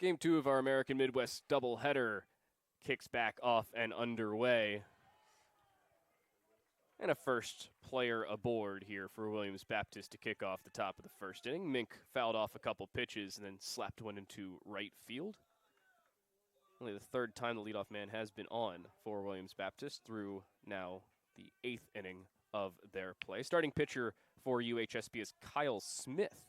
Game 2 of our American Midwest doubleheader kicks back off and underway. And a first player aboard here for Williams Baptist to kick off the top of the first inning. Mink fouled off a couple pitches and then slapped one into right field. Only the third time the leadoff man has been on for Williams Baptist through now the 8th inning of their play. Starting pitcher for UHSP is Kyle Smith.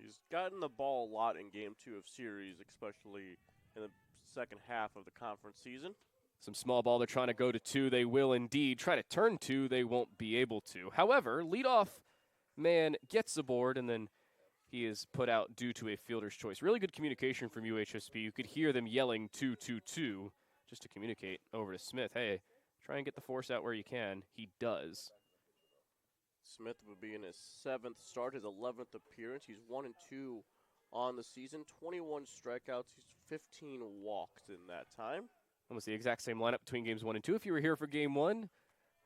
He's gotten the ball a lot in Game 2 of series, especially in the second half of the conference season. Some small ball, they're trying to go to 2. They will indeed. Try to turn 2, they won't be able to. However, leadoff man gets aboard, and then he is put out due to a fielder's choice. Really good communication from UHSP. You could hear them yelling 2-2-2 just to communicate over to Smith. Hey, try and get the force out where you can. He does. Smith will be in his 7th start, his 11th appearance. He's 1-2 on the season, 21 strikeouts. He's 15 walks in that time. Almost the exact same lineup between games 1 and 2. If you were here for game 1,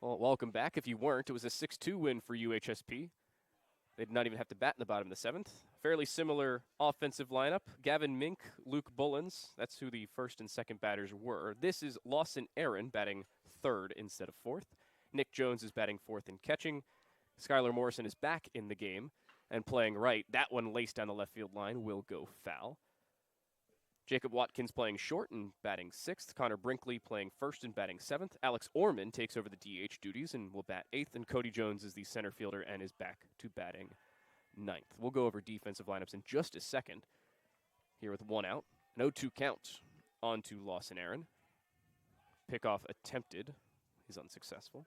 well, welcome back. If you weren't, it was a 6-2 win for UHSP. They did not even have to bat in the bottom of the 7th. Fairly similar offensive lineup. Gavin Mink, Luke Bullens. That's who the first and second batters were. This is Lawson Aaron batting 3rd instead of 4th. Nick Jones is batting 4th and catching. Skylar Morrison is back in the game and playing right. That one laced down the left field line will go foul. Jacob Watkins playing short and batting 6th. Connor Brinkley playing 1st and batting 7th. Alex Orman takes over the DH duties and will bat 8th. And Cody Jones is the center fielder and is back to batting 9th. We'll go over defensive lineups in just a second. Here with 1 out. An 0-2 count on to Lawson Aaron. Pickoff attempted. He's unsuccessful.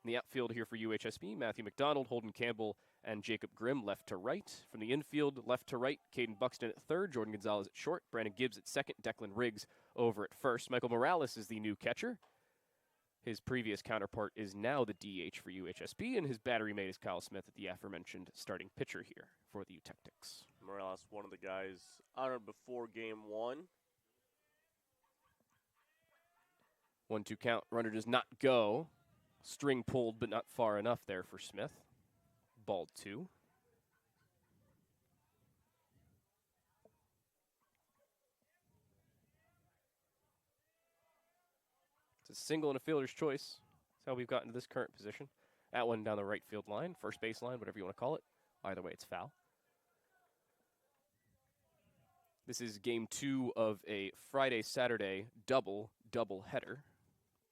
In the outfield here for UHSP, Matthew McDonald, Holden Campbell, and Jacob Grimm left to right. From the infield, left to right, Caden Buxton at 3rd, Jordan Gonzalez at short, Brandon Gibbs at 2nd, Declan Riggs over at 1st. Michael Morales is the new catcher. His previous counterpart is now the DH for UHSP, and his battery mate is Kyle Smith, at the aforementioned starting pitcher here for the Eutectics. Morales, one of the guys honored before game 1. 1-2 count, runner does not go. String pulled, but not far enough there for Smith. Ball 2. It's a single and a fielder's choice. That's how we've gotten to this current position. That one down the right field line, first base line, whatever you want to call it. Either way, it's foul. This is game 2 of a Friday-Saturday double header.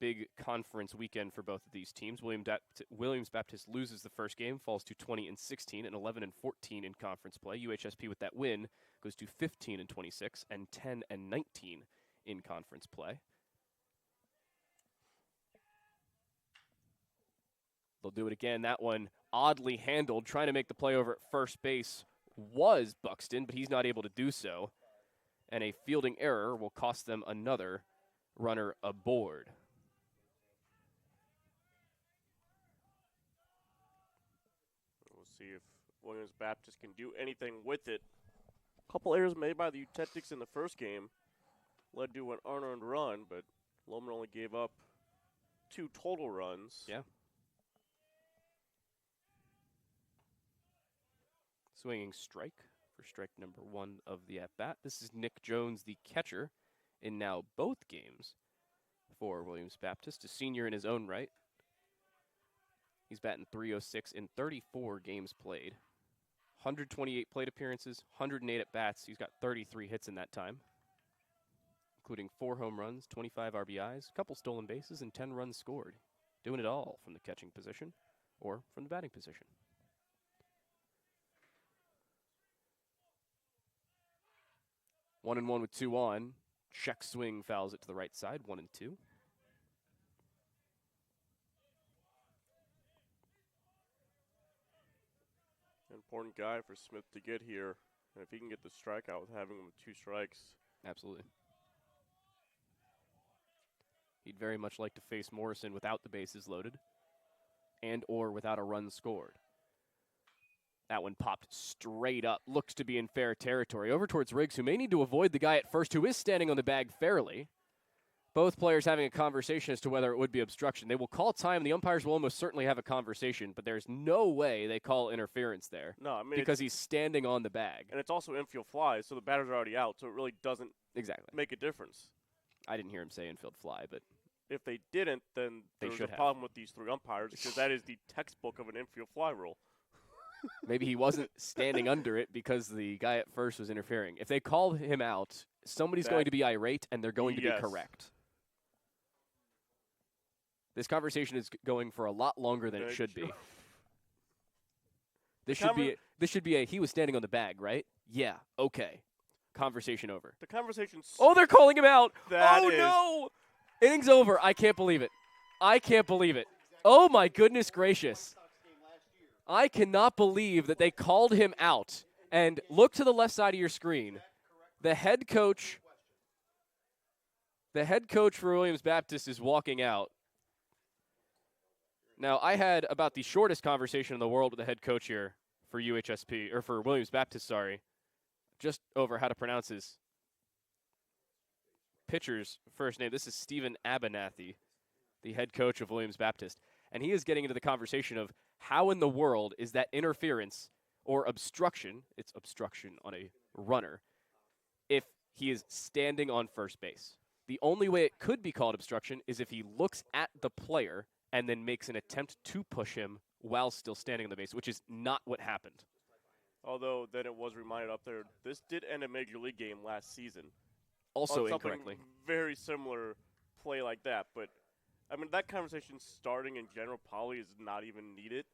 Big conference weekend for both of these teams. Williams Baptist loses the first game, falls to 20-16 and 11-14 in conference play. UHSP with that win goes to 15-26 and 10-19 in conference play. They'll do it again. That one oddly handled, trying to make the play over at first base was Buxton, but he's not able to do so. And a fielding error will cost them another runner aboard. See if Williams Baptist can do anything with it. A couple errors made by the Eutectics in the first game led to an unearned run, but Lohman only gave up 2 total runs. Yeah. Swinging strike for strike number 1 of the at-bat. This is Nick Jones, the catcher, in now both games for Williams Baptist, a senior in his own right. He's batting .306 in 34 games played. 128 plate appearances, 108 at-bats. He's got 33 hits in that time, including 4 home runs, 25 RBIs, a couple stolen bases, and 10 runs scored. Doing it all from the catching position or from the batting position. One and one with 2 on. Check swing fouls it to the right side, 1-2. Important guy for Smith to get here. And if he can get the strikeout with having him with 2 strikes. Absolutely. He'd very much like to face Morrison without the bases loaded and or without a run scored. That one popped straight up. Looks to be in fair territory. Over towards Riggs, who may need to avoid the guy at first, who is standing on the bag fairly. both players having a conversation as to whether it would be obstruction. They will call time. The umpires will almost certainly have a conversation, but there's no way they call interference there. No, I mean because he's standing on the bag. And it's also infield fly, so the batter's already out, so it really doesn't make a difference. I didn't hear him say infield fly, but if they didn't, then there's a problem with these 3 umpires because that is the textbook of an infield fly rule. Maybe he wasn't standing under it because the guy at first was interfering. If they call him out, somebody's going to be irate, and they're going to be correct. This conversation is going for a lot longer than it should be. This should be a he was standing on the bag, right? Yeah, okay. Conversation over. The conversation's... Oh, they're calling him out. Oh, no. Innings over. I can't believe it. I can't believe it. Oh, my goodness gracious. I cannot believe that they called him out. And look to the left side of your screen. The head coach for Williams Baptist is walking out. Now, I had about the shortest conversation in the world with the head coach here for UHSP, or for Williams Baptist, sorry, just over how to pronounce his pitcher's first name. This is Stephen Abernathy, the head coach of Williams Baptist. And he is getting into the conversation of how in the world is that interference or obstruction, it's obstruction on a runner, if he is standing on first base. The only way it could be called obstruction is if he looks at the player and then makes an attempt to push him while still standing on the base, which is not what happened. Although then it was reminded up there, this did end a Major League game last season. Also incorrectly. Very similar play like that. But, I mean, that conversation starting in general probably is not even needed.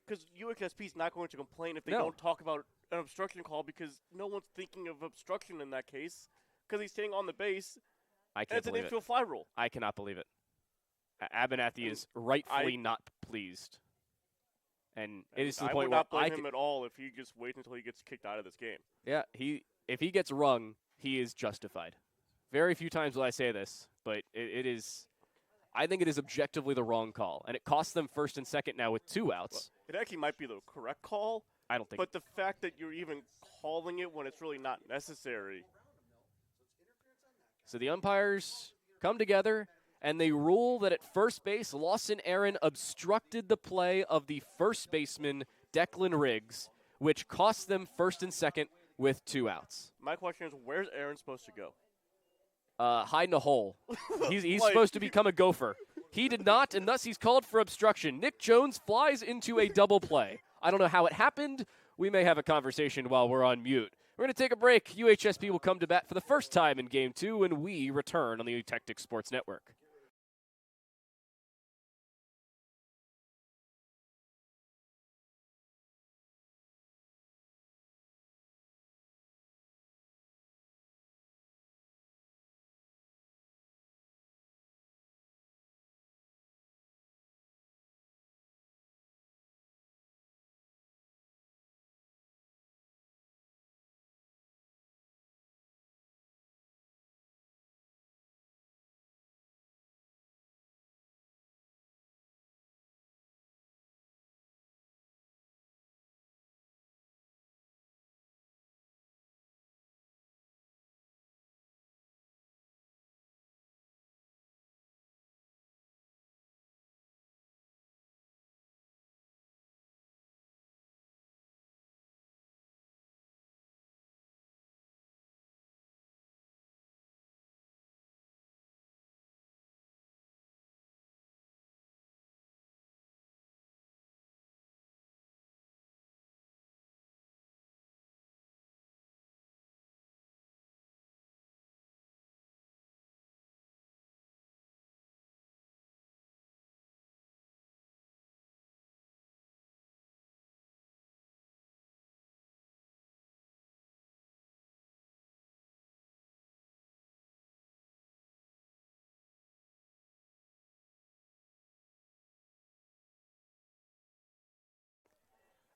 Because UHSP is not going to complain if they don't talk about an obstruction call because no one's thinking of obstruction in that case because he's standing on the base. I can't believe it. It's an infield fly rule. I cannot believe it. Abernathy is rightfully not pleased. And it is to the point where I would not blame him at all if he just waits until he gets kicked out of this game. Yeah, if he gets rung, he is justified. Very few times will I say this, but it is. I think it is objectively the wrong call, and it costs them first and second now with 2 outs. Well, it actually might be the correct call. I don't think. But the fact that you're even calling it when it's really not necessary. So the umpires come together, and they rule that at first base, Lawson Aaron obstructed the play of the first baseman, Declan Riggs, which cost them first and second with 2 outs. My question is, where's Aaron supposed to go? Hide in a hole. He's supposed to become a gopher. He did not, and thus he's called for obstruction. Nick Jones flies into a double play. I don't know how it happened. We may have a conversation while we're on mute. We're going to take a break. UHSP will come to bat for the first time in Game 2, and we return on the Tactics Sports Network.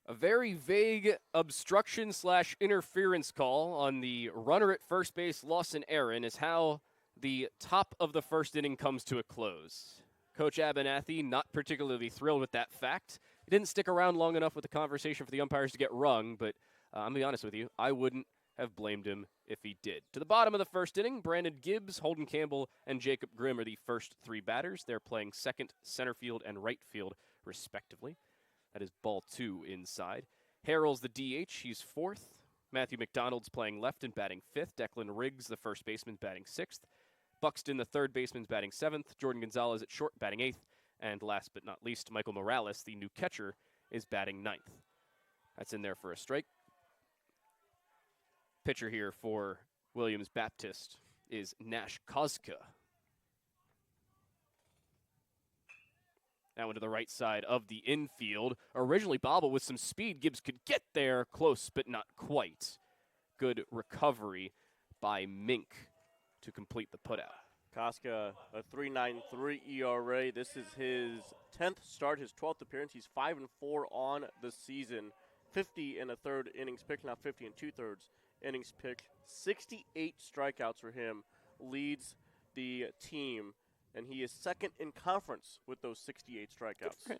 A very vague obstruction/interference call on the runner at first base, Lawson Aaron, is how the top of the first inning comes to a close. Coach Abernathy not particularly thrilled with that fact. He didn't stick around long enough with the conversation for the umpires to get rung, but I'm going to be honest with you, I wouldn't have blamed him if he did. To the bottom of the first inning, Brandon Gibbs, Holden Campbell, and Jacob Grimm are the first three batters. They're playing second, center field, and right field, respectively. That is ball 2 inside. Harrell's the DH. He's fourth. Matthew McDonald's playing left and batting fifth. Declan Riggs, the first baseman, batting sixth. Buxton, the third baseman, batting seventh. Jordan Gonzalez at short, batting eighth. And last but not least, Michael Morales, the new catcher, is batting ninth. That's in there for a strike. Pitcher here for Williams Baptist is Nash Kozka. That one to the right side of the infield. Originally bobbled with some speed. Gibbs could get there, close but not quite. Good recovery by Mink to complete the putout. Koska, a 3.93 ERA. This is his 10th start, his 12th appearance. He's 5-4 on the season. 50 and a third innings pitched, now 50 and 2/3 innings pitched. 68 strikeouts for him, leads the team, and he is second in conference with those 68 strikeouts.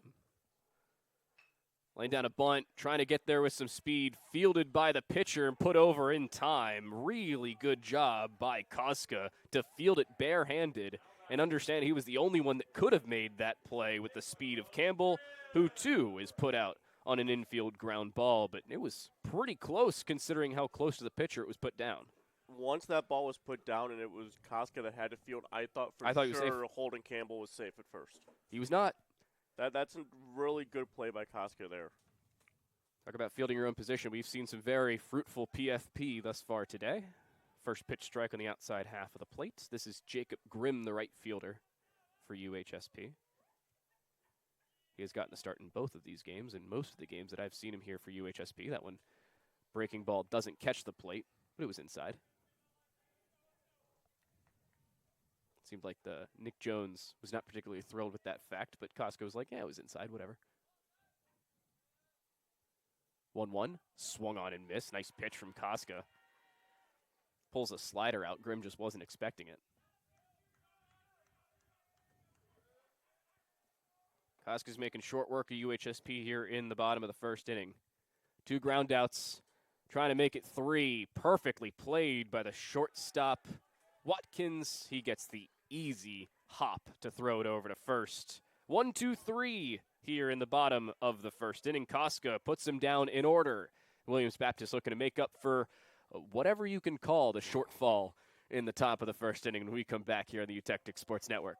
Laying down a bunt, trying to get there with some speed, fielded by the pitcher and put over in time. Really good job by Koska to field it barehanded and understand he was the only one that could have made that play with the speed of Campbell, who too is put out on an infield ground ball, but it was pretty close considering how close to the pitcher it was put down. Once that ball was put down and it was Koska that had to field, I thought sure Holden Campbell was safe at first. He was not. That's a really good play by Koska there. Talk about fielding your own position. We've seen some very fruitful PFP thus far today. First pitch strike on the outside half of the plate. This is Jacob Grimm, the right fielder for UHSP. He has gotten a start in both of these games, and most of the games that I've seen him here for UHSP. That one, breaking ball doesn't catch the plate, but it was inside. Seemed like the Nick Jones was not particularly thrilled with that fact, but Koska was like, yeah, it was inside, whatever. 1-1, swung on and missed. Nice pitch from Koska. Pulls a slider out. Grimm just wasn't expecting it. Koska's making short work of UHSP here in the bottom of the first inning. 2 ground outs, trying to make it 3. Perfectly played by the shortstop, Watkins. He gets the easy hop to throw it over to first. 1-2-3 here in the bottom of the first inning. Koska puts him down in order. Williams Baptist looking to make up for whatever you can call the shortfall in the top of the first inning when we come back here on the Utectic Sports Network.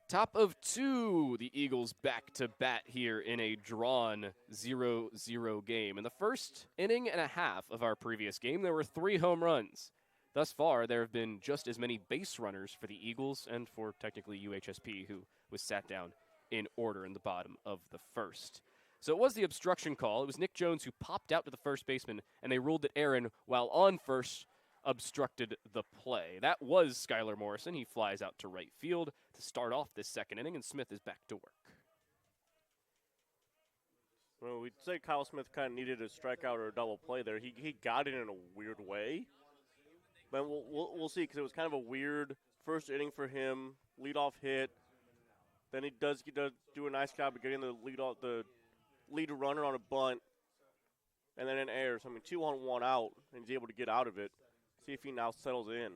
Top of 2, the Eagles back to bat here in a drawn 0-0 game. In the first inning and a half of our previous game, there were 3 home runs. Thus far, there have been just as many base runners for the Eagles and for technically UHSP, who was sat down in order in the bottom of the first. So it was the obstruction call. It was Nick Jones who popped out to the first baseman, and they ruled that Aaron, while on first, obstructed the play. That was Skylar Morrison. He flies out to right field to start off this second inning, and Smith is back to work. Well, we'd say Kyle Smith kind of needed a strikeout or a double play there. He got it in a weird way. But we'll see, because it was kind of a weird first inning for him, leadoff hit. Then he does do a nice job of getting the lead runner on a bunt, and then an error. So, 2 on 1 out, and he's able to get out of it. See if he now settles in.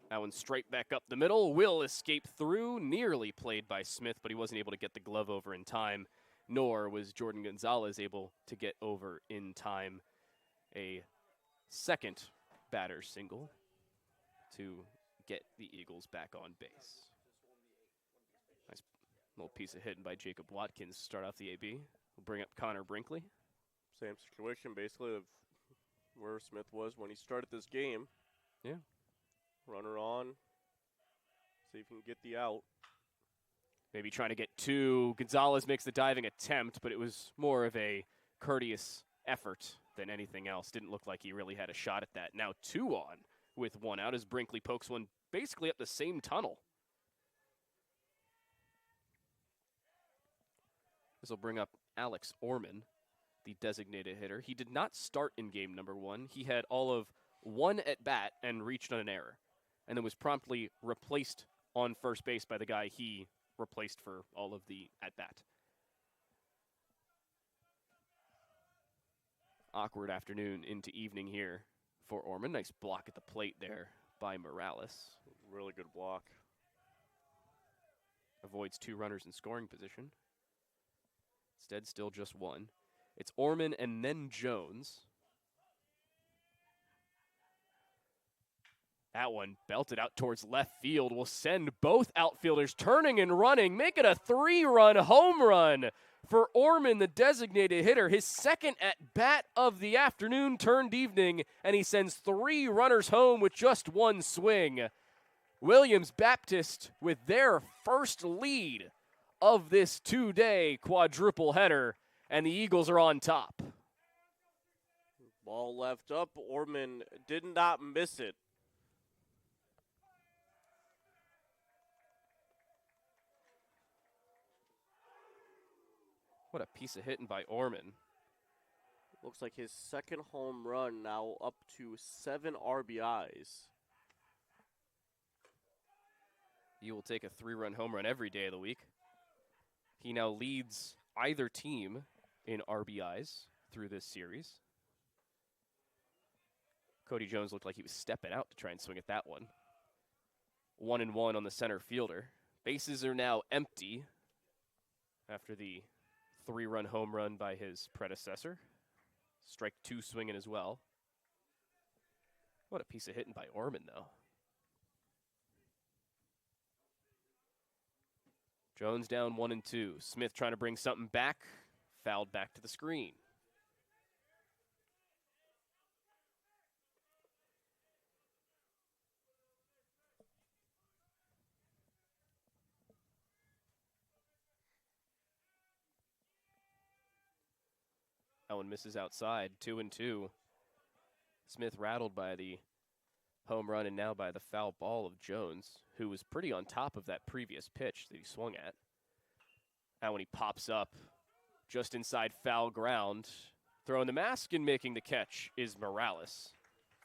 That one straight back up the middle. Will escape through. Nearly played by Smith, but he wasn't able to get the glove over in time, nor was Jordan Gonzalez able to get over in time. A second batter single to get the Eagles back on base. Nice little piece of hitting by Jacob Watkins to start off the AB. We'll bring up Connor Brinkley. Same situation, basically, of where Smith was when he started this game. Yeah. Runner on. See if he can get the out. Maybe trying to get two. Gonzalez makes the diving attempt, but it was more of a courteous effort than anything else. Didn't look like he really had a shot at that. Now 2 on with 1 out as Brinkley pokes one basically up the same tunnel. This will bring up Alex Orman, the designated hitter. He did not start in game number 1. He had all of 1 at bat and reached on an error, and then was promptly replaced on first base by the guy he replaced for all of the at bat. Awkward afternoon into evening here for Orman. Nice block at the plate there by Morales. Really good block. Avoids 2 runners in scoring position. Instead, still just 1. It's Orman and then Jones. That one belted out towards left field will send both outfielders turning and running, make it a 3-run home run for Orman, the designated hitter. His second at-bat of the afternoon turned evening, and he sends 3 runners home with just 1 swing. Williams Baptist with their first lead of this 2-day quadruple header, and the Eagles are on top. Ball left up. Orman did not miss it. What a piece of hitting by Orman. Looks like his second home run, now up to 7 RBIs. You will take a 3-run home run every day of the week. He now leads either team in RBIs through this series. Cody Jones looked like he was stepping out to try and swing at that one. 1-1 on the center fielder. Bases are now empty after the 3-run home run by his predecessor. Strike 2 swinging as well. What a piece of hitting by Orman, though. Jones down 1-2. Smith trying to bring something back. Fouled back to the screen. That one misses outside, 2-2. Smith rattled by the home run and now by the foul ball of Jones, who was pretty on top of that previous pitch that he swung at. Now when he pops up just inside foul ground, throwing the mask and making the catch is Morales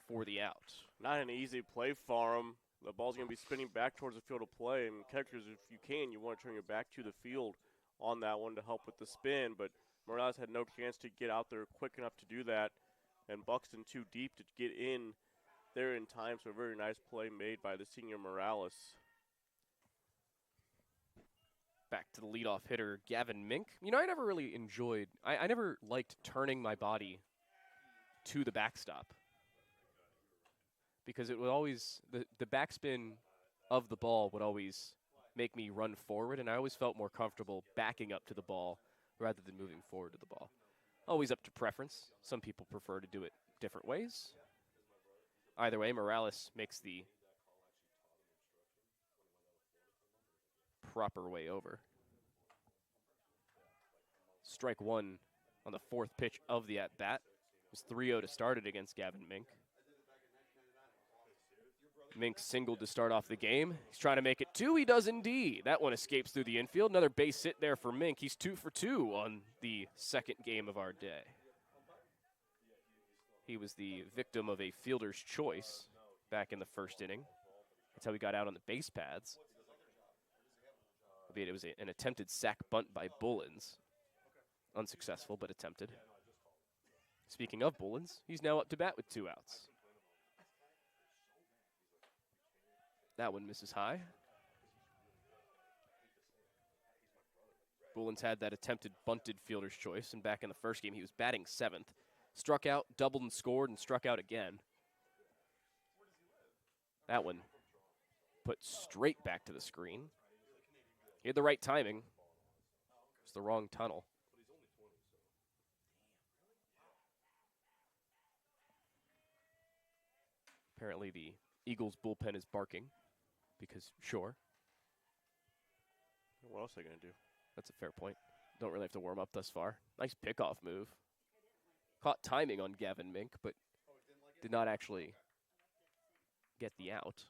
for the out. Not an easy play for him. The ball's going to be spinning back towards the field of play. And catchers, if you can, you want to turn your back to the field on that one to help with the spin. But Morales had no chance to get out there quick enough to do that. And Buxton too deep to get in there in time. So a very nice play made by the senior Morales. Back to the leadoff hitter, Gavin Mink. You know, I never really enjoyed, I never liked turning my body to the backstop. Because it would always, the backspin of the ball would always make me run forward, and I always felt more comfortable backing up to the ball rather than moving forward to the ball. Always up to preference. Some people prefer to do it different ways. Either way, Morales makes the proper way over. Strike 1 on the 4th pitch of the at-bat. was 3-0 to start it against Gavin Mink. Mink singled to start off the game. He's trying to make it 2. He does indeed. That one escapes through the infield. Another base hit there for Mink. He's 2 for 2 on the second game of our day. He was the victim of a fielder's choice back in the first inning. That's how he got out on the base paths. Albeit it was an attempted sac bunt by Bullens. Unsuccessful, but attempted. Speaking of Bullens, he's now up to bat with 2 outs. That one misses high. Bullens had that attempted bunted fielder's choice, and back in the first game he was batting 7th. Struck out, doubled and scored, and struck out again. That one put straight back to the screen. He had the right timing. It's the wrong tunnel. Apparently the Eagles bullpen is barking because, sure. What else are they going to do? That's a fair point. Don't really have to warm up thus far. Nice pickoff move. Caught timing on Gavin Mink, but did not actually get the out.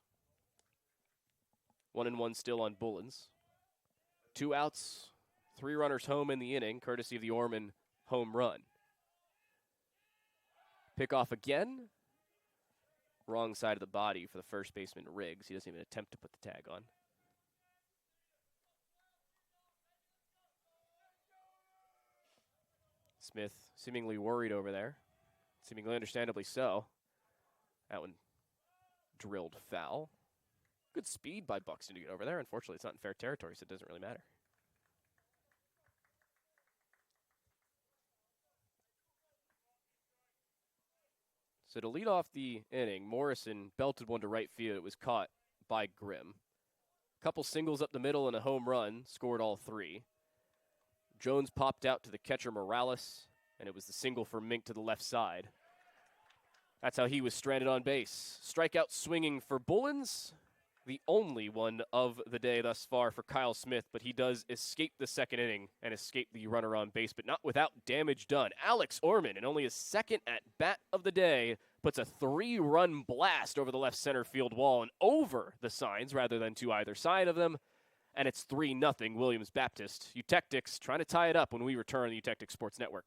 1-1 still on Bullens. 2 outs, 3 runners home in the inning, courtesy of the Orman home run. Pickoff again. Wrong side of the body for the first baseman, Riggs. He doesn't even attempt to put the tag on. Smith seemingly worried over there. Seemingly understandably so. That one drilled foul. Good speed by Buxton to get over there. Unfortunately, it's not in fair territory, so it doesn't really matter. So to lead off the inning, Morrison belted one to right field. It was caught by Grimm. Couple singles up the middle and a home run, scored all 3. Jones popped out to the catcher Morales, and it was the single for Mink to the left side. That's how he was stranded on base. Strikeout swinging for Bullens, the only one of the day thus far for Kyle Smith, but he does escape the second inning and escape the runner on base, but not without damage done. Alex Orman, in only his second at-bat of the day, puts a 3-run blast over the left center field wall and over the signs rather than to either side of them, and it's 3-0 Williams Baptist. Eutectics trying to tie it up when we return on the Eutectic Sports Network.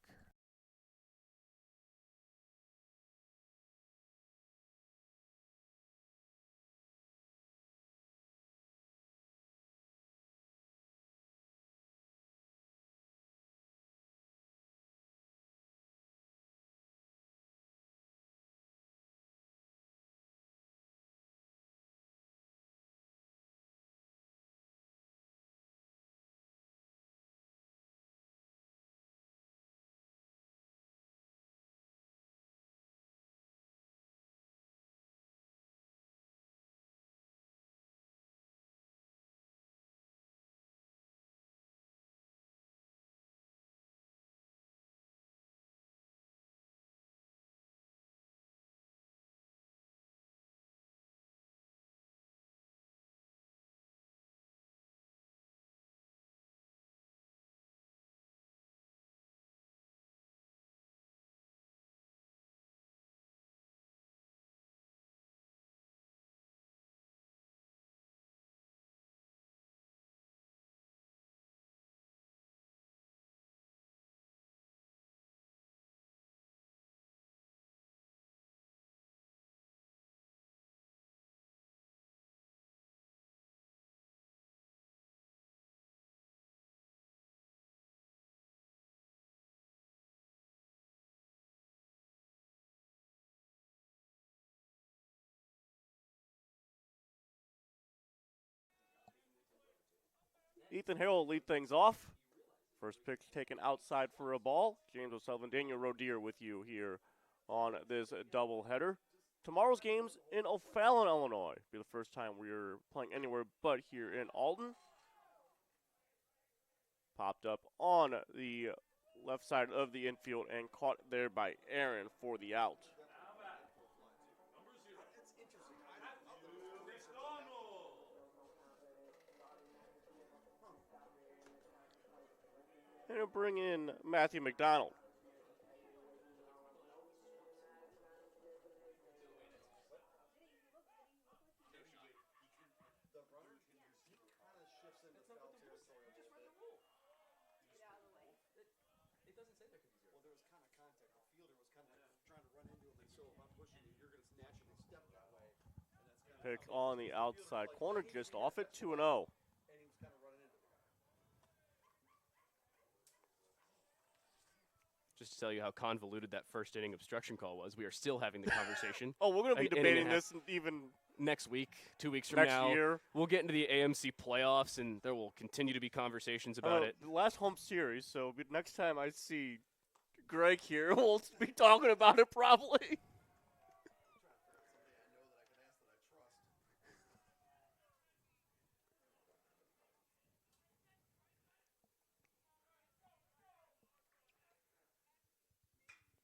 Ethan Harrell will lead things off. First pitch taken outside for a ball. James O'Sullivan, Daniel Rodier with you here on this doubleheader. Tomorrow's game's in O'Fallon, Illinois. Be the first time we're playing anywhere but here in Alton. Popped up on the left side of the infield and caught there by Aaron for the out. And we'll bring in Matthew McDonald. Pick on the outside corner, just off it, 2-0. Just to tell you how convoluted that first inning obstruction call was, we are still having the conversation. Oh, we're going to be An inning and debating a half. this even Next week, 2 weeks from next now, year. we'll get into the AMC playoffs, and there will continue to be conversations about it. The last home series, so next time I see Greg here, we'll be talking about it probably.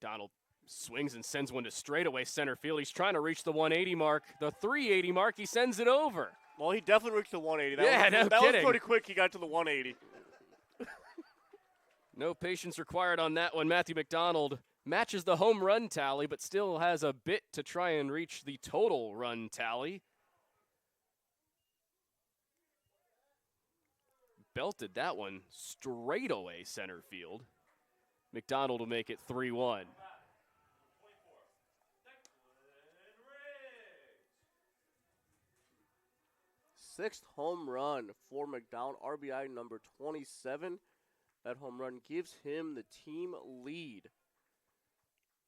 Donald swings and sends one to straightaway center field. He's trying to reach the 180 mark. The 380 mark, he sends it over. Well, he definitely reached the 180. Yeah, no that kidding. was pretty quick. He got to the 180. No patience required on that one. Matthew McDonald matches the home run tally, but still has a bit to try and reach the total run tally. Belted that one straightaway center field. McDonald will make it 3-1. Sixth home run for McDonald, RBI number 27. That home run gives him the team lead.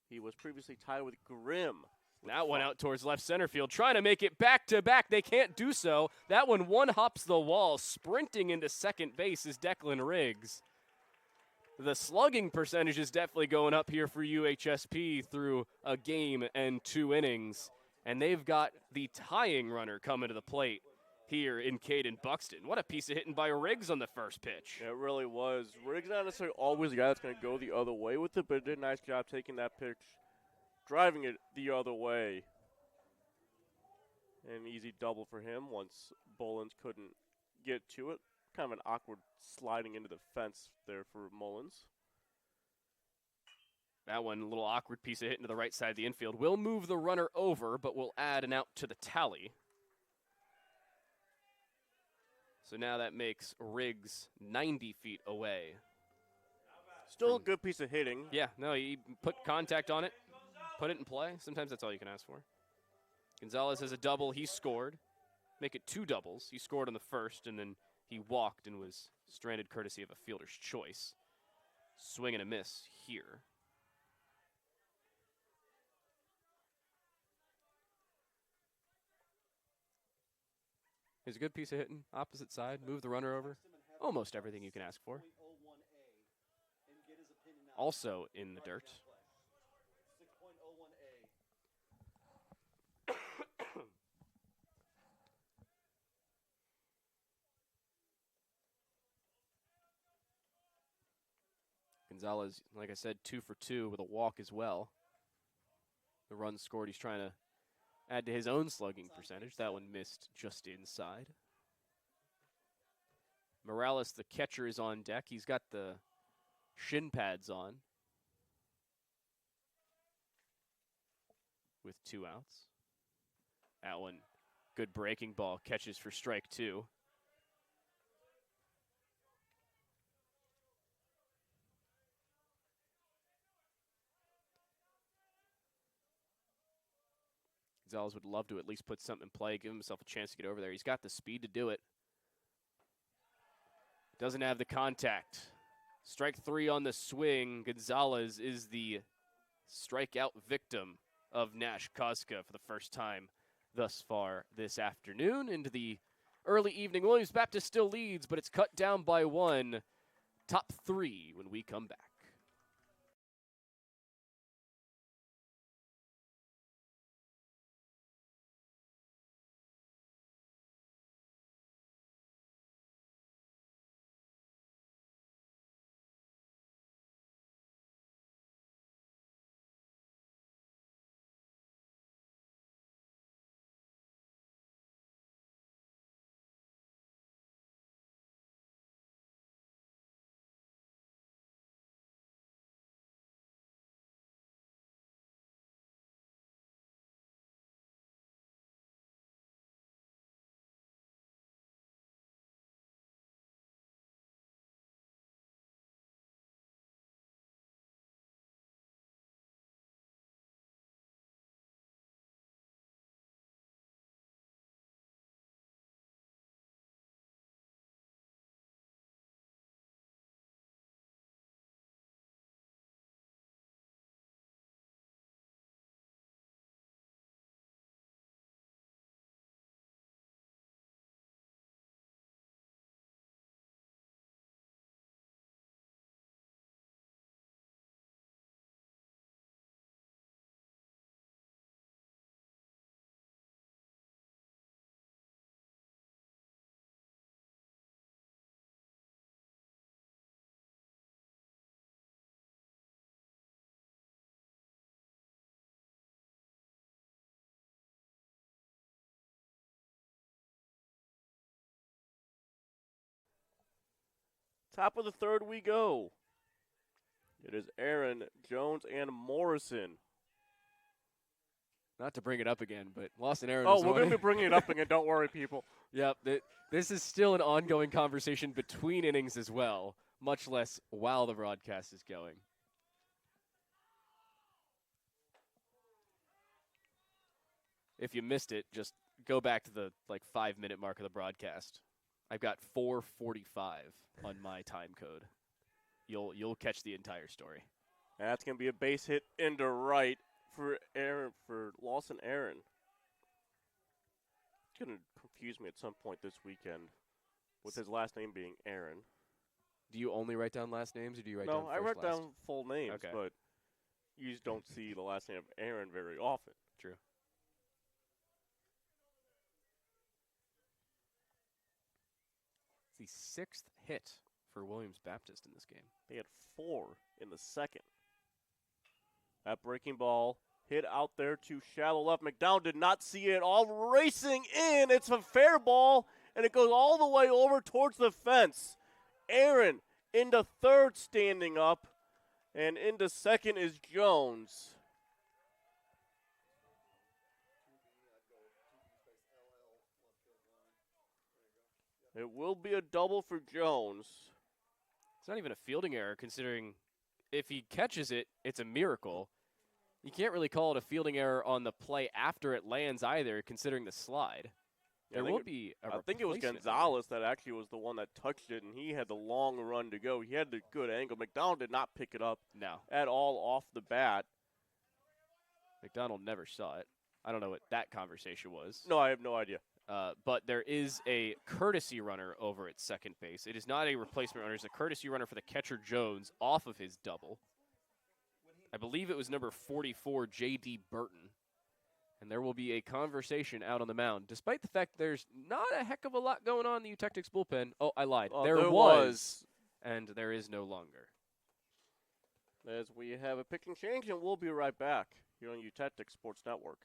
He was previously tied with Grimm. That one out towards left center field, trying to make it back-to-back. They can't do so. That one hops the wall. Sprinting into second base is Declan Riggs. The slugging percentage is definitely going up here for UHSP through a game and 2 innings. And they've got the tying runner coming to the plate here in Caden Buxton. What a piece of hitting by Riggs on the first pitch. It really was. Riggs not necessarily always the guy that's going to go the other way with it, but did a nice job taking that pitch, driving it the other way. An easy double for him once Bolins couldn't get to it. Kind of an awkward sliding into the fence there for Mullins. That one, a little awkward piece of hitting to the right side of the infield. Will move the runner over, but will add an out to the tally. So now that makes Riggs 90 feet away. Still a good piece of hitting. Yeah, no, he put contact on it, put it in play. Sometimes that's all you can ask for. Gonzalez has a double. He scored. Make it 2 doubles. He scored on the first, and then he walked and was stranded courtesy of a fielder's choice. Swing and a miss here. Here's a good piece of hitting. Opposite side. Move the runner over. Almost everything you can ask for. Also in the dirt. Gonzalez, like I said, 2 for 2 with a walk as well. The run scored, he's trying to add to his own slugging percentage. That one missed just inside. Morales, the catcher, is on deck. He's got the shin pads on with 2 outs. That one, good breaking ball, catches for strike 2. Gonzalez would love to at least put something in play, give himself a chance to get over there. He's got the speed to do it. Doesn't have the contact. Strike 3 on the swing. Gonzalez is the strikeout victim of Nash Koska for the first time thus far this afternoon. Into the early evening, Williams Baptist still leads, but it's cut down by 1. Top 3 when we come back. Top of the third we go. It is Aaron, Jones, and Morrison. Not to bring it up again, but Lawson Aaron. Oh, was we're one going to be bringing it up again. Don't worry, people. Yep, this is still an ongoing conversation between innings as well, much less while the broadcast is going. If you missed it, just go back to the 5-minute mark of the broadcast. I've got 4:45 on my time code. You'll catch the entire story. That's going to be a base hit into right for Lawson Aaron. It's going to confuse me at some point this weekend with his last name being Aaron. Do you only write down last names, or do you write down No, I first, write last? down full names, Okay. but you just don't see the last name of Aaron very often. True. It's the 6th hit for Williams Baptist in this game. They had 4 in the second. That breaking ball hit out there to shallow left. McDowell did not see it all. Racing in. It's a fair ball, and it goes all the way over towards the fence. Aaron into third standing up, and into second is Jones. It will be a double for Jones. It's not even a fielding error, considering if he catches it, it's a miracle. You can't really call it a fielding error on the play after it lands either, considering the slide. There will be a I think it was replacement Gonzalez that actually was the one that touched it, and he had the long run to go. He had the good angle. McDonald did not pick it up No. at all off the bat. McDonald never saw it. I don't know what that conversation was. No, I have no idea. But there is a courtesy runner over at second base. It is not a replacement runner. It's a courtesy runner for the catcher Jones off of his double. I believe it was number 44, J.D. Burton. And there will be a conversation out on the mound, despite the fact there's not a heck of a lot going on in the Eutectics bullpen. Oh, I lied. There was, and there is no longer. As we have a pitching change, and we'll be right back here on Eutectics Sports Network.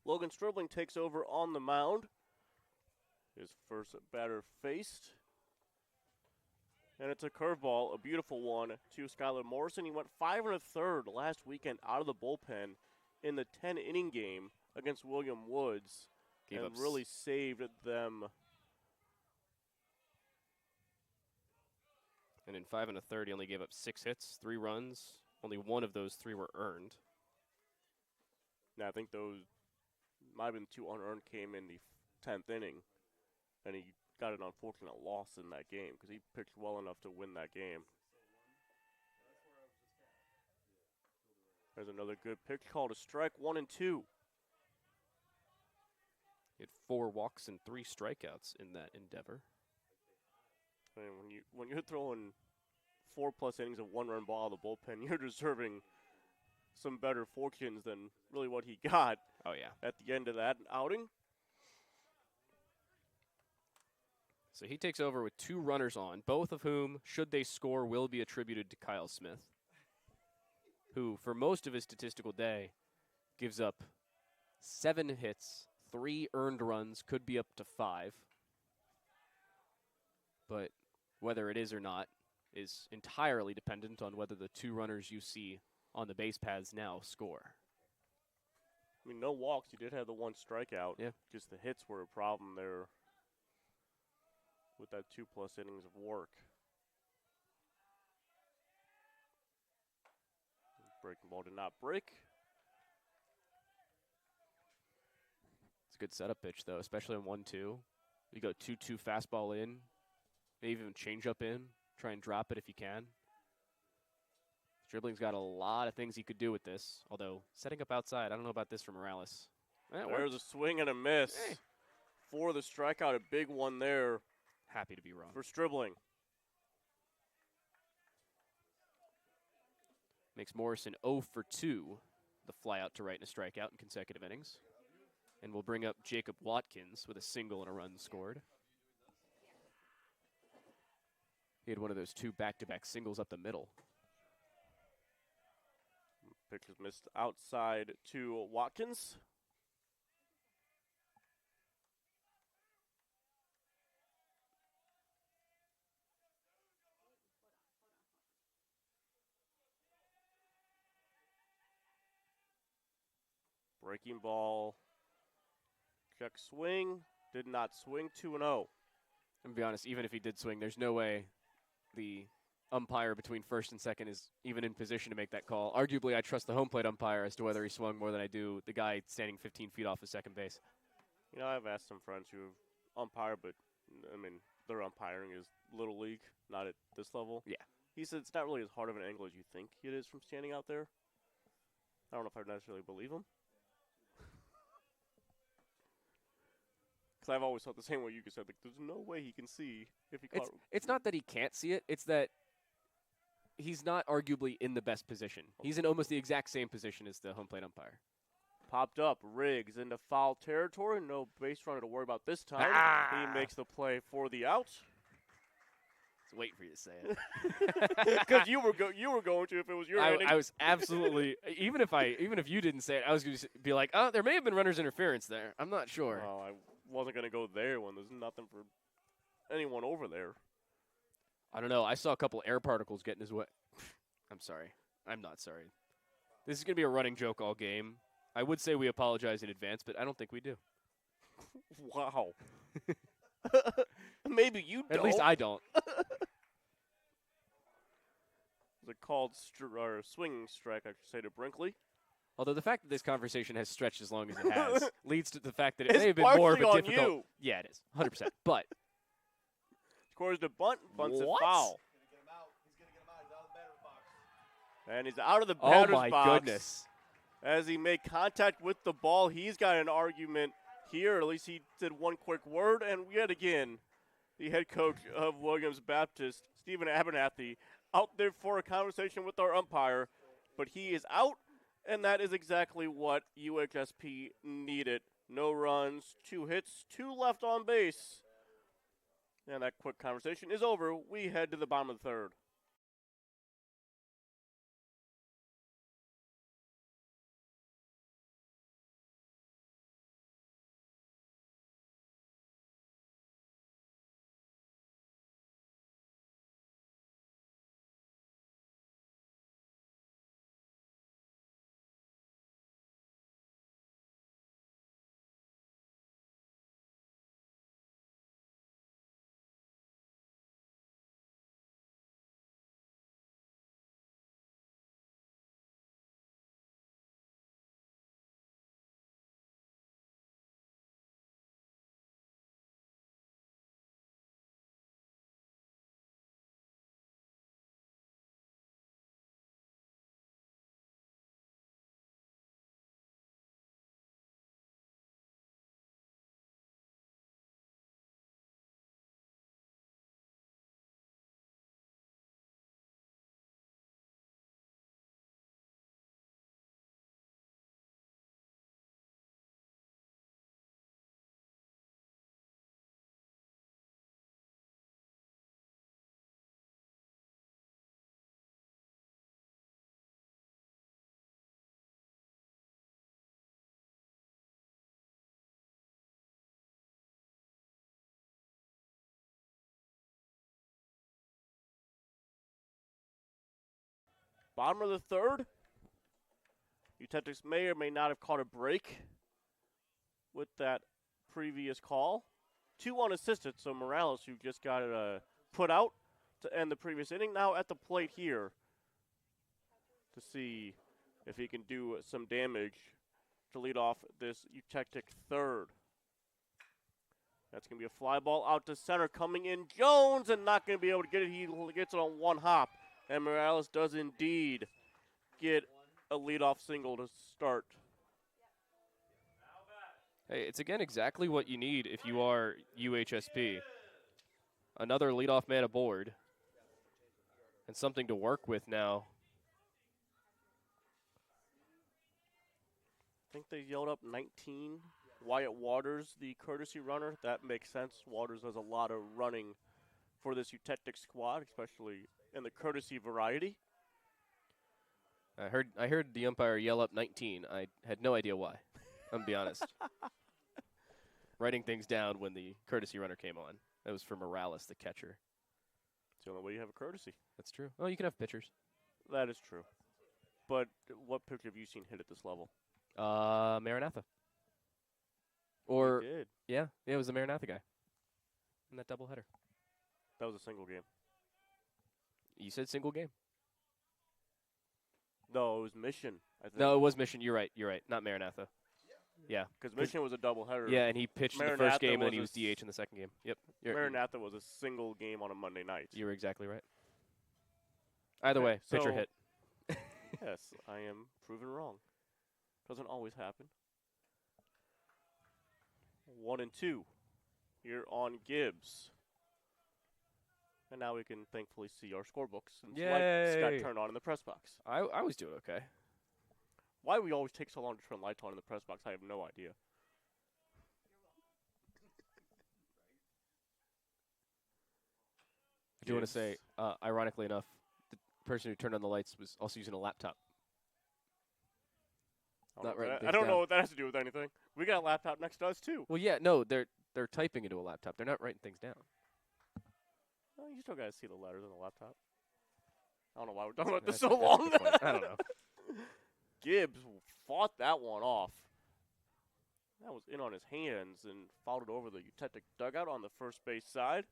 Logan Stribling takes over on the mound. His first batter faced. And it's a curveball, a beautiful one, to Skylar Morrison. He went 5 1/3 last weekend out of the bullpen in the 10-inning game against William Woods. And really saved them. And in 5 1/3, he only gave up 6 hits, 3 runs. Only one of those 3 were earned. Now, I think those might have been 2 unearned came in the 10th inning. And he got an unfortunate loss in that game because he pitched well enough to win that game. There's another good pitch called a strike, 1-2. He had 4 walks and 3 strikeouts in that endeavor. And when you're throwing 4+ innings of 1-run ball out of the bullpen, you're deserving some better fortunes than really what he got. Oh yeah. At the end of that outing. So he takes over with 2 runners on, both of whom, should they score, will be attributed to Kyle Smith, who, for most of his statistical day, gives up 7 hits, 3 earned runs, could be up to 5. But whether it is or not is entirely dependent on whether the 2 runners you see on the base paths now score. I mean, no walks. He did have the 1 strikeout. Yeah. Just the hits were a problem there with that 2+ innings of work. Breaking ball did not break. It's a good setup pitch, though, especially on 1-2. You go 2-2 fastball in, maybe even change up in. Try and drop it if you can. Stribling's got a lot of things he could do with this, although setting up outside, I don't know about this for Morales. There's a swing and a miss for the strikeout, a big one there. Happy to be wrong. For Stribling. Makes Morrison 0 for 2, the fly out to right and a strikeout in consecutive innings. And we'll bring up Jacob Watkins with a single and a run scored. He had one of those 2 back-to-back singles up the middle. Pitch was missed outside to Watkins. Breaking ball. Check swing. Did not swing. 2-0. I'm going to be honest, even if he did swing, there's no way the umpire between first and second is even in position to make that call. Arguably, I trust the home plate umpire as to whether he swung more than I do the guy standing 15 feet off of second base. You know, I've asked some friends who umpire, but, I mean, their umpiring is Little League, not at this level. Yeah. He said it's not really as hard of an angle as you think it is from standing out there. I don't know if I necessarily believe him. Because I've always thought the same way you said. Like, there's no way he can see if he caught. It's not that he can't see it. It's that he's not arguably in the best position. He's in almost the exact same position as the home plate umpire. Popped up. Riggs into foul territory. No base runner to worry about this time. He makes the play for the out. I was waiting for you to say it. Because you were going to if it was your inning. I was absolutely even if you didn't say it, I was going to be like, oh, there may have been runner's interference there. I'm not sure. Oh, I wasn't going to go there when there's nothing for anyone over there. I don't know. I saw a couple air particles get in his way. I'm sorry. I'm not sorry. This is going to be a running joke all game. I would say we apologize in advance, but I don't think we do. Wow. Maybe you don't. At least I don't. It's a called swinging strike, I should say, to Brinkley. Although the fact that this conversation has stretched as long as it has leads to the fact that it It's may have been more of a partially on difficult. you. Yeah, it is. 100%. But Scores the bunt, bunts it What? foul. He's gonna get him out. He's out of the batter's box. And he's out of the oh batter's my box. goodness. As he made contact with the ball, he's got an argument here. At least he said one quick word. And yet again, the head coach of Williams Baptist, Stephen Abernathy, out there for a conversation with our umpire. But he is out, and that is exactly what UHSP needed. No runs, 2 hits, 2 left on base. And that quick conversation is over. We head to the bottom of the 3rd. Bottom of the third. Utentics may or may not have caught a break with that previous call. 2 unassisted, so Morales, who just got it put out to end the previous inning, now at the plate here to see if he can do some damage to lead off this Utectic third. That's going to be a fly ball out to center, coming in Jones, and not going to be able to get it. He gets it on one hop, and Morales does indeed get a leadoff single to start. Hey, it's again exactly what you need if you are UHSP. Another leadoff man aboard, and something to work with now. I think they yelled up 19. Wyatt Waters, the courtesy runner. That makes sense. Waters does a lot of running for this Utectic squad, especially in the courtesy variety. I heard the umpire yell up 19. I had no idea why. I'm gonna be honest. Writing things down when the courtesy runner came on. That was for Morales, the catcher. It's the only way you have a courtesy. That's true. Oh, you can have pitchers. That is true. But what pitcher have you seen hit at this level? Maranatha. Or He did. yeah, it was the Maranatha guy in that doubleheader. That was a single game. You said single game. No, it was Mission, I think. No, it was Mission. You're right. Not Maranatha. Yeah. Because Mission was a doubleheader. Yeah, and he pitched in the Maranatha first game, and then he was was DH in the second game. Yep. Maranatha was a single game on a Monday night. You were exactly right. Either Okay, way, pitcher so- hit. Yes, I am proven wrong. Doesn't always happen. 1-2 here on Gibbs. And now we can thankfully see our scorebooks since lights got Yay. turned on in the press box. I was doing okay. Why we always take so long to turn lights on in the press box, I have no idea. I do want to Gibbs. say, ironically enough, the person who turned on the lights was also using a laptop. Not writing I things don't down. know what that has to do with anything. We got a laptop next to us too. Well, yeah, no, they're typing into a laptop. They're not writing things down. Well, you still got to see the letters on the laptop. I don't know why we're talking about this That's- so that's a long. good point. I don't know. Gibbs fought that one off. That was in on his hands and fouled it over the Utectic dugout on the first base side.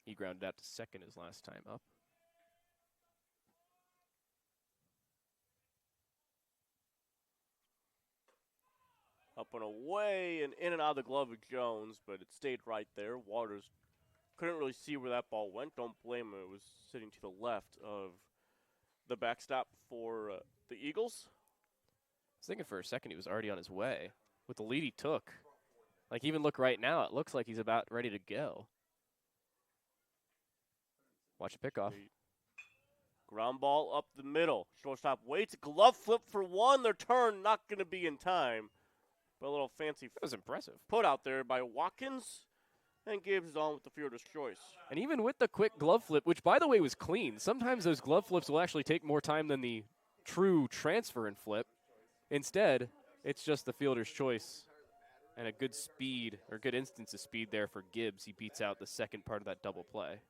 He grounded out to second his last time up. Up and away and in and out of the glove of Jones, but it stayed right there. Waters couldn't really see where that ball went. Don't blame him. It was sitting to the left of the backstop for the Eagles. I was thinking for a second he was already on his way. With the lead he took. Like, even look right now, it looks like he's about ready to go. Watch a pickoff. Ground ball up the middle. Shortstop waits. Glove flip for one. Their turn not going to be in time. But a little fancy That was impressive. put out there by Watkins. And Gibbs is on with the fielder's choice. And even with the quick glove flip, which, by the way, was clean, sometimes those glove flips will actually take more time than the true transfer and flip. Instead, it's just the fielder's choice and a good speed, or good instance of speed there for Gibbs. He beats out the second part of that double play.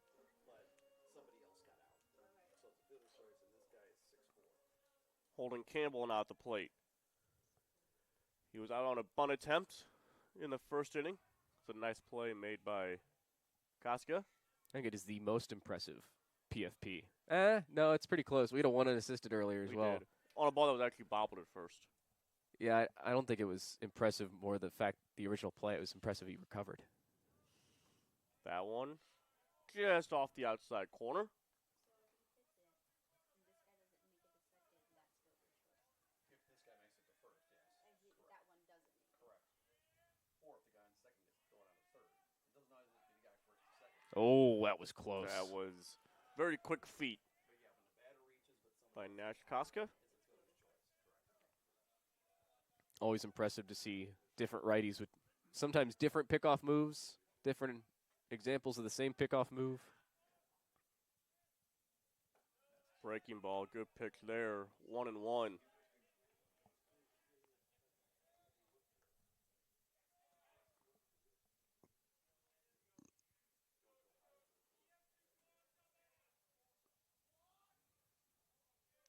Holding Campbell now at the plate. He was out on a bunt attempt in the first inning. It's a nice play made by Koska. I think it is the most impressive PFP. No, it's pretty close. We had a one unassisted earlier as We well. did. On a ball that was actually bobbled at first. Yeah, I don't think it was impressive more the fact the original play. It was impressive he recovered. That one just off the outside corner. Oh, that was close. That was very quick feet by Nash Koska. Always impressive to see different righties with sometimes different pickoff moves, different examples of the same pickoff move. Breaking ball, good pitch there. 1-1.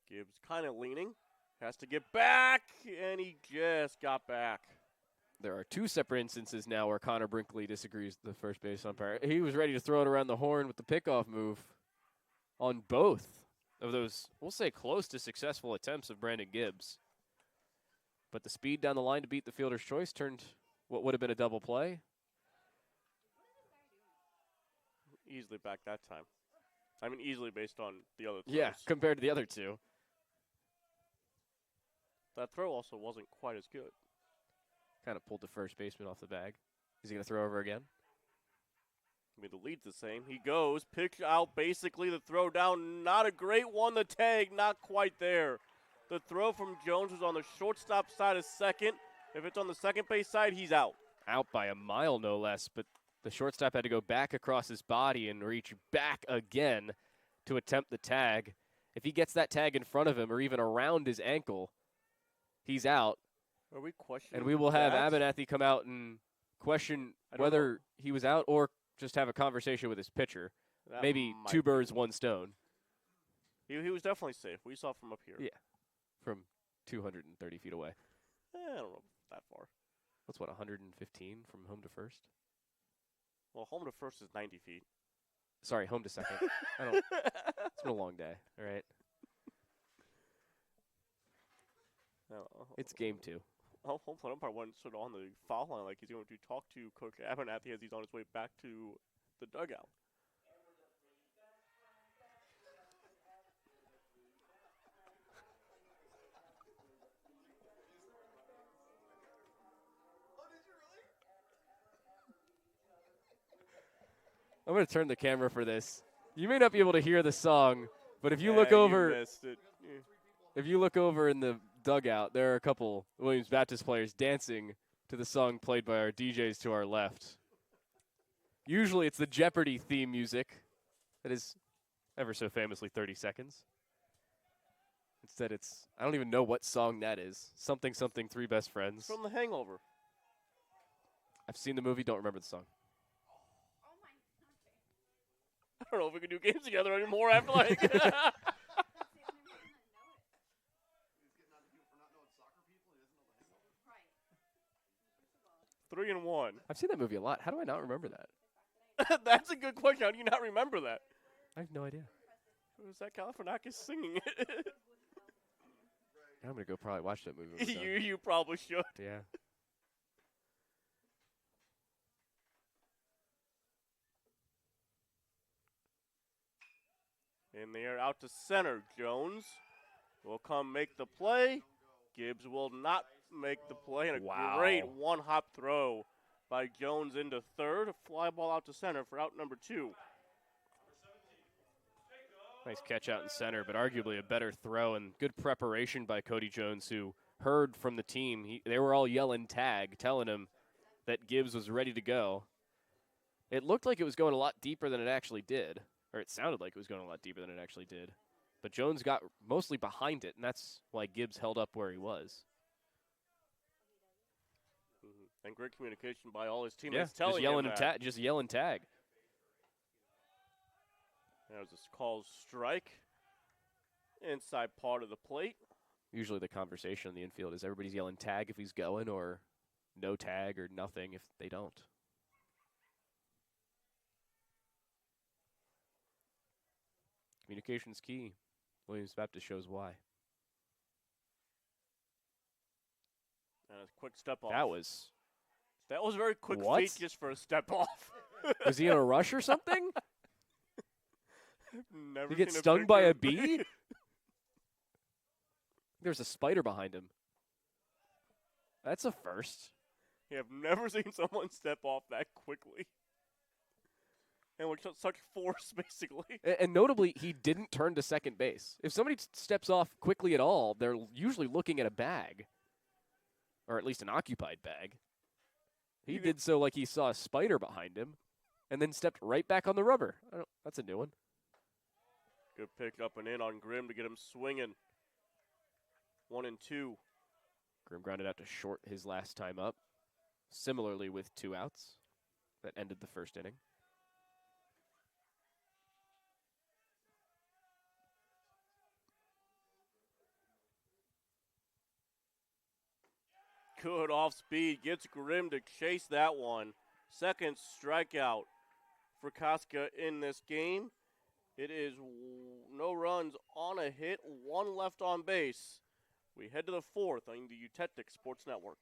Gibbs kind of leaning. Has to get back, and he just got back. There are two separate instances now where Connor Brinkley disagrees with the first base umpire. He was ready to throw it around the horn with the pickoff move on both of those, we'll say, close to successful attempts of Brandon Gibbs. But the speed down the line to beat the fielder's choice turned what would have been a double play. Easily back that time. I mean, easily based on the other throws. Yeah, compared to the other two. That throw also wasn't quite as good. Kind of pulled the first baseman off the bag. Is he going to throw over again? I mean, the lead's the same. He goes, pitch out, basically the throw down. Not a great one. The tag, not quite there. The throw from Jones was on the shortstop side of second. If it's on the second base side, he's out. Out by a mile, no less, but the shortstop had to go back across his body and reach back again to attempt the tag. If he gets that tag in front of him or even around his ankle, he's out. Are we questioning? And we will have that? Abernathy come out and question whether he was out or just have a conversation with his pitcher. That Maybe might two be. birds, one stone. He was definitely safe. We saw from up here. Yeah, from 230 feet away. I don't know that far. What's 115 from home to first? Well, home to first is 90 feet. Sorry, home to second. It's been a long day, all right? It's game 2. Home plate umpire went sort of on the foul line like he's going to talk to Coach Abernathy as he's on his way back to the dugout. I'm going to turn the camera for this. You may not be able to hear the song, but if you look You over, missed it. Yeah. if you look over in the dugout, there are a couple Williams Baptist players dancing to the song played by our DJs to our left. Usually it's the Jeopardy theme music that is ever so famously 30 seconds. Instead it's, I don't even know what song that is. Something, something, Three Best Friends. From The Hangover. I've seen the movie, don't remember the song. I don't know if we can do games together anymore after like. 3-1. I've seen that movie a lot. How do I not remember that? That's a good question. How do you not remember that? I have no idea. Was that Galifianakis singing it? I'm going to go probably watch that movie. when we're done. you probably should. Yeah. In the air, out to center. Jones will come make the play. Gibbs will not make the play. And a Wow. great one-hop throw by Jones into third. A fly ball out to center for out number 2. Nice catch out in center, but arguably a better throw and good preparation by Cody Jones, who heard from the team. They were all yelling tag, telling him that Gibbs was ready to go. It looked like it was going a lot deeper than it actually did, or it sounded like it was going a lot deeper than it actually did. But Jones got mostly behind it, and that's why Gibbs held up where he was. And great communication by all his teammates telling just yelling him and that. just yelling tag. There's this called strike inside part of the plate. Usually the conversation in the infield is everybody's yelling tag if he's going, or no tag or nothing if they don't. Communication's key. Williams Baptist shows why. And a quick step off. That was very quick What? feet just for a step off. was he in a rush or something? Never Did he get seen stung by a picture of- bee? There's a spider behind him. That's a first. You have never seen someone step off that quickly. And with such force, basically. And notably, he didn't turn to second base. If somebody steps off quickly at all, they're usually looking at a bag. Or at least an occupied bag. He did so like he saw a spider behind him, and then stepped right back on the rubber. That's a new one. Good pick up and in on Grimm to get him swinging. 1-2. Grimm grounded out to short his last time up. Similarly with 2 outs. That ended the first inning. good off speed. Gets Grimm to chase that one. Second strikeout for Koska in this game. It is no runs on a hit, one left on base. We head to the fourth on the Utetic Sports Network.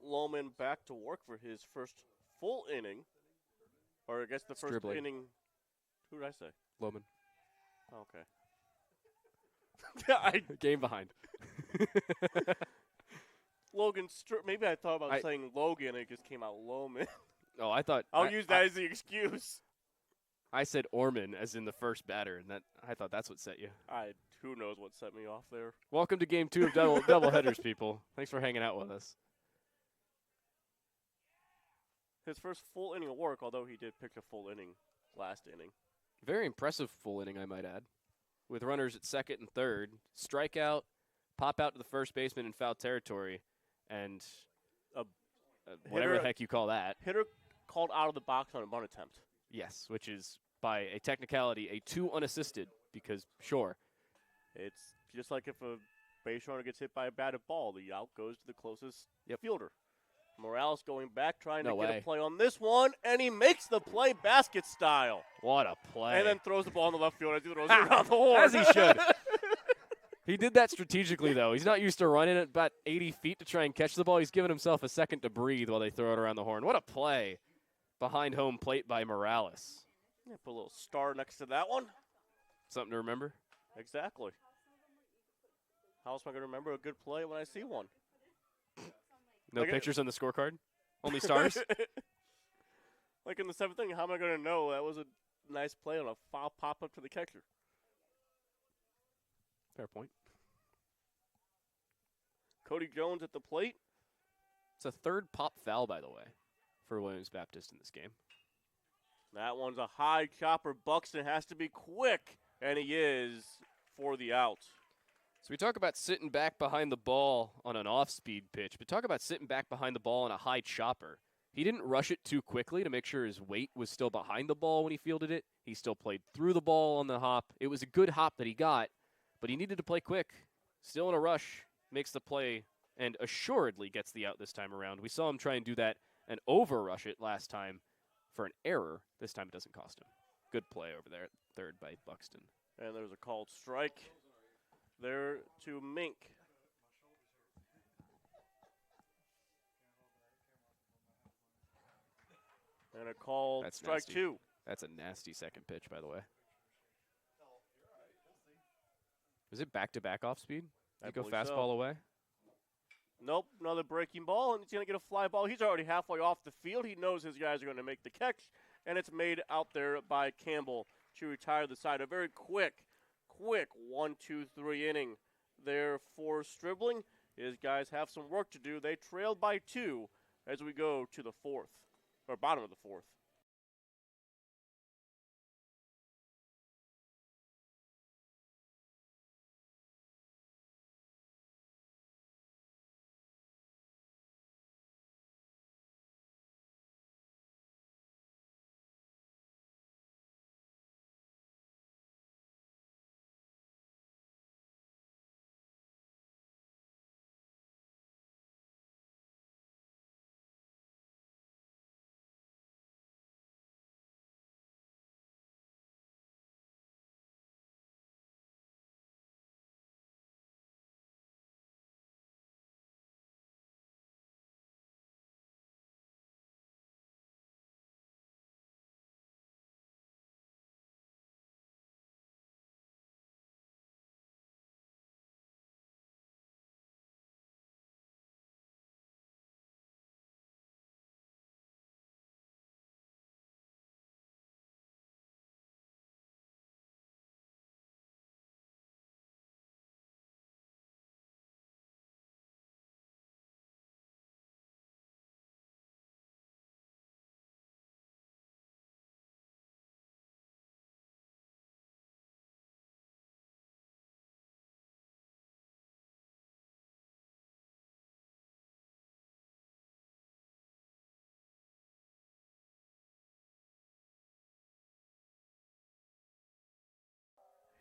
Lohman back to work for his first full inning. Or I guess the first dribbling. inning. Who did I say? Loman. Okay. I, Game behind. Logan, maybe I thought about I- saying Logan and it just came out Lohman. Oh, I thought I'll use that as the excuse. I said Orman as in the first batter, and that I thought that's what set you. Who knows what set me off there. Welcome to Game 2 of double headers, people. Thanks for hanging out with us. His first full inning of work, although he did pitch a full inning last inning. Very impressive full inning, I might add. With runners at second and third, strikeout, pop out to the first baseman in foul territory, and whatever the heck you call that. Hitter called out of the box on a bunt attempt. Yes, which is, by a technicality, a 2 unassisted, because, sure. It's just like if a base runner gets hit by a batted ball, the out goes to the closest fielder. Morales going back, trying to get a play on this one, and he makes the play basket style. What a play. And then throws the ball in the left field as he throws it around the horn. As he should. He did that strategically, though. He's not used to running it about 80 feet to try and catch the ball. He's giving himself a second to breathe while they throw it around the horn. What a play behind home plate by Morales. Yeah, put a little star next to that one. Something to remember? Exactly. How else am I going to remember a good play when I see one? No pictures on the scorecard? Only stars? Like in the seventh inning, how am I going to know that was a nice play on a foul pop-up to the catcher? Fair point. Cody Jones at the plate. It's a third pop foul, by the way, for Williams Baptist in this game. That one's a high chopper. Buxton has to be quick, and he is for the out. So we talk about sitting back behind the ball on an off-speed pitch, but talk about sitting back behind the ball on a high chopper. He didn't rush it too quickly to make sure his weight was still behind the ball when he fielded it. He still played through the ball on the hop. It was a good hop that he got, but he needed to play quick. Still in a rush, makes the play, and assuredly gets the out this time around. We saw him try and do that and over-rush it last time for an error. This time it doesn't cost him. Good play over there at third by Buxton. And there's a called strike there to Mink. And a call strike nasty. 2. That's a nasty second pitch, by the way. Was it back-to-back off speed? Did he go fastball away? Nope, another breaking ball, and he's going to get a fly ball. He's already halfway off the field. He knows his guys are going to make the catch, and it's made out there by Campbell to retire the side. A very quick 1-2-3 inning there for Stribling. His guys have some work to do. They trailed by 2 as we go to the fourth, or bottom of the fourth.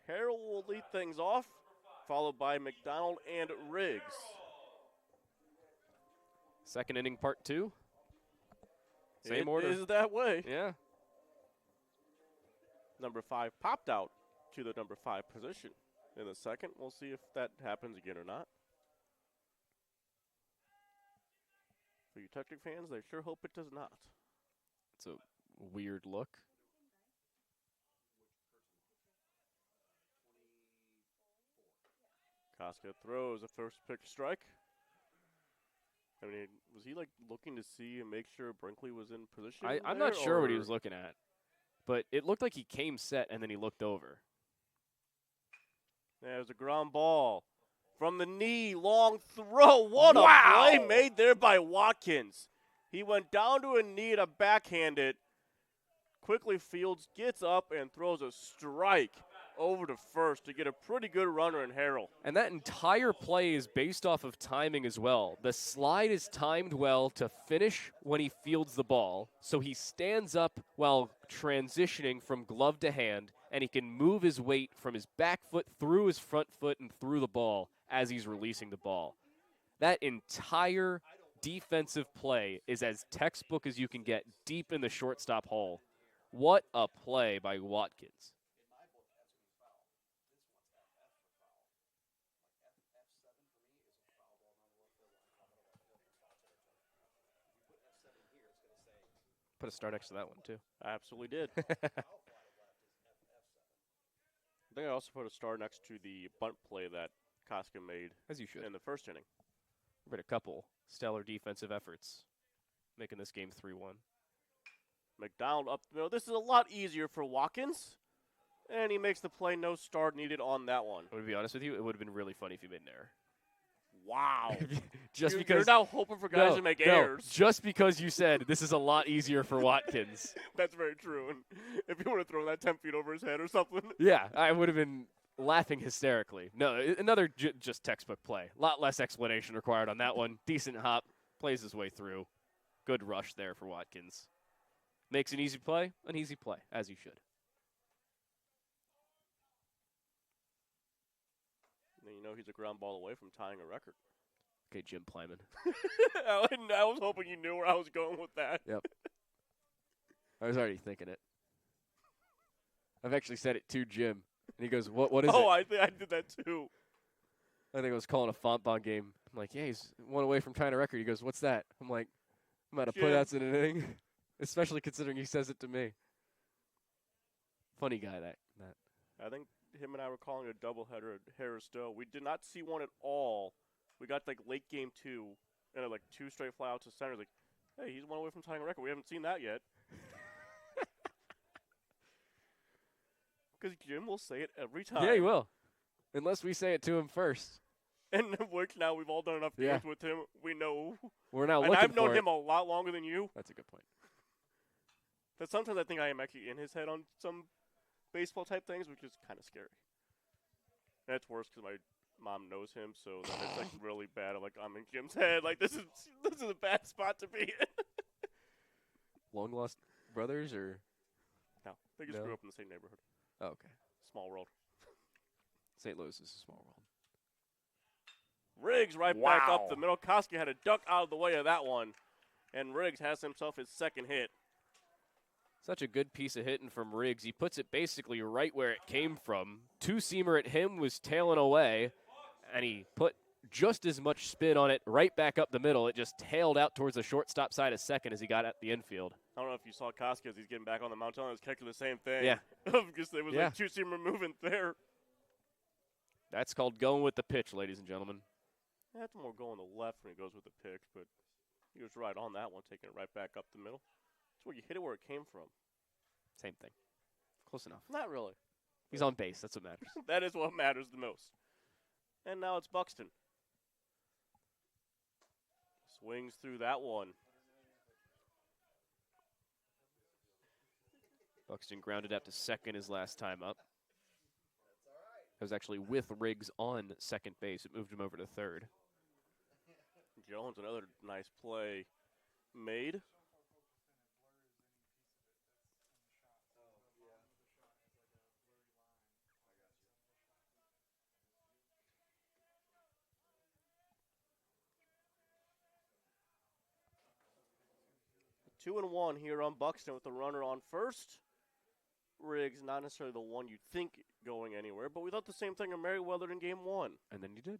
Harold will lead things off, followed by McDonald and Riggs. Second inning, part 2. Same It order. is that way. Yeah. Number 5 popped out to the number 5 position in the second. We'll see if that happens again or not. For you Tetrick fans, I sure hope it does not. It's a weird look. Koska throws a first pitch strike. I mean, was he like looking to see and make sure Brinkley was in position? I'm not sure what he was looking at, but it looked like he came set and then he looked over. There's a ground ball from the knee, long throw. What a Wow. play made there by Watkins. He went down to a knee to backhand it. Quickly Fields gets up and throws a strike over to first to get a pretty good runner in Harrell. And that entire play is based off of timing as well. The slide is timed well to finish when he fields the ball, so he stands up while transitioning from glove to hand, and he can move his weight from his back foot through his front foot and through the ball as he's releasing the ball. That entire defensive play is as textbook as you can get deep in the shortstop hole. What a play by Watkins. Put a star next to that one, too. I absolutely did. I think I also put a star next to the bunt play that Koska made As you should. in the first inning. We've had a couple stellar defensive efforts, making this game 3-1. McDonald up the middle. This is a lot easier for Watkins. And he makes the play. No star needed on that one. I'm going to be honest with you, it would have been really funny if you made an error. Wow. Just you're because now hoping for guys to make errors. Just because you said this is a lot easier for Watkins. That's very true. And if you want to throw that 10 feet over his head or something. Yeah, I would have been laughing hysterically. No, another just textbook play. A lot less explanation required on that one. Decent hop, plays his way through. Good rush there for Watkins. Makes an easy play, as you should. You know he's a ground ball away from tying a record. Okay, Jim Plyman. I was hoping you knew where I was going with that. Yep. I was already thinking it. I've actually said it to Jim, and he goes, "What is it?" Oh, I did that too. I think I was calling a Fontbonne game. I'm like, yeah, he's one away from tying a record. He goes, "What's that?" I'm like, I'm about to put outs in an inning, especially considering he says it to me. Funny guy, that. I think him and I were calling a doubleheader at Harris Stowe. We did not see one at all. We got like late game 2 and like 2 straight flyouts to center. Like, hey, he's one away from tying a record. We haven't seen that yet. Because Jim will say it every time. Yeah, he will. Unless we say it to him first. And which now we've all done enough Yeah. games with him. We know. We're now And looking I've known for it. him a lot longer than you. That's a good point. That sometimes I think I am actually in his head on some baseball type things, which is kind of scary. And it's worse because my mom knows him, so then it's like really bad. I'm like, I'm in Jim's head. Like this is a bad spot to be in. Long lost brothers or? No, they just No. grew up in the same neighborhood. Oh, okay. Small world. St. Louis is a small world. Riggs right back up the middle. Koski had a duck out of the way of that one. And Riggs has himself his second hit. Such a good piece of hitting from Riggs. He puts it basically right where it came from. Two-seamer at him was tailing away, and he put just as much spin on it right back up the middle. It just tailed out towards the shortstop side of second as he got at the infield. I don't know if you saw Koski as he's getting back on the mound. I was kicking the same thing. Yeah. Because there was Yeah. like two-seamer movement there. That's called going with the pitch, ladies and gentlemen. That's more going to the left when he goes with the pitch, but he was right on that one, taking it right back up the middle. That's where you hit it where it came from. Same thing. Close enough. Not really. He's on base. That's what matters. That is what matters the most. And now it's Buxton. Swings through that one. Buxton grounded out to second his last time up. It was actually with Riggs on second base. It moved him over to third. Jones, another nice play made. Two and one here on Buxton with the runner on first. Riggs, not necessarily the one you'd think going anywhere, but we thought the same thing of Merriweather in game one. And then you did.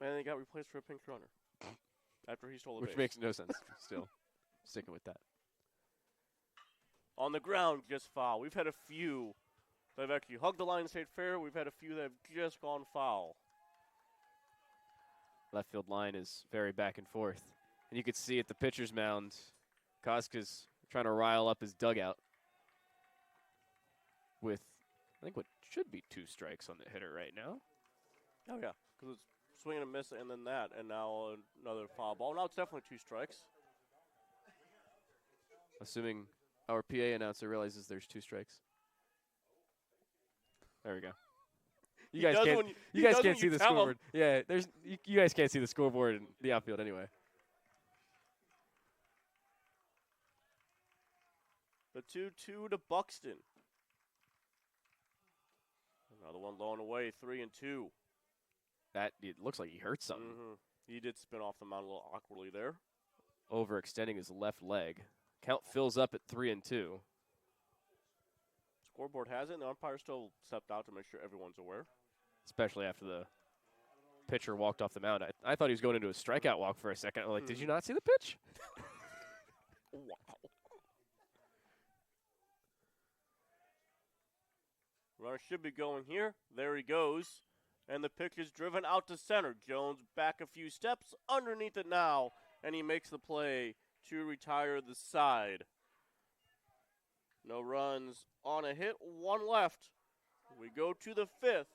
And he got replaced for a pinch runner after he stole the Which base. makes no sense. Still sticking with that. On the ground, just foul. We've had a few that have actually hugged the line and stayed fair. We've had a few that have just gone foul. Left field line is very back and forth. And you could see at the pitcher's mound, Koska's trying to rile up his dugout with, I think, what should be 2 strikes on the hitter right now. Oh, yeah, because it's swing and a miss and then that, and now another foul ball. Now it's definitely 2 strikes. Assuming our PA announcer realizes there's 2 strikes. There we go. You guys can't. You guys can't see the scoreboard. Yeah, there's. You guys can't see the scoreboard in the outfield anyway. The 2-2 to Buxton. Another one low and away, 3-2. That it looks like he hurt something. He did spin off the mound a little awkwardly there. Overextending his left leg. Count fills up at 3-2. Scoreboard has it, and the umpire still stepped out to make sure everyone's aware. Especially after the pitcher walked off the mound. I thought he was going into a strikeout walk for a second. I'm like, did you not see the pitch? Wow. Runner should be going here. There he goes. And the pitch is driven out to center. Jones back a few steps underneath it now. And he makes the play to retire the side. No runs on a hit. 1 left. We go to the 5th.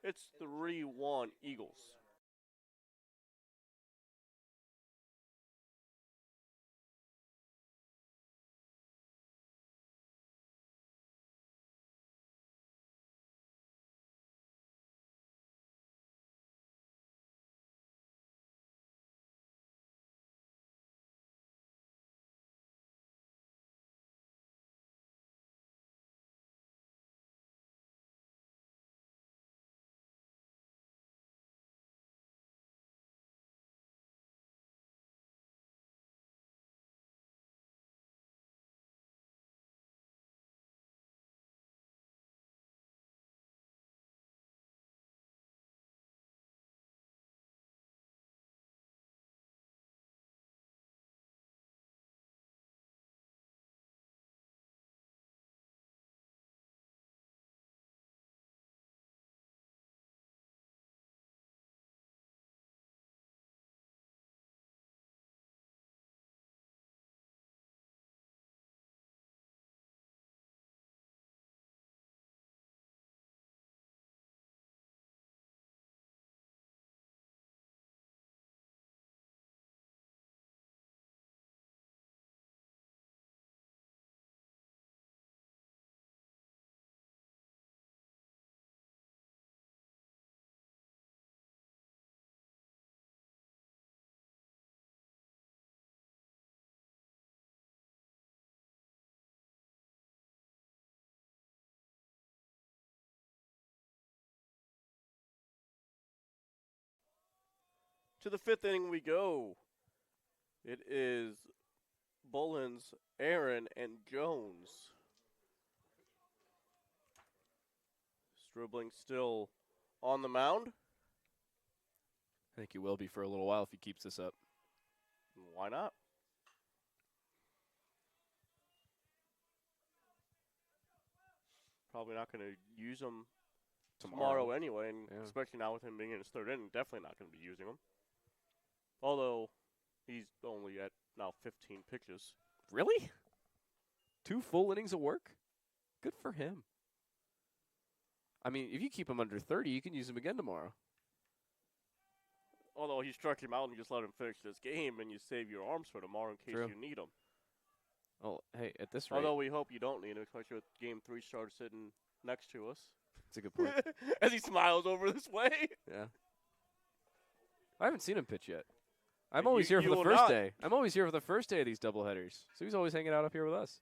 It's 3-1 Eagles. To the 5th inning we go. It is Bullens, Aaron, and Jones. Stribling still on the mound. I think he will be for a little while if he keeps this up. Why not? Probably not going to use him tomorrow anyway, and especially now with him being in his 3rd inning, definitely not going to be using him. Although he's only at now 15 pitches. Really? 2 full innings of work? Good for him. I mean, if you keep him under 30, you can use him again tomorrow. Although he struck him out and just let him finish this game, and you save your arms for tomorrow in case you need him. Oh, hey, at this rate. Although we hope you don't need him, especially with Game 3 starter sitting next to us. That's a good point. As he smiles over this way. Yeah. I haven't seen him pitch yet. I'm always here for the first day. I'm always here for the first day of these doubleheaders. So he's always hanging out up here with us.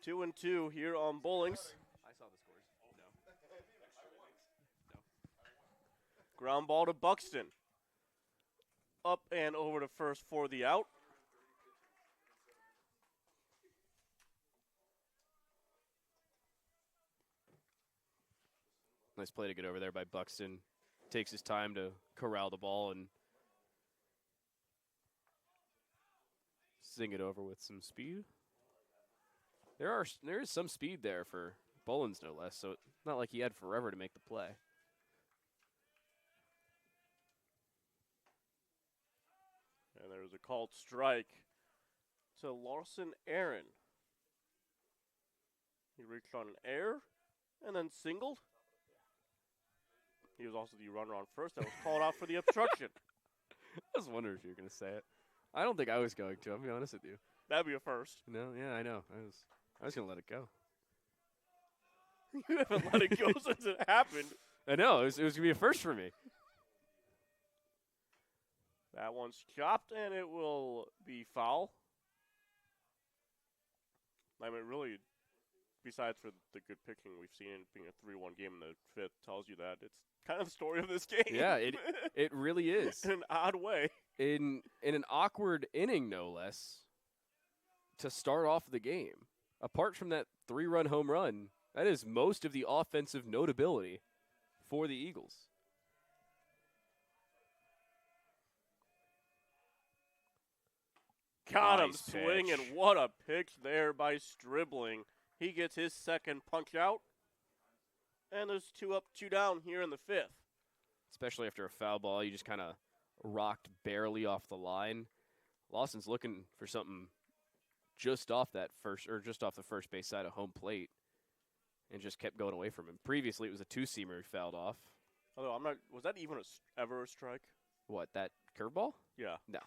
Two and two here on Bowlings. I saw the scores. No. Ground ball to Buxton. Up and over to first for the out. Nice play to get over there by Buxton. Takes his time to corral the ball and sing it over with some speed. There is some speed there for Bullens, no less, so it's not like he had forever to make the play. And there's a called strike to Larson Aaron. He reached on an error and then singled. He was also the runner on first that was called out for the obstruction. I was wondering if you were going to say it. I don't think I was going to, I'll be honest with you. That'd be a first. No, yeah, I know. I was going to let it go. You haven't let it go since it happened. I know. It was going to be a first for me. That one's chopped, and it will be foul. I mean, really, besides for the good pitching we've seen, it being a 3-1 game in the 5th, tells you that it's kind of the story of this game. Yeah, it really is. In an odd way. In an awkward inning, no less, to start off the game. Apart from that 3-run home run, that is most of the offensive notability for the Eagles. Got him Nice swinging. pitch. What a pitch there by Stribling. He gets his second punch out. And there's 2 up, 2 down here in the 5th. Especially after a foul ball, you just kind of rocked barely off the line. Lawson's looking for something just off the first base side of home plate, and just kept going away from him. Previously, it was a 2-seamer he fouled off. Although was that even ever a strike? What, that curveball? Yeah. No.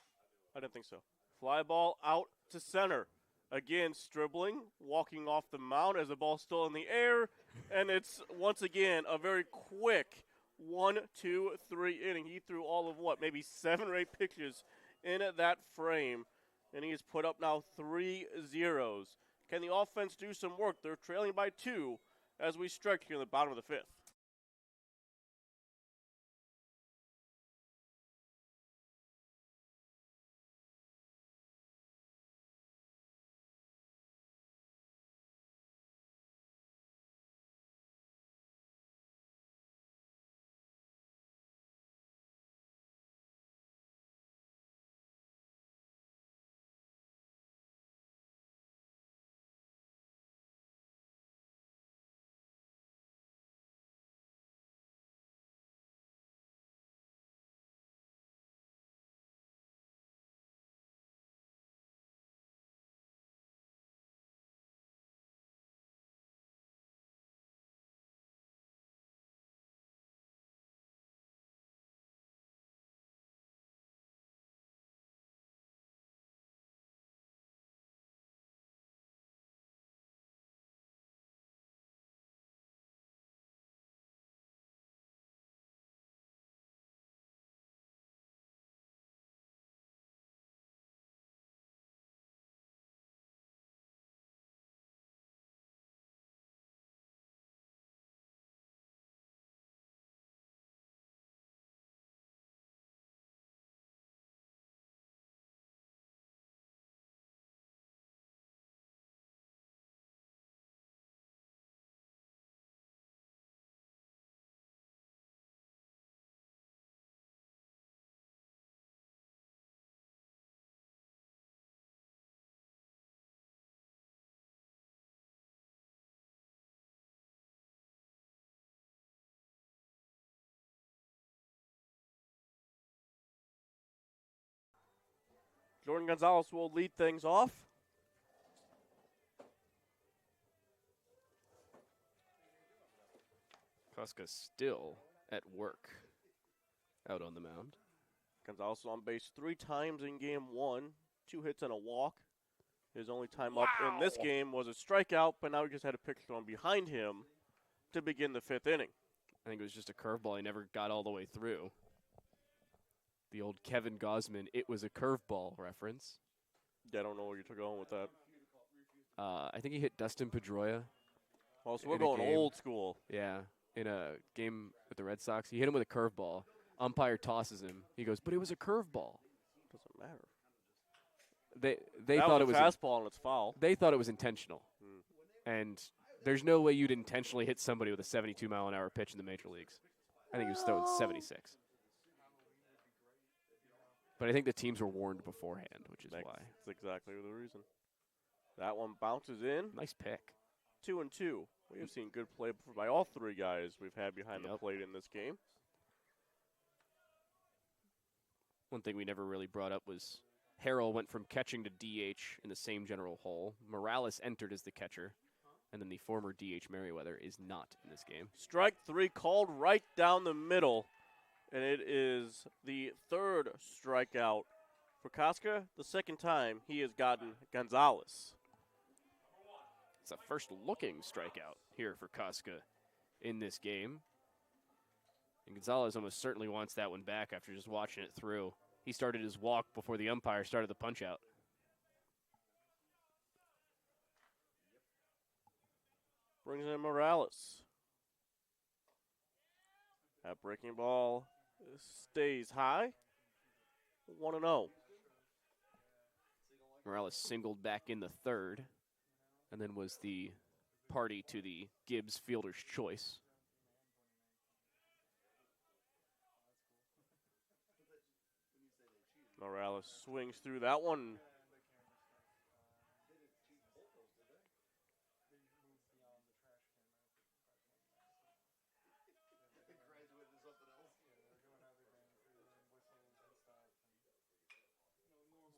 I didn't think so. Fly ball out to center. Again, Stribling, walking off the mound as the ball's still in the air, and it's, once again, a very quick 1, 2, 3 inning. He threw all of maybe 7 or 8 pitches in that frame, and he has put up now 3 zeros. Can the offense do some work? They're trailing by 2 as we stretch here in the bottom of the 5th. Jordan Gonzalez will lead things off. Kuska still at work out on the mound. Gonzalez was on base 3 times in game 1, 2 hits and a walk. His only time up in this game was a strikeout, but now he just had a pitch thrown behind him to begin the 5th inning. I think it was just a curveball he never got all the way through. The old Kevin Gosman, it was a curveball reference. Yeah, I don't know where you're going with that. I think he hit Dustin Pedroia. Well, so we're in a going game. old school. Yeah, in a game with the Red Sox. He hit him with a curveball. Umpire tosses him. He goes, but it was a curveball. Doesn't matter. They that thought it was was a fastball and it's foul. They thought it was intentional. And there's no way you'd intentionally hit somebody with a 72-mile-an-hour pitch in the major leagues. I think he was throwing 76. But I think the teams were warned beforehand, which is why. That's exactly the reason. That one bounces in. Nice pick. 2-2. We have seen good play by all 3 guys we've had behind the plate in this game. One thing we never really brought up was Harrell went from catching to DH in the same general hole. Morales entered as the catcher, and then the former DH Merriweather is not in this game. Strike 3 called right down the middle, and it is the 3rd strikeout for Koska. The 2nd time he has gotten Gonzalez. It's a first-looking strikeout here for Koska in this game. And Gonzalez almost certainly wants that one back after just watching it through. He started his walk before the umpire started the punch-out. Brings in Morales. That breaking ball stays high. 1-0. Morales singled back in the 3rd, and then was the party to the Gibbs fielder's choice. Morales swings through that one.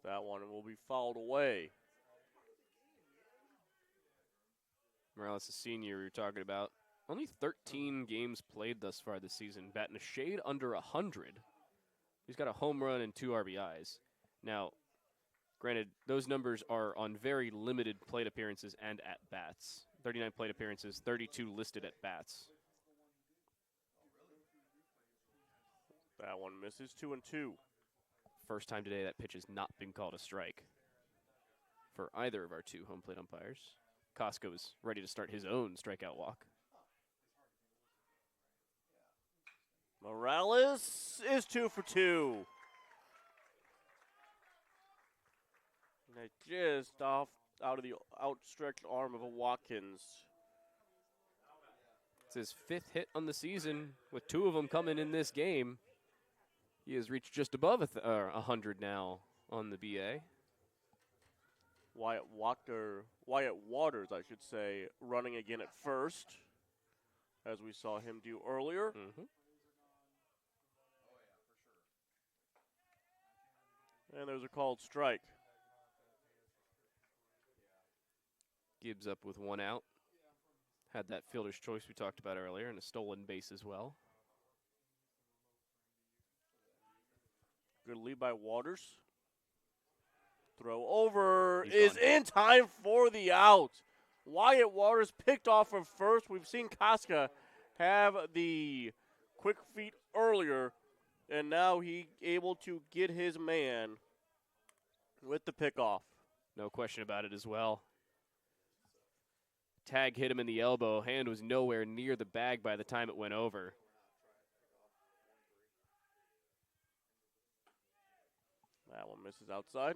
That one will be fouled away. Morales, a senior we were talking about. Only 13 games played thus far this season, batting a shade under 100. He's got a home run and 2 RBIs. Now, granted, those numbers are on very limited plate appearances and at-bats. 39 plate appearances, 32 listed at-bats. That one misses. 2-2. First time today that pitch has not been called a strike for either of our 2 home plate umpires. Koska was ready to start his own strikeout walk. Morales is 2 for 2. And just out of the outstretched arm of a Watkins. It's his 5th hit on the season, with 2 of them coming in this game. He has reached just above 100 now on the BA. Wyatt Waters, I should say, running again at first, as we saw him do earlier. And there's a called strike. Gibbs up with 1 out. Had that fielder's choice we talked about earlier, and a stolen base as well. Good lead by Waters. Throw over He's is gone. in time for the out. Wyatt Waters picked off from first. We've seen Koska have the quick feet earlier, and now he able to get his man with the pickoff. No question about it as well. Tag hit him in the elbow. Hand was nowhere near the bag by the time it went over. That one misses outside.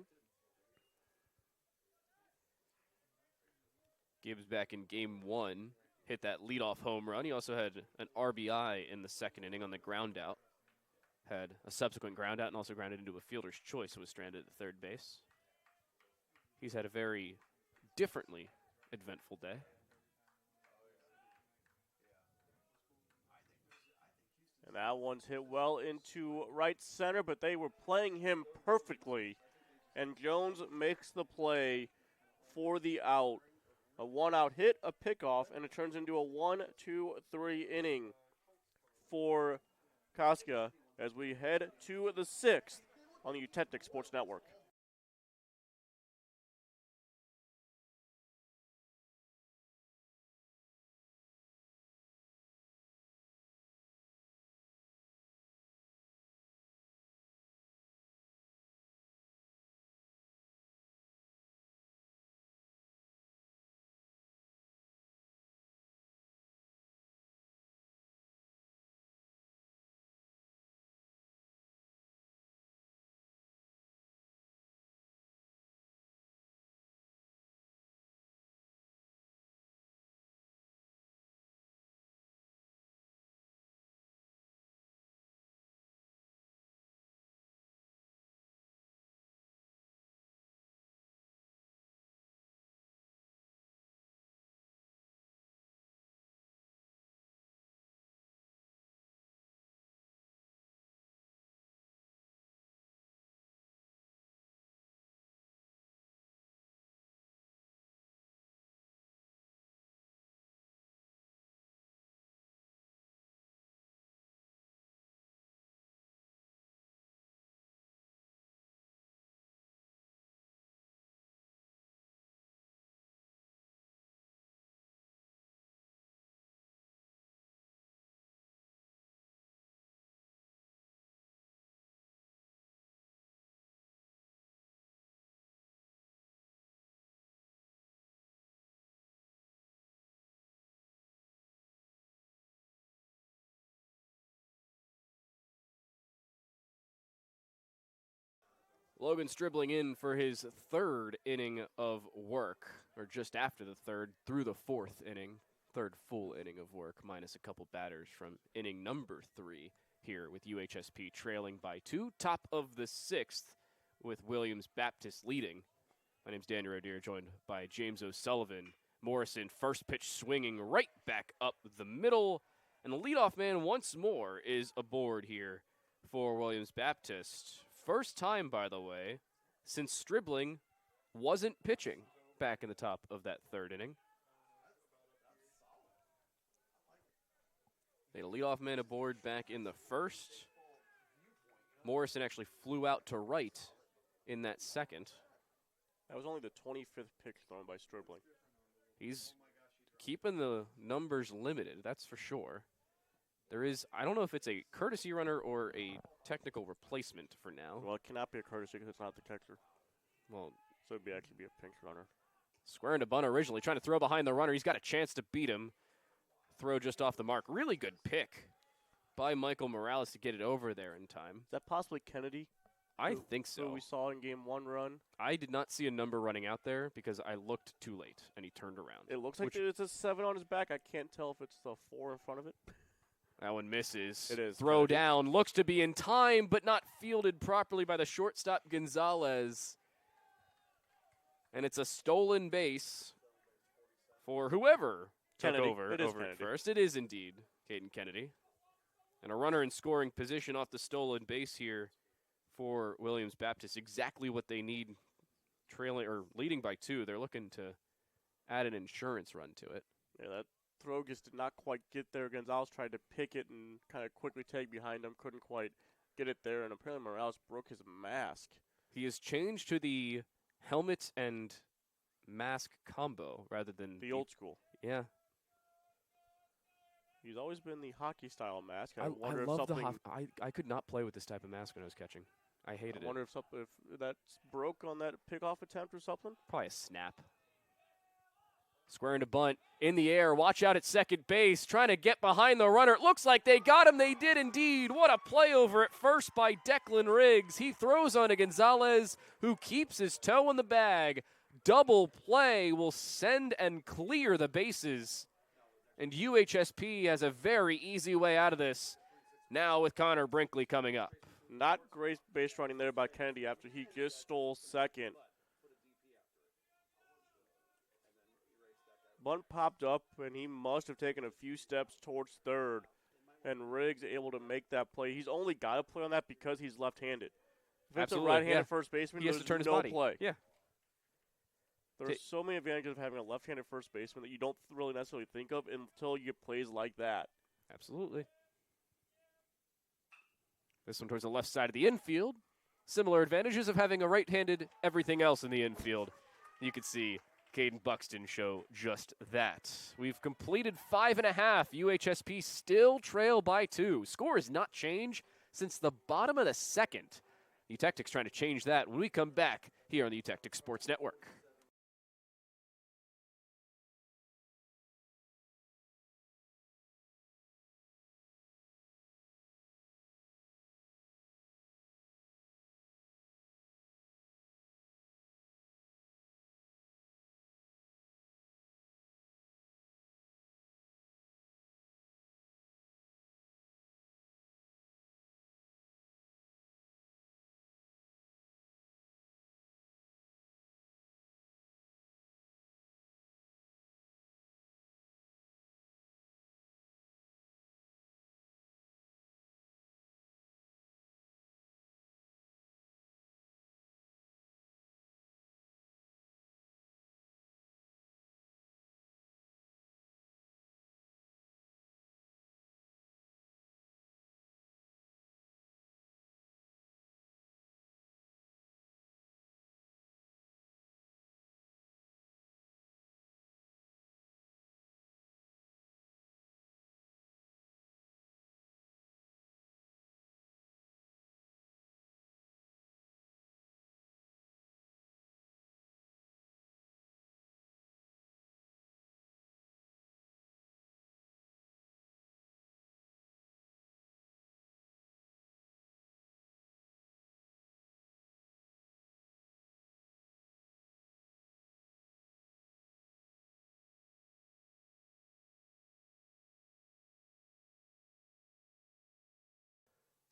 Gibbs back in game 1. Hit that leadoff home run. He also had an RBI in the 2nd inning on the ground out. Had a subsequent ground out and also grounded into a fielder's choice and was stranded at 3rd base. He's had a very differently eventful day. And that one's hit well into right center, but they were playing him perfectly and Jones makes the play for the out. A 1-out hit, a pickoff, and it turns into a 1-2-3 inning for Casca as we head to the 6th on the Utetic Sports Network. Logan Stribling in for his third inning of work, or just after the third, through the fourth inning. Third full inning of work, minus a couple batters from inning number 3 here with UHSP trailing by 2. Top of the 6th with Williams Baptist leading. My name's Daniel Roedier, joined by James O'Sullivan. Morrison, first pitch swinging right back up the middle. And the leadoff man once more is aboard here for Williams Baptist. First time, by the way, since Stribling wasn't pitching back in the top of that third inning. They had a leadoff man aboard back in the first. Morrison actually flew out to right in that second. That was only the 25th pitch thrown by Stribling. He's keeping the numbers limited, that's for sure. There is, I don't know if it's a courtesy runner or a technical replacement for now. Well, it cannot be a courtesy because it's not the catcher. Well, So it'd actually be a pinch runner. squaring to bunt originally, trying to throw behind the runner. He's got a chance to beat him. Throw just off the mark. Really good pick by Michael Morales to get it over there in time. Is that possibly Kennedy? I think Who so. we saw in game 1 run? I did not see a number running out there because I looked too late, and he turned around. It looks like it's a 7 on his back. I can't tell if it's the 4 in front of it. That one misses. It is. Throw Kennedy. down. Looks to be in time, but not fielded properly by the shortstop Gonzalez. And it's a stolen base for whoever Kennedy. took over It is at Kennedy. first. It is indeed Caden Kennedy. And a runner in scoring position off the stolen base here for Williams Baptist. Exactly what they need, trailing or leading by 2. They're looking to add an insurance run to it. Yeah, that throw just did not quite get there. Gonzalez tried to pick it and kind of quickly tag behind him. Couldn't quite get it there, and apparently Morales broke his mask. He has changed to the helmet and mask combo rather than The old school. Yeah, He's always been the hockey-style mask. I I wonder if love the something. I could not play with this type of mask when I was catching. I hated I wonder if that broke on that pickoff attempt or something. Probably a snap. Squaring to bunt in the air. Watch out at second base. Trying to get behind the runner. It looks like they got him. They did indeed. What a play over at first by Declan Riggs. He throws on to Gonzalez, who keeps his toe in the bag. Double play will send and clear the bases. And UHSP has a very easy way out of this now with Connor Brinkley coming up. Not great base running there by Kennedy after he just stole second. Bunt popped up, and he must have taken a few steps towards third. And Riggs able to make that play. He's only got to play on that because he's left-handed. If it's a Absolutely, right-handed yeah. first baseman, He has there's to turn his no body. play. Yeah. There's so many advantages of having a left-handed first baseman that you don't really necessarily think of until you get plays like that. Absolutely. This one towards the left side of the infield. Similar advantages of having a right-handed everything else in the infield. You can see Caden Buxton show just that. We've completed 5.5. UHSP still trail by 2. Score has not changed since the bottom of the second. Utectic's trying to change that when we come back here on the Utectic Sports Network.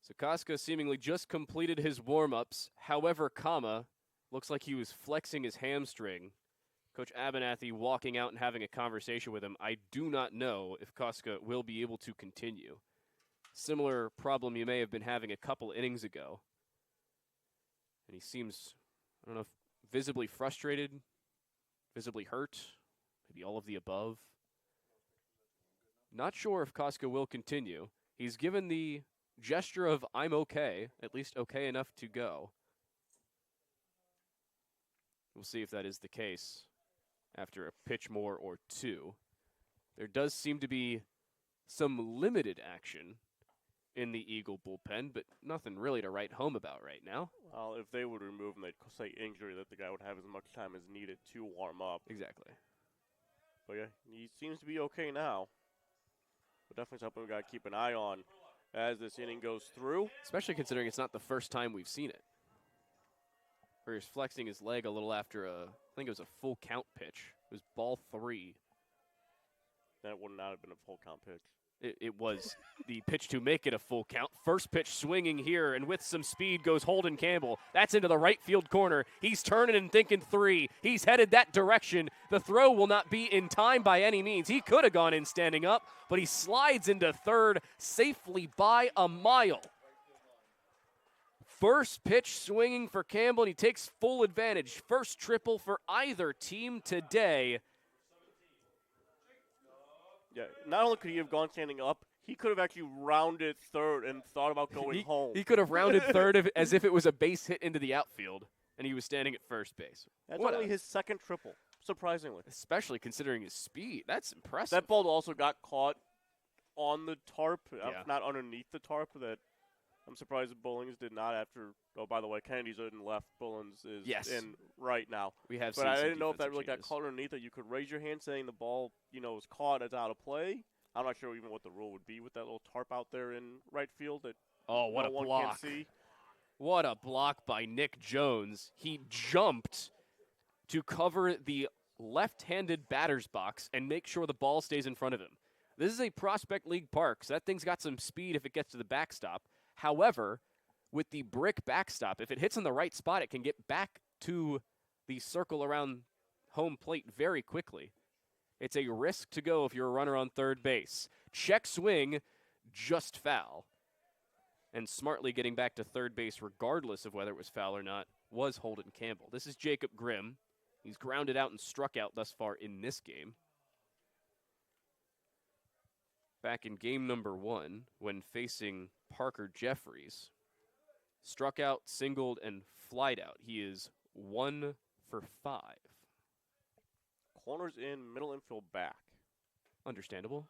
So Koska seemingly just completed his warm-ups. However, looks like he was flexing his hamstring. Coach Abernathy walking out and having a conversation with him. I do not know if Koska will be able to continue. Similar problem you may have been having a couple innings ago. And he seems, I don't know, visibly frustrated, visibly hurt, maybe all of the above. Not sure if Koska will continue. He's given the gesture of I'm okay, at least okay enough to go. We'll see if that is the case after a pitch more or two. There does seem to be some limited action in the Eagle bullpen, but nothing really to write home about right now. Well, if they would remove him, they'd say injury, that the guy would have as much time as needed to warm up. Exactly. But yeah, he seems to be okay now. But definitely something we got to keep an eye on as this inning goes through. Especially considering it's not the first time we've seen it. Where he's flexing his leg a little after I think it was a full count pitch. It was ball 3. That would not have been a full count pitch. It was the pitch to make it a full count. First pitch swinging here, and with some speed goes Holden Campbell. That's into the right field corner. He's turning and thinking 3. He's headed that direction. The throw will not be in time by any means. He could have gone in standing up, but he slides into third safely by a mile. First pitch swinging for Campbell, and he takes full advantage. First triple for either team today. Yeah, not only could he have gone standing up, he could have actually rounded third and thought about going home. He could have rounded third as if it was a base hit into the outfield, and he was standing at first base. That's only his second triple, surprisingly. Especially considering his speed. That's impressive. That ball also got caught on the tarp, Yeah. not underneath the tarp. That I'm surprised Bullings did not after. Oh, by the way, Kennedy's in left. Bullings is in right now. We have but I didn't know if that really got caught underneath it. You could raise your hand saying the ball, was caught as out of play. I'm not sure even what the rule would be with that little tarp out there in right field. That what a one block. Can't see. What a block by Nick Jones. He jumped to cover the left-handed batter's box and make sure the ball stays in front of him. This is a Prospect League park, so that thing's got some speed if it gets to the backstop. However, with the brick backstop, if it hits in the right spot, it can get back to the circle around home plate very quickly. It's a risk to go if you're a runner on third base. Check swing, just foul. and smartly getting back to third base regardless of whether it was foul or not was Holden Campbell. This is Jacob Grimm. He's grounded out and struck out thus far in this game. Back in game number 1, when facing Parker Jeffries, struck out, singled, and flied out. He is 1 for 5. Corners in, middle infield back. Understandable.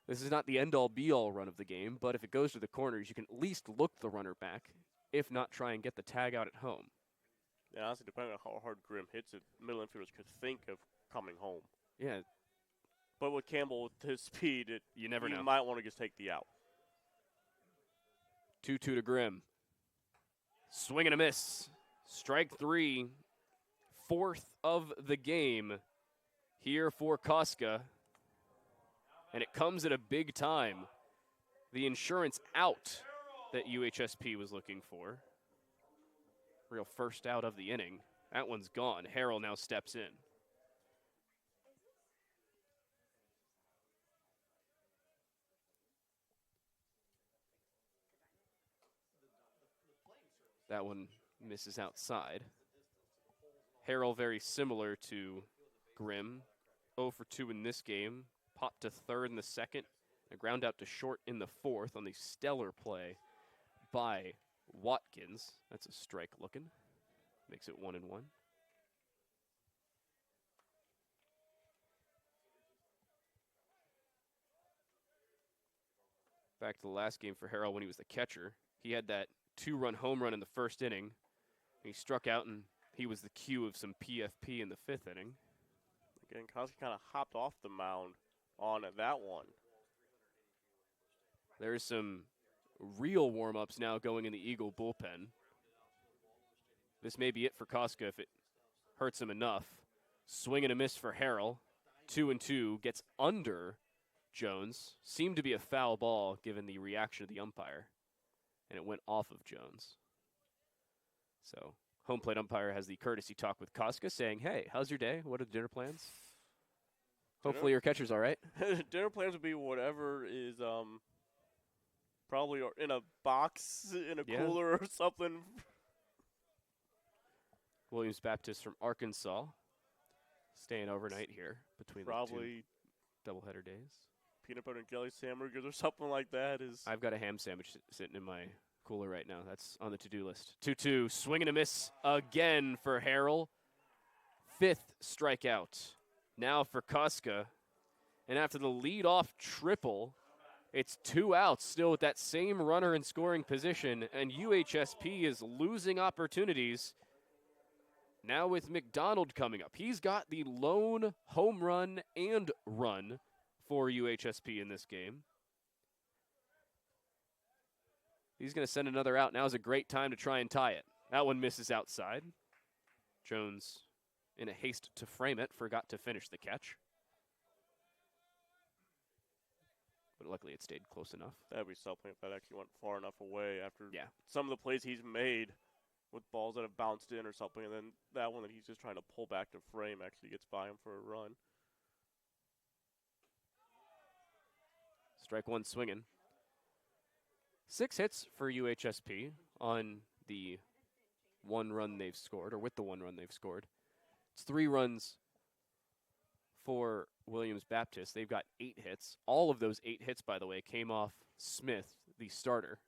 This is not the end-all, be-all run of the game, but if it goes to the corners, you can at least look the runner back, if not try and get the tag out at home. Yeah, honestly, depending on how hard Grimm hits it, middle infielders could think of coming home. Yeah. But with Campbell, with his speed, You never know. You might want to just take the out. 2-2 to Grimm. Swing and a miss. Strike 3. 4th of the game here for Koska. And it comes at a big time. The insurance out that UHSP was looking for. Real first out of the inning. That one's gone. Harrell now steps in. That one misses outside. Harrell very similar to Grimm. 0 for 2 in this game. Popped to third in the second. A ground out to short in the fourth on the stellar play by Watkins. That's a strike looking. Makes it 1-1. Back to the last game for Harrell when he was the catcher. He had that 2-run home run in the first inning. He struck out, and he was the cue of some PFP in the 5th inning. Again, Koska kind of hopped off the mound on that one. There's some real warm-ups now going in the Eagle bullpen. This may be it for Koska if it hurts him enough. Swing and a miss for Harrell. 2-2, gets under Jones. Seemed to be a foul ball given the reaction of the umpire, and it went off of Jones. So home plate umpire has the courtesy talk with Koska saying, hey, how's your day? What are the dinner plans? Hopefully your catcher's all right. Dinner plans would be whatever is probably in a box, in a cooler or something. Williams Baptist from Arkansas, staying overnight here between the two doubleheader days. Peanut butter and jelly sandwiches or something like that is. I've got a ham sandwich sitting in my cooler right now. That's on the to-do list. 2-2, swing and a miss again for Harrell. 5th strikeout now for Koska. And after the lead-off triple, it's 2 outs still with that same runner in scoring position, and UHSP is losing opportunities. Now with McDonald coming up. He's got the lone home run and run for UHSP in this game. He's going to send another out. Now is a great time to try and tie it. That one misses outside. Jones, in a haste to frame it, forgot to finish the catch. But luckily it stayed close enough. That'd be something if that actually went far enough away after some of the plays he's made with balls that have bounced in or something, and then that one that he's just trying to pull back to frame actually gets by him for a run. Strike 1 swinging. 6 hits for UHSP on the 1 run they've scored, or with the 1 run they've scored. It's 3 runs for Williams Baptist. They've got 8 hits. All of those 8 hits, by the way, came off Smith, the starter.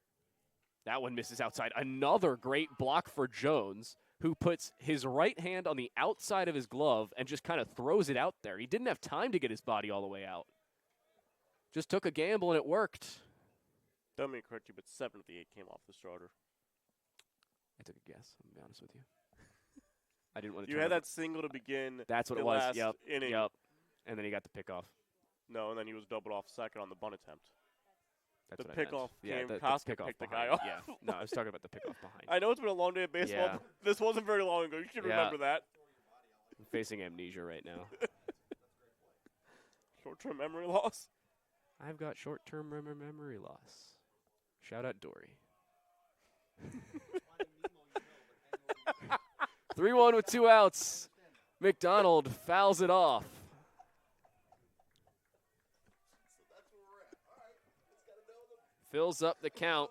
That one misses outside. Another great block for Jones, who puts his right hand on the outside of his glove and just kind of throws it out there. He didn't have time to get his body all the way out. Just took a gamble, and it worked. Don't mean to correct you, but 7 of the 8 came off the starter. I took a guess. I'm going to be honest with you. I didn't want to. You had that single to begin. That's what it was. Yep. And then he got the pickoff. No, and then he was doubled off second on the bunt attempt. That's the what I pickoff meant. came. The Koska pickoff picked the behind. guy off. Yeah. No, I was talking about the pickoff behind. I know it's been a long day of baseball, but this wasn't very long ago. You should remember that. I'm facing amnesia right now. Short-term memory loss. I've got short-term memory loss. Shout out Dory. 3-1 with 2 outs. McDonald fouls it off. fills up the count,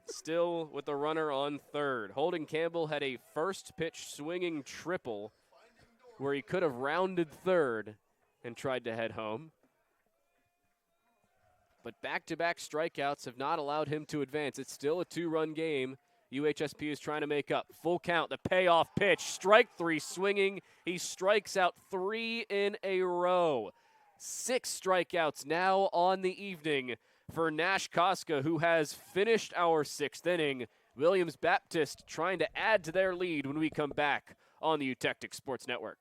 still with the runner on third. Holden Campbell had a first pitch swinging triple where he could have rounded third and tried to head home. But back-to-back strikeouts have not allowed him to advance. It's still a 2-run game. UHSP is trying to make up. Full count, the payoff pitch, strike 3 swinging. He strikes out 3 in a row. 6 strikeouts now on the evening for Nash Koska, who has finished our 6th inning. Williams Baptist trying to add to their lead when we come back on the Eutectic Sports Network.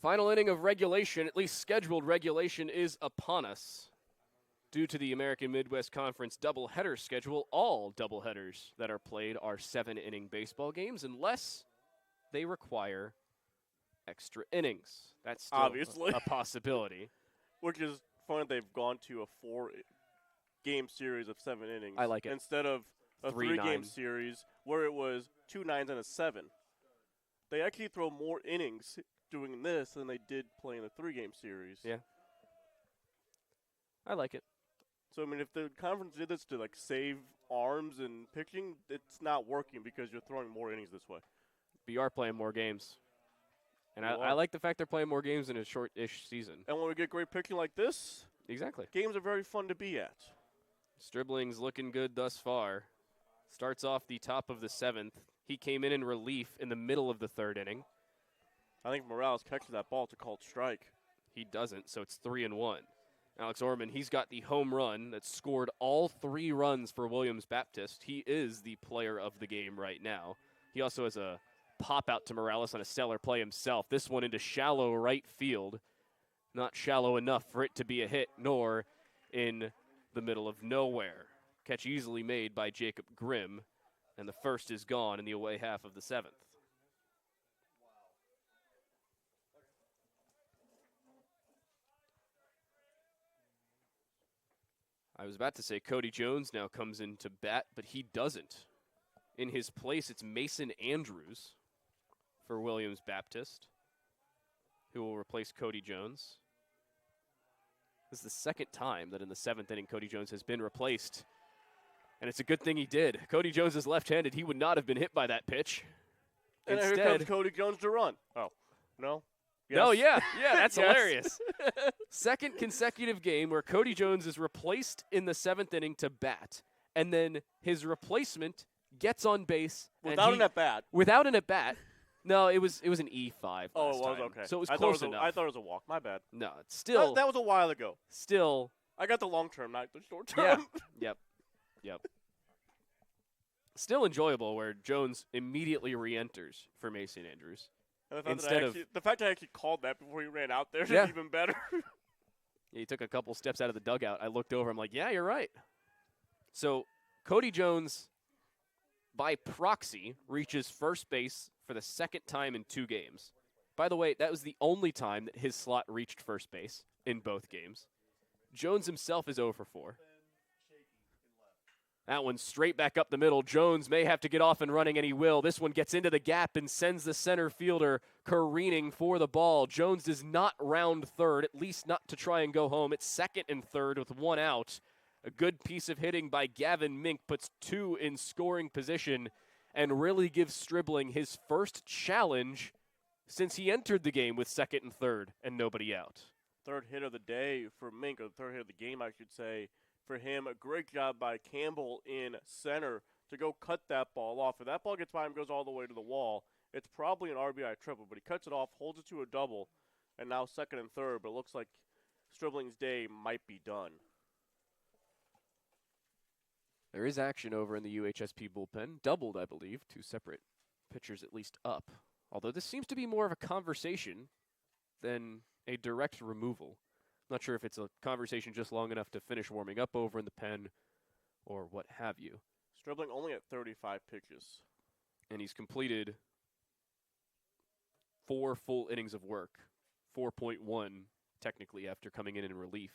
Final inning of regulation, at least scheduled regulation, is upon us. Due to the American Midwest Conference doubleheader schedule, all doubleheaders that are played are 7-inning baseball games unless they require extra innings. That's still Obviously. a possibility. Which is fun that they've gone to a 4-game series of 7 innings. I like it. Instead of a 3-9. 3-game series where it was 2 9s and a 7. They actually throw more innings doing this than they did playing a 3-game series. Yeah. I like it. So, I mean, if the conference did this to, like, save arms and pitching, it's not working because you're throwing more innings this way. But you are playing more games. And You I are. like the fact they're playing more games in a short-ish season. And when we get great pitching like this, Exactly. games are very fun to be at. Stribling's looking good thus far. Starts off the top of the 7th. He came in relief in the middle of the 3rd inning. I think Morales catches that ball. It's a called strike. He doesn't, so it's 3-1. Alex Orman, he's got the home run that scored all 3 runs for Williams Baptist. He is the player of the game right now. He also has a pop out to Morales on a stellar play himself. This one into shallow right field. Not shallow enough for it to be a hit, nor in the middle of nowhere. Catch easily made by Jacob Grimm, and the first is gone in the away half of the 7th. I was about to say Cody Jones now comes into bat, but he doesn't. In his place, it's Mason Andrews for Williams Baptist, who will replace Cody Jones. This is the second time that in the 7th inning Cody Jones has been replaced, and it's a good thing he did. Cody Jones is left-handed. He would not have been hit by that pitch. And here comes Cody Jones to run. Oh, no? Yes. No, yeah, that's Yes. hilarious. Second consecutive game where Cody Jones is replaced in the 7th inning to bat, and then his replacement gets on base Without an at-bat. Without an at-bat. No, it was an E5. Oh, last it was? time. Okay. So it was I close thought it was enough. I thought it was a walk. My bad. No, it's still That was a while ago. still. I got the long term, not the short Yeah. term. Yep. Still enjoyable where Jones immediately re-enters for Mason Andrews. And the fact Instead of- the fact that I actually called that before he ran out there is Yeah. even better. He took a couple steps out of the dugout. I looked over. I'm like, yeah, you're right. So Cody Jones, by proxy, reaches first base for the second time in 2 games. By the way, that was the only time that his slot reached first base in both games. Jones himself is 0 for 4. That one straight back up the middle. Jones may have to get off and running, and he will. This one gets into the gap and sends the center fielder careening for the ball. Jones does not round third, at least not to try and go home. It's second and third with 1 out. A good piece of hitting by Gavin Mink puts 2 in scoring position and really gives Stribling his first challenge since he entered the game with second and third and nobody out. Third hit of the day for Mink, or the third hit of the game, I should say. For him, a great job by Campbell in center to go cut that ball off. If that ball gets by him, goes all the way to the wall, it's probably an RBI triple, but he cuts it off, holds it to a double, and now second and third, but it looks like Stribling's day might be done. There is action over in the UHSP bullpen. Doubled, I believe. 2 separate pitchers at least up. Although this seems to be more of a conversation than a direct removal. Not sure if it's a conversation just long enough to finish warming up over in the pen or what have you. Stribling only at 35 pitches. And he's completed 4 full innings of work. 4.1 technically after coming in relief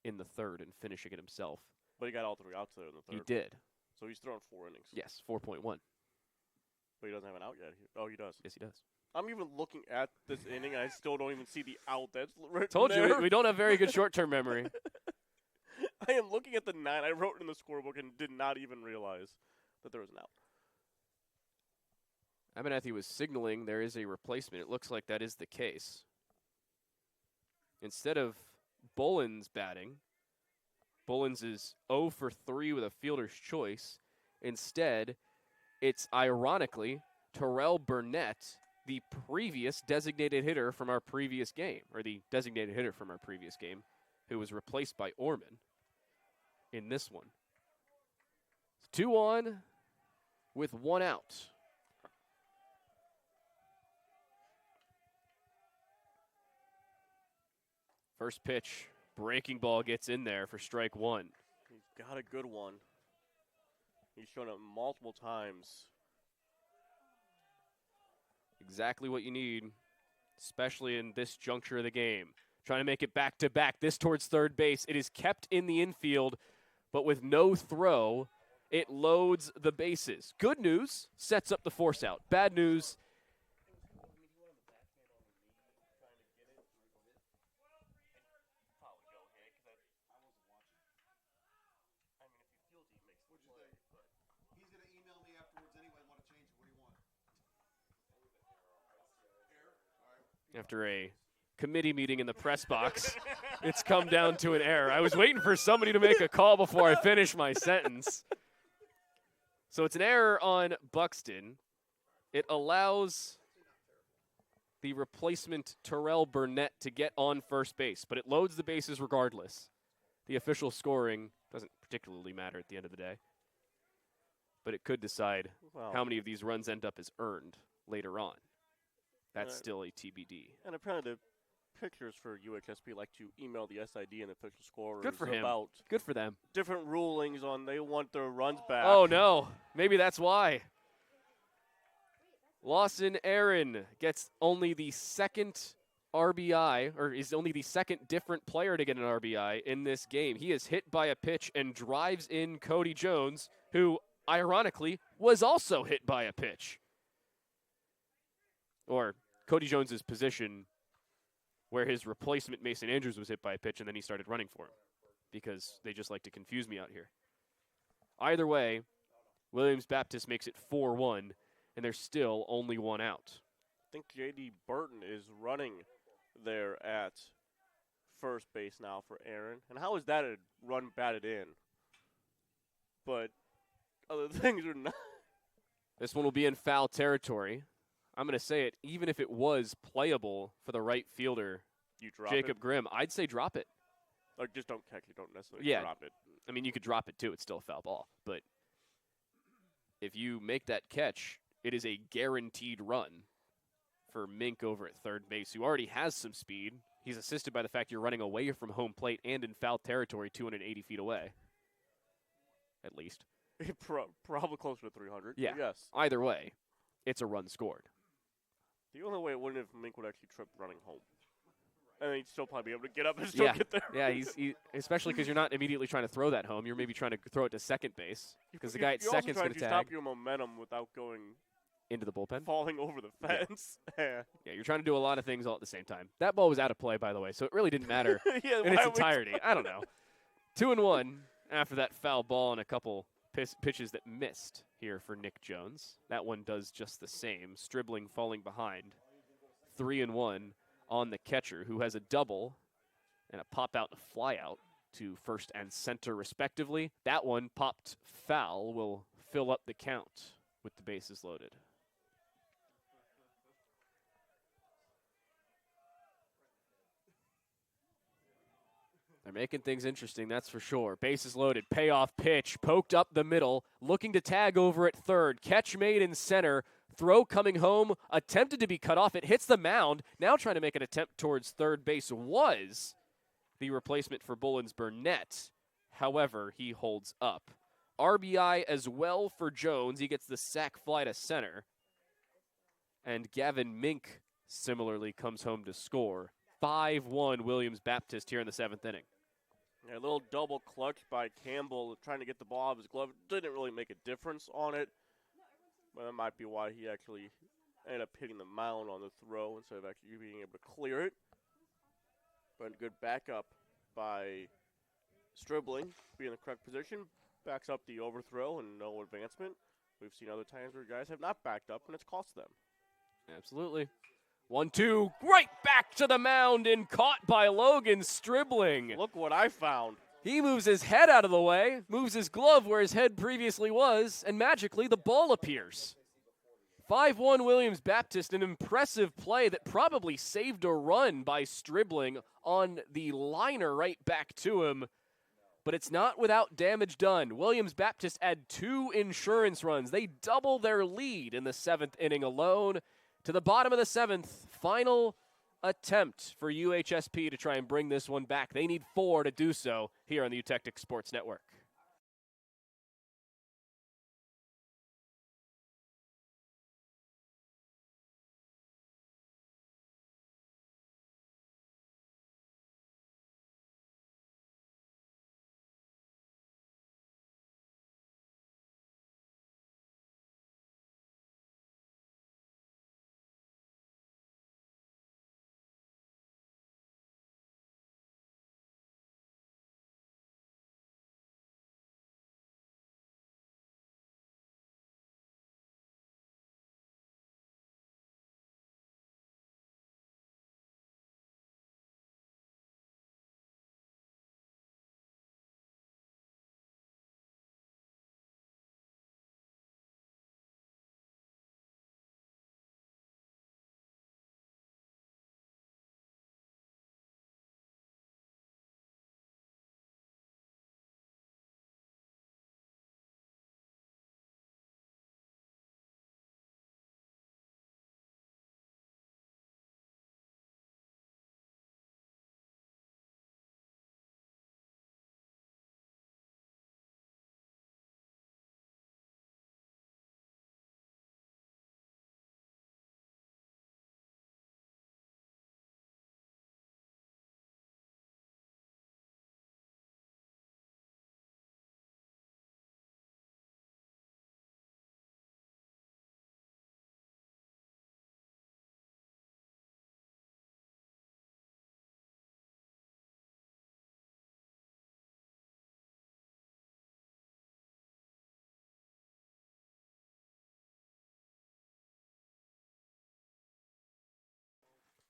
in the third and finishing it himself. But he got all 3 outs there in the third. He did. So he's thrown 4 innings. Yes, 4.1. But he doesn't have an out yet. Oh, he does. Yes, he does. I'm even looking at this inning, and I still don't even see the out. That's right. Told there. you, we don't have very good short-term memory. I am looking at the 9 I wrote in the scorebook and did not even realize that there was an out. Abernathy was signaling there is a replacement. It looks like that is the case. Instead of Bullens batting, Bullens is 0 for 3 with a fielder's choice. Instead, it's ironically Terrell Burnett, the previous designated hitter from our previous game, or the designated hitter from our previous game, who was replaced by Orman in this one. It's 2 on with 1 out. First pitch, breaking ball gets in there for strike 1. He's got a good one. He's shown it multiple times. Exactly what you need, especially in this juncture of the game. Trying to make it back-to-back. This towards third base. It is kept in the infield, but with no throw, it loads the bases. Good news, sets up the force out. Bad news, He's going to email me afterwards anyway and want to change it. What do you want? after a committee meeting in the press box, it's come down to an error. I was waiting for somebody to make a call before I finish my sentence. So it's an error on Buxton. It allows the replacement Terrell Burnett to get on first base, but it loads the bases regardless. The official scoring doesn't particularly matter at the end of the day, but it could decide how many of these runs end up as earned later on. That's still a TBD. And apparently the pitchers for UHSP like to email the SID and official scorers Good for him. about Good for them. different rulings on they want their runs back. Oh, no. Maybe that's why. Lawson Aaron gets only the second RBI, or is only the second different player to get an RBI in this game. He is hit by a pitch and drives in Cody Jones, who, ironically, was also hit by a pitch. Or Cody Jones's position where his replacement Mason Andrews was hit by a pitch and then he started running for him because they just like to confuse me out here. Either way, Williams Baptist makes it 4-1, and there's still only 1 out. I think J.D. Burton is running there at first base now for Aaron. And how is that a run batted in? But other things are not. This one will be in foul territory. I'm going to say it, even if it was playable for the right fielder, You drop Jacob it. Grimm, I'd say drop it. Or just don't catch it. Don't necessarily Yeah. drop it. I mean, you could drop it too. It's still a foul ball. But if you make that catch, it is a guaranteed run for Mink over at third base, who already has some speed. He's assisted by the fact you're running away from home plate and in foul territory 280 feet away, at least. Probably closer to 300. Yeah. Yes. Either way, it's a run scored. The only way it wouldn't if Mink would actually trip running home. And he'd still probably be able to get up and still get there. Yeah, especially because you're not immediately trying to throw that home. You're maybe trying to throw it to second base because the guy at second's going to tag. Stop your momentum without going into the bullpen, falling over the fence. Yeah, you're trying to do a lot of things all at the same time. That ball was out of play, by the way, so it really didn't matter in its entirety. I don't know. 2-1 after that foul ball and a couple pitches that missed here for Nick Jones. That one does just the same. Stribling falling behind. 3-1 on the catcher, who has a double and a pop-out and a fly-out to first and center, respectively. That one popped foul will fill up the count with the bases loaded. They're making things interesting, that's for sure. Bases loaded, payoff pitch, poked up the middle, looking to tag over at third. Catch made in center, throw coming home, attempted to be cut off. It hits the mound, now trying to make an attempt towards third base was the replacement for Bullens Burnett. However, he holds up. RBI as well for Jones. He gets the sac fly to center. And Gavin Mink similarly comes home to score. 5-1 Williams Baptist here in the 7th inning. Yeah, a little double clutch by Campbell trying to get the ball out of his glove. Didn't really make a difference on it. But that might be why he actually ended up hitting the mound on the throw instead of actually being able to clear it. But a good backup by Stribling, being in the correct position, backs up the overthrow and no advancement. We've seen other times where guys have not backed up and it's cost them. Absolutely. 1-2, right back to the mound and caught by Logan Stribling. Look what I found. He moves his head out of the way, moves his glove where his head previously was, and magically the ball appears. 5-1 Williams Baptist, an impressive play that probably saved a run by Stribling on the liner right back to him. But it's not without damage done. Williams Baptist add 2 insurance runs. They double their lead in the 7th inning alone. To the bottom of the 7th, final attempt for UHSP to try and bring this one back. They need 4 to do so here on the Utectic Sports Network.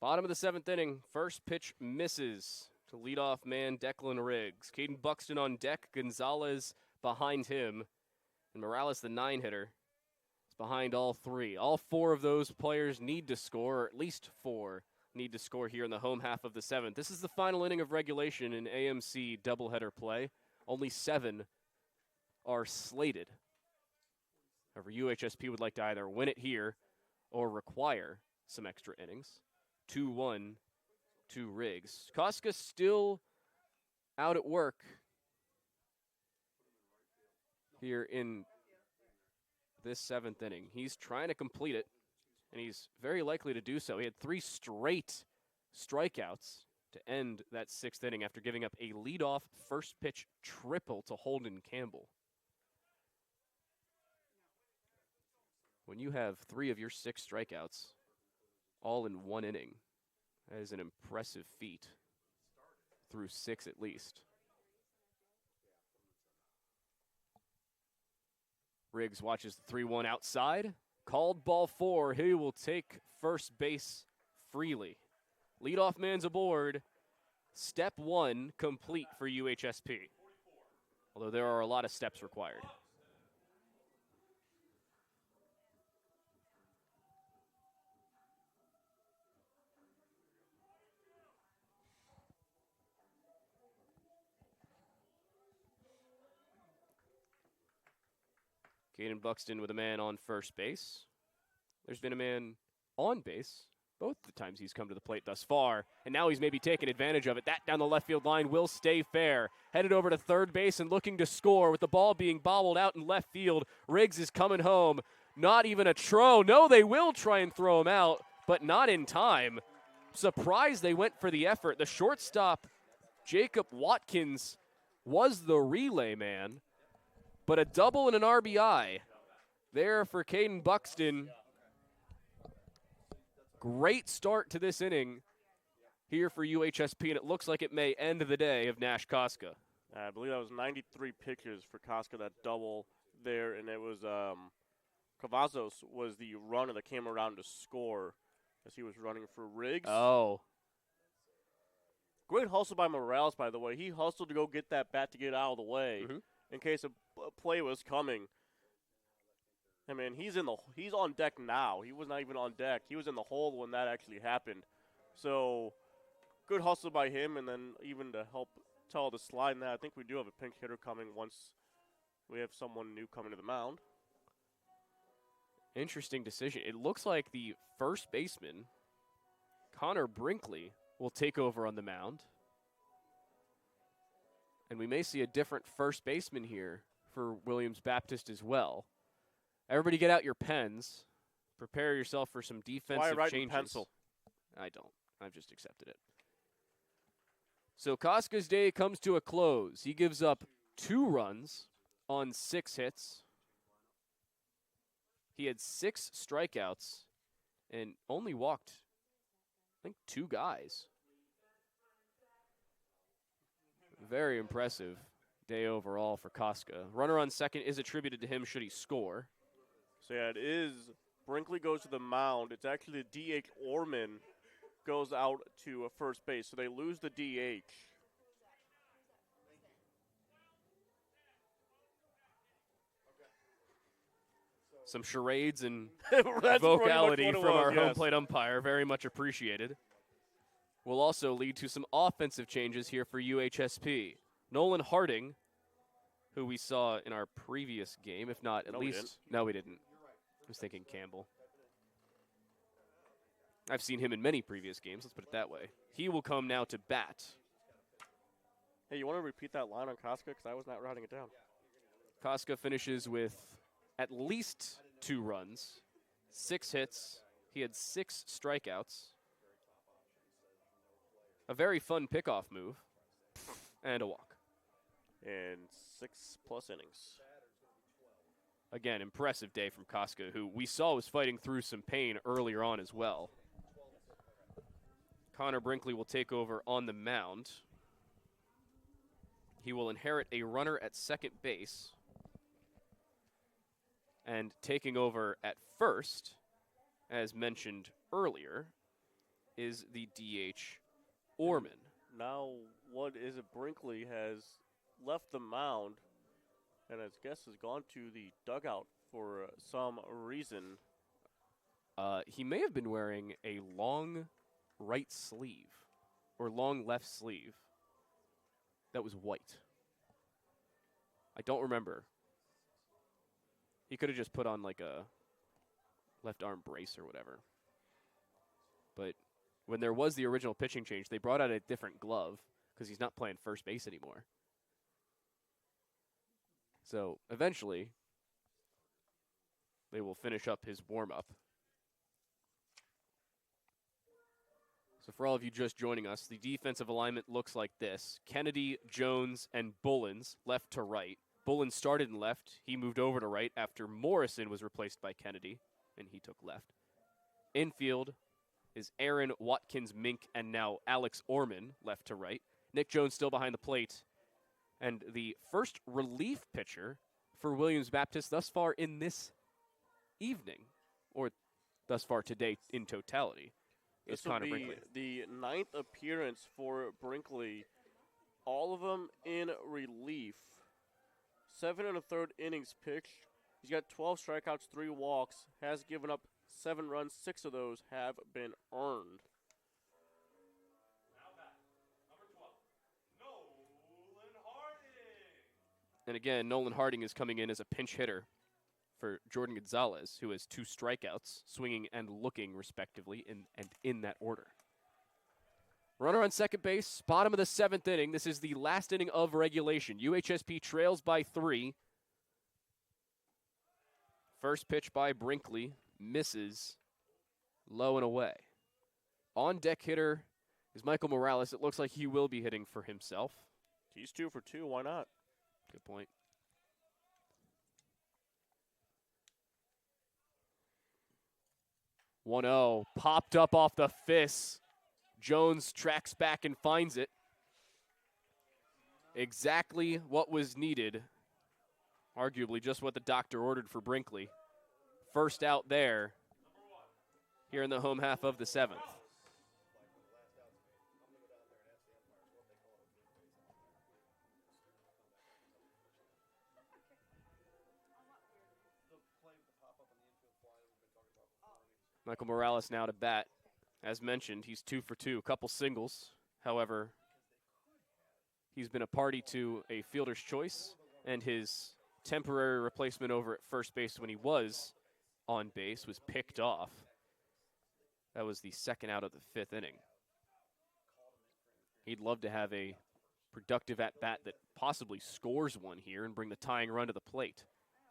Bottom of the 7th inning, first pitch misses to leadoff man Declan Riggs. Caden Buxton on deck, Gonzalez behind him, and Morales, the 9-hitter, is behind all 3. All 4 of those players need to score, or at least 4 need to score here in the home half of the 7th. This is the final inning of regulation in AMC doubleheader play. Only 7 are slated. However, UHSP would like to either win it here or require some extra innings. 2-1 to Riggs. Koska still out at work here in this 7th inning. He's trying to complete it, and he's very likely to do so. He had 3 straight strikeouts to end that 6th inning after giving up a leadoff first pitch triple to Holden Campbell. When you have 3 of your 6 strikeouts all in 1 inning, that is an impressive feat through 6 at least. Riggs watches the 3-1 outside. Called ball 4. He will take first base freely. Leadoff man's aboard. Step 1 complete for UHSP. Although there are a lot of steps required. Caden Buxton with a man on first base. There's been a man on base both the times he's come to the plate thus far, and now he's maybe taking advantage of it. That down the left field line will stay fair. Headed over to third base and looking to score with the ball being bobbled out in left field. Riggs is coming home. Not even a throw. No, they will try and throw him out, but not in time. Surprised they went for the effort. The shortstop, Jacob Watkins, was the relay man. But a double and an RBI there for Caden Buxton. Great start to this inning here for UHSP, and it looks like it may end the day of Nash Koska. I believe that was 93 pitches for Koska, that double there, and it was Cavazos was the runner that came around to score as he was running for Riggs. Oh. Great hustle by Morales, by the way. He hustled to go get that bat to get out of the way in case a play was coming. I mean, he's on deck now. He was not even on deck. He was in the hole when that actually happened. So, good hustle by him, and then even to help tell the slide in that, I think we do have a pinch hitter coming once we have someone new coming to the mound. Interesting decision. It looks like the first baseman, Connor Brinkley, will take over on the mound. And we may see a different first baseman here for Williams Baptist as well. Everybody get out your pens. Prepare yourself for some defensive Why write in changes. pencil? I don't. I've just accepted it. So Koska's day comes to a close. He gives up 2 runs on 6 hits. He had 6 strikeouts and only walked, I think, 2 guys. Very impressive day overall for Koska. Runner on second is attributed to him should he score. So, yeah, it is. Brinkley goes to the mound. It's actually the DH Orman goes out to a first base. So they lose the DH. Some charades and That's vocality pretty much from what it our was, home yes. plate umpire. Very much appreciated. Will also lead to some offensive changes here for UHSP. Nolan Harding, who we saw in our previous game, if not at No, we least. didn't. No, we didn't. I was thinking Campbell. I've seen him in many previous games, let's put it that way. He will come now to bat. Hey, you want to repeat that line on Koska? Because I was not writing it down. Koska finishes with at least 2 runs, 6 hits. He had 6 strikeouts. A very fun pickoff move, and a walk. And 6+ innings. Again, impressive day from Koska, who we saw was fighting through some pain earlier on as well. Connor Brinkley will take over on the mound. He will inherit a runner at second base. And taking over at first, as mentioned earlier, is the DH Orman. Now, what is it? Brinkley has left the mound and I guess has gone to the dugout for some reason. He may have been wearing a long right sleeve or long left sleeve that was white. I don't remember. He could have just put on like a left arm brace or whatever. But when there was the original pitching change, they brought out a different glove because he's not playing first base anymore. So eventually, they will finish up his warm-up. So for all of you just joining us, the defensive alignment looks like this. Kennedy, Jones, and Bullens, left to right. Bullens started in left. He moved over to right after Morrison was replaced by Kennedy, and he took left. Infield is Aaron, Watkins, Mink, and now Alex Orman, left to right. Nick Jones still behind the plate. And the first relief pitcher for Williams Baptist thus far in this evening, or thus far today in totality, is This will Connor be Brinkley. the 9th appearance for Brinkley. All of them in relief. 7 1/3 innings pitched. He's got 12 strikeouts, 3 walks, has given up 7 runs. 6 of those have been earned. And again, Nolan Harding is coming in as a pinch hitter for Jordan Gonzalez, who has 2 strikeouts, swinging and looking respectively, and in that order. Runner on second base, bottom of the 7th inning. This is the last inning of regulation. UHSP trails by 3. First pitch by Brinkley, misses, low and away. On deck hitter is Michael Morales. It looks like he will be hitting for himself. He's 2 for 2. Why not? Good point. "1-0, popped up off the fist. Jones tracks back and finds it. Exactly what was needed. Arguably just what the doctor ordered for Brinkley. First out there here in the home half of the 7th. Michael Morales now to bat. As mentioned, he's 2 for 2, a couple singles. However, he's been a party to a fielder's choice, and his temporary replacement over at first base when he was on base was picked off. That was the second out of the 5th inning. He'd love to have a productive at-bat that possibly scores one here and bring the tying run to the plate.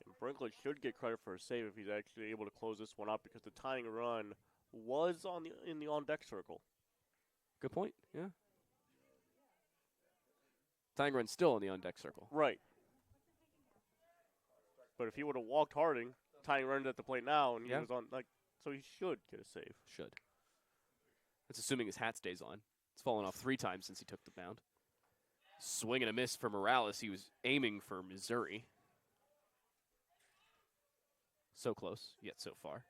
And Brinkley should get credit for a save if he's actually able to close this one out, because the tying run was in the on-deck circle. Good point, yeah. Tying run's still in the on-deck circle. Right. But if he would have walked Harding, tying run at the plate now, and he was on, so he should get a save. Should. That's assuming his hat stays on. It's fallen off 3 times since he took the mound. Swing and a miss for Morales. He was aiming for Missouri. So close, yet so far.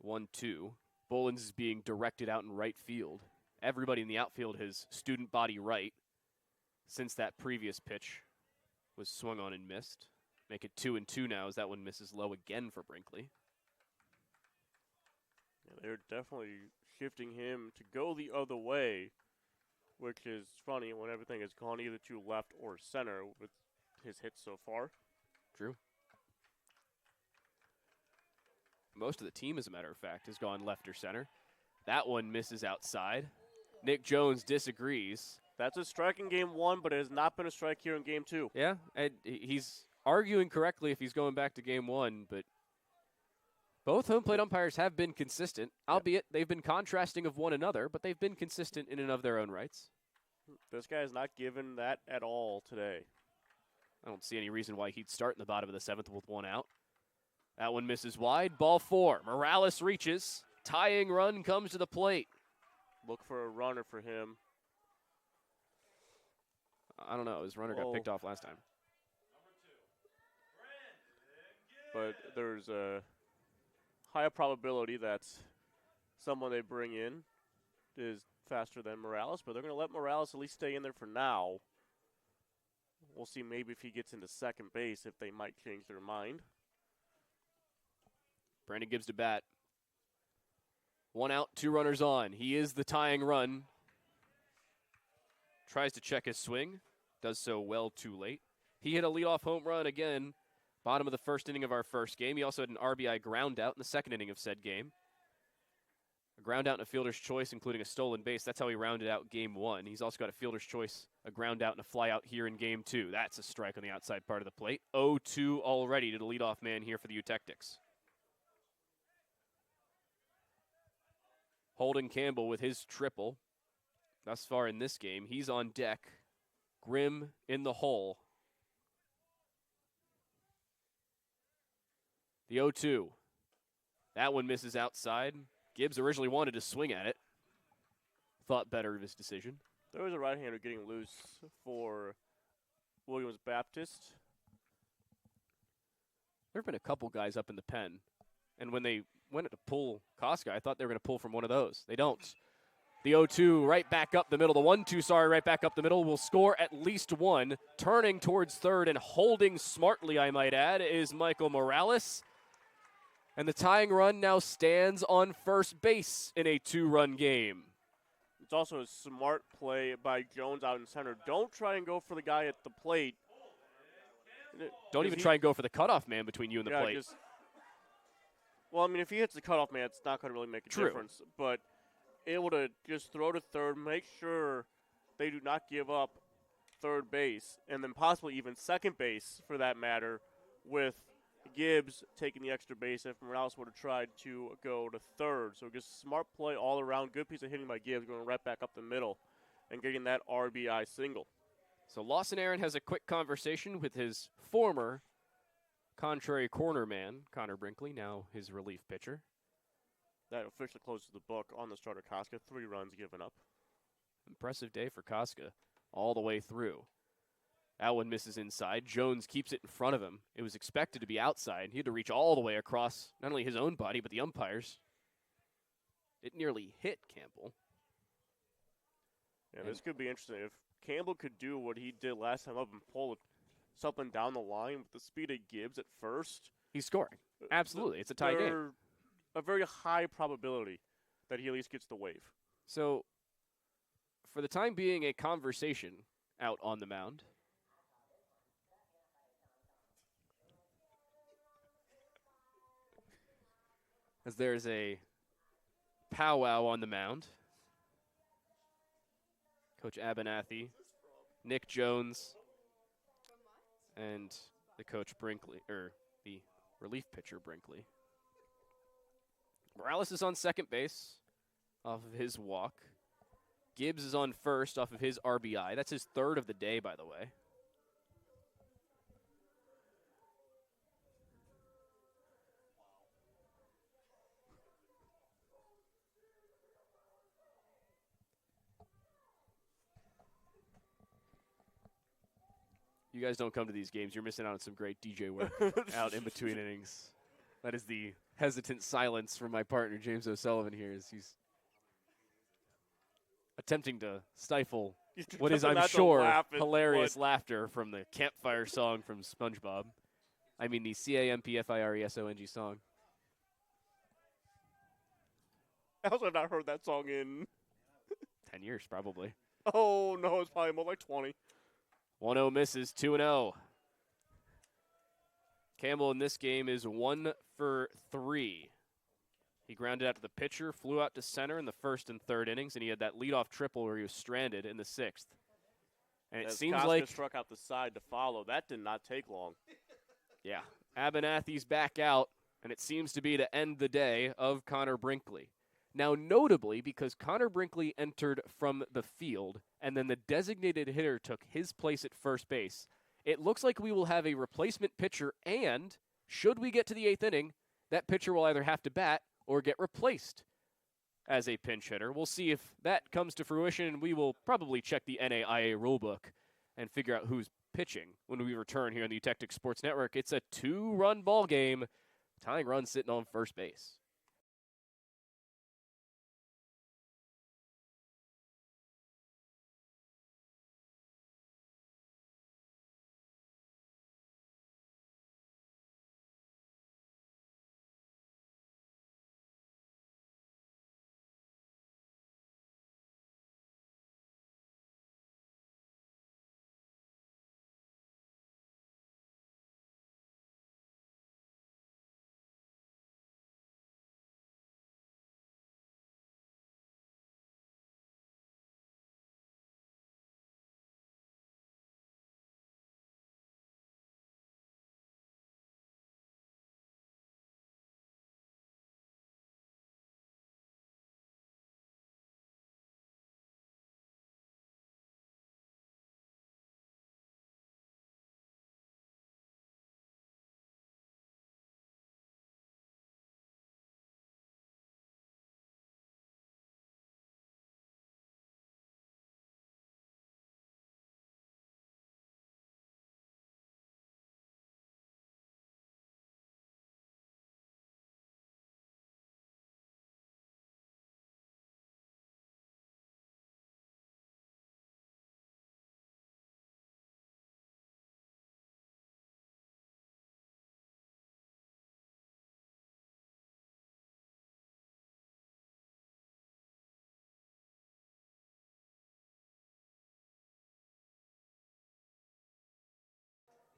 "1-2. Bullens is being directed out in right field. Everybody in the outfield has student body right since that previous pitch was swung on and missed. Make it 2-2 now as that one misses low again for Brinkley. Yeah, they're definitely shifting him to go the other way, which is funny when everything has gone either to left or center with his hits so far. True. Most of the team, as a matter of fact, has gone left or center. That one misses outside. Nick Jones disagrees. That's a strike in game 1, but it has not been a strike here in game 2. Yeah, and he's arguing correctly if he's going back to game 1, but both home plate umpires have been consistent, albeit they've been contrasting of one another, but they've been consistent in and of their own rights. This guy has not given that at all today. I don't see any reason why he'd start in the bottom of the 7th with 1 out. That one misses wide. Ball 4. Morales reaches. Tying run comes to the plate. Look for a runner for him. I don't know. His runner got picked off last time. But there's a higher probability that someone they bring in is faster than Morales, but they're going to let Morales at least stay in there for now. We'll see maybe if he gets into second base, if they might change their mind. Brandon Gibbs to bat. 1 out, 2 runners on. He is the tying run. Tries to check his swing. Does so well too late. He hit a leadoff home run again, bottom of the 1st inning of our first game. He also had an RBI ground out in the 2nd inning of said game. A ground out and a fielder's choice, including a stolen base. That's how he rounded out game 1. He's also got a fielder's choice A ground out and a fly out here in game 2. That's a strike on the outside part of the plate. 0-2 already to the leadoff man here for the Eutectics. Holden Campbell with his triple thus far in this game. He's on deck. Grimm in the hole. The 0-2. That one misses outside. Gibbs originally wanted to swing at it. Thought better of his decision. There was a right-hander getting loose for Williams Baptist. There have been a couple guys up in the pen, and when they went to pull Koska, I thought they were going to pull from one of those. They don't. The 0-2 right back up the middle. The 1-2, right back up the middle will score at least one. Turning towards third and holding smartly, I might add, is Michael Morales. And the tying run now stands on first base in a 2-run game. It's also a smart play by Jones out in center. Don't try and go for the guy at the plate. Don't even try and go for the cutoff man between you and the plate. Well, I mean, if he hits the cutoff man, it's not going to really make a difference. But able to just throw to third, make sure they do not give up third base, and then possibly even second base for that matter, with Gibbs taking the extra base if Morales would have tried to go to third. So just smart play all around. Good piece of hitting by Gibbs, going right back up the middle and getting that RBI single. So Lawson Aaron has a quick conversation with his former contrary corner man, Connor Brinkley, now his relief pitcher. That officially closes the book on the starter Koska. 3 runs given up. Impressive day for Koska all the way through. That one misses inside. Jones keeps it in front of him. It was expected to be outside. He had to reach all the way across not only his own body, but the umpires. It nearly hit Campbell. Yeah, this could be interesting. If Campbell could do what he did last time up and pull something down the line with the speed of Gibbs at first, he's scoring. Absolutely. It's a tie game. A very high probability that he at least gets the wave. So, for the time being, a conversation out on the mound. As there's a powwow on the mound. Coach Abernathy, Nick Jones, and the coach Brinkley, or the relief pitcher Brinkley. Morales is on second base off of his walk. Gibbs is on first off of his RBI. That's his third of the day, by the way. You guys don't come to these games. You're missing out on some great DJ work out in between innings. That is the hesitant silence from my partner, James O'Sullivan, here, as he's attempting to stifle what is, I'm sure, hilarious laughter from the campfire song from SpongeBob. I mean, the CAMPFIRESONG song. I also have not heard that song in 10 years, probably. Oh, no, it's probably more like 20. 1-0 misses, 2-0. Campbell in this game is 1 for 3. He grounded out to the pitcher, flew out to center in the first and third innings, and he had that leadoff triple where he was stranded in the 6th. And it seems Koska like struck out the side to follow. That did not take long. Yeah, Abernathy's back out, and it seems to be to end the day of Connor Brinkley. Now, notably, because Connor Brinkley entered from the field, and then the designated hitter took his place at first base, it looks like we will have a replacement pitcher, and should we get to the 8th inning, that pitcher will either have to bat or get replaced as a pinch hitter. We'll see if that comes to fruition, and we will probably check the NAIA rulebook and figure out who's pitching when we return here on the Eutectic Sports Network. It's a 2-run ball game, tying run sitting on first base.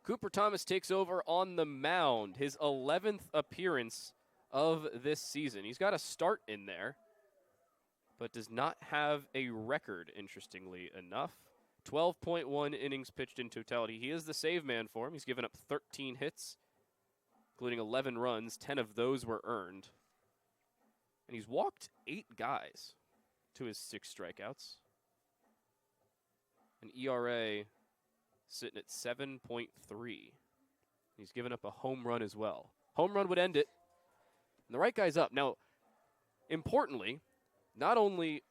Cooper Thomas takes over on the mound, his 11th appearance of this season. He's got a start in there, but does not have a record, interestingly enough. 12.1 innings pitched in totality. He is the save man for him. He's given up 13 hits, including 11 runs. 10 of those were earned. And he's walked 8 guys to his 6 strikeouts. An ERA sitting at 7.3. He's given up a home run as well. Home run would end it. And the right guy's up. Now, importantly, not only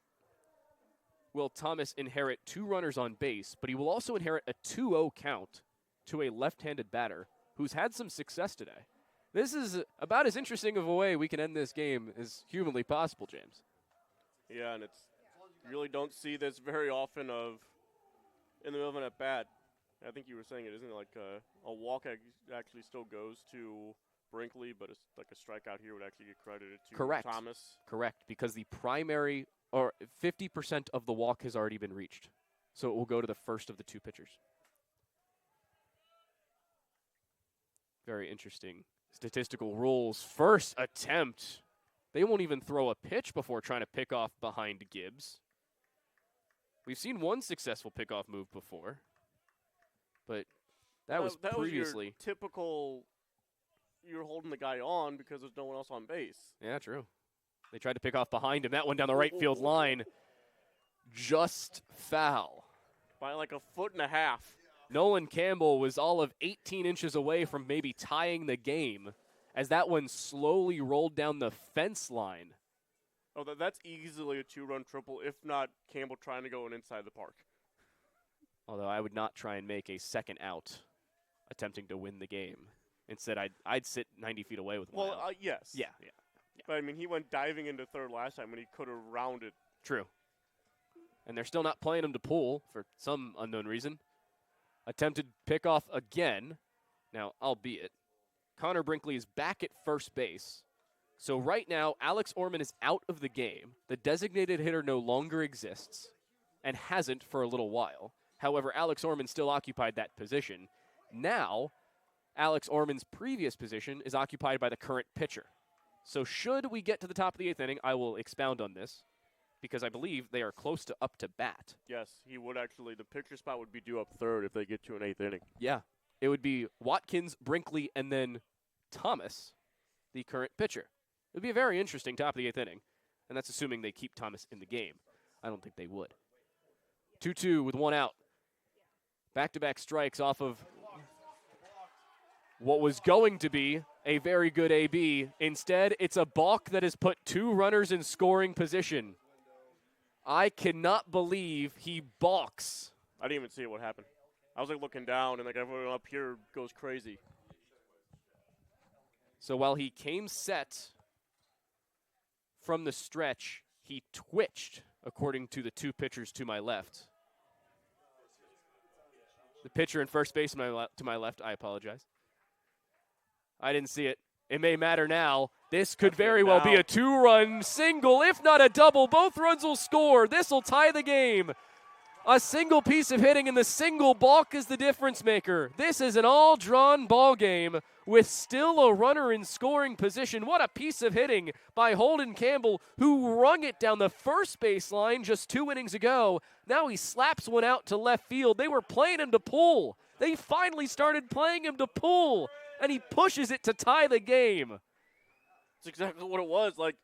will Thomas inherit 2 runners on base, but he will also inherit a 2-0 count to a left-handed batter who's had some success today. This is about as interesting of a way we can end this game as humanly possible, James. Yeah, and you really don't see this very often in the middle of an at-bat. I think you were saying it, isn't it? Like a walk actually still goes to Brinkley, but it's like a strikeout here would actually get credited to Thomas. Correct, because the primary, or 50% of the walk has already been reached. So it will go to the first of the 2 pitchers. Very interesting statistical rules. First attempt. They won't even throw a pitch before trying to pick off behind Gibbs. We've seen one successful pickoff move before, but that was previously. Was your typical, you're holding the guy on because there's no one else on base. Yeah, true. They tried to pick off behind him. That one down the right field line. Just foul. By like a foot and a half. Nolan Campbell was all of 18 inches away from maybe tying the game as that one slowly rolled down the fence line. Oh, that's easily a 2-run triple, if not Campbell trying to go inside the park. Although I would not try and make a second out attempting to win the game. Instead, I'd sit 90 feet away with one out. Yes. Yeah. But, I mean, he went diving into third last time when he could have rounded. True. And they're still not playing him to pull for some unknown reason. Attempted pickoff again. Now, albeit, Connor Brinkley is back at first base. So right now, Alex Orman is out of the game. The designated hitter no longer exists and hasn't for a little while. However, Alex Orman still occupied that position. Now, Alex Orman's previous position is occupied by the current pitcher. So should we get to the top of the 8th inning, I will expound on this because I believe they are close to up to bat. Yes, he would actually. The pitcher spot would be due up third if they get to an 8th inning. Yeah. It would be Watkins, Brinkley, and then Thomas, the current pitcher. It would be a very interesting top of the 8th inning, and that's assuming they keep Thomas in the game. I don't think they would. 2-2 with 1 out. Back-to-back strikes off of what was going to be a very good AB. Instead, it's a balk that has put 2 runners in scoring position. I cannot believe he balks. I didn't even see what happened. I was like looking down, and like everyone up here goes crazy. So while he came set from the stretch, he twitched, according to the 2 pitchers to my left. The pitcher in first base to my left, I apologize. I didn't see it. It may matter now. This could very well be a 2-run single, if not a double. Both runs will score. This will tie the game. A single piece of hitting and the single balk is the difference maker. This is an all-drawn ball game with still a runner in scoring position. What a piece of hitting by Holden Campbell, who rung it down the first base line just 2 innings ago. Now he slaps one out to left field. They were playing him to pull. They finally started playing him to pull, and he pushes it to tie the game. That's exactly what it was. Like,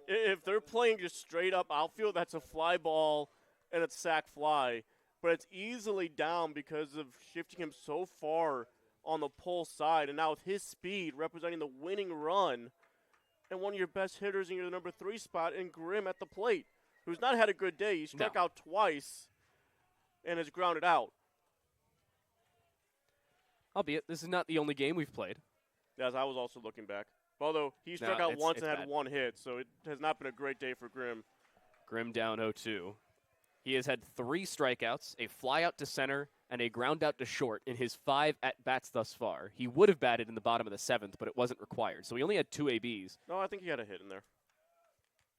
if they're playing just straight up outfield, that's a fly ball and it's sac fly. But it's easily down because of shifting him so far on the pull side. And now with his speed representing the winning run and one of your best hitters in your number 3 spot in Grimm at the plate, who's not had a good day. He struck out twice and has grounded out. Albeit, this is not the only game we've played. Yes, I was also looking back. Although he struck out once and had bad. 1 hit, so it has not been a great day for Grimm. Grimm down 0-2. He has had 3 strikeouts, a fly out to center, and a ground out to short in his 5 at-bats thus far. He would have batted in the bottom of the 7th, but it wasn't required. So he only had 2 ABs. No, I think he had a hit in there.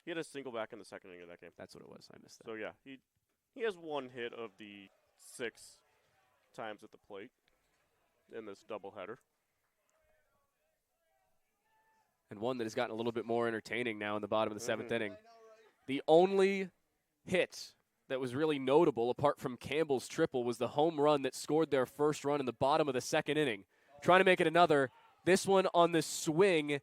He had a single back in the 2nd inning of that game. That's what it was. I missed that. So, yeah, he has 1 hit of the 6 times at the plate. in this doubleheader. And one that has gotten a little bit more entertaining now in the bottom of the seventh inning. The only hit that was really notable, apart from Campbell's triple, was the home run that scored their first run in the bottom of the second inning. Trying to make it another. This one on the swing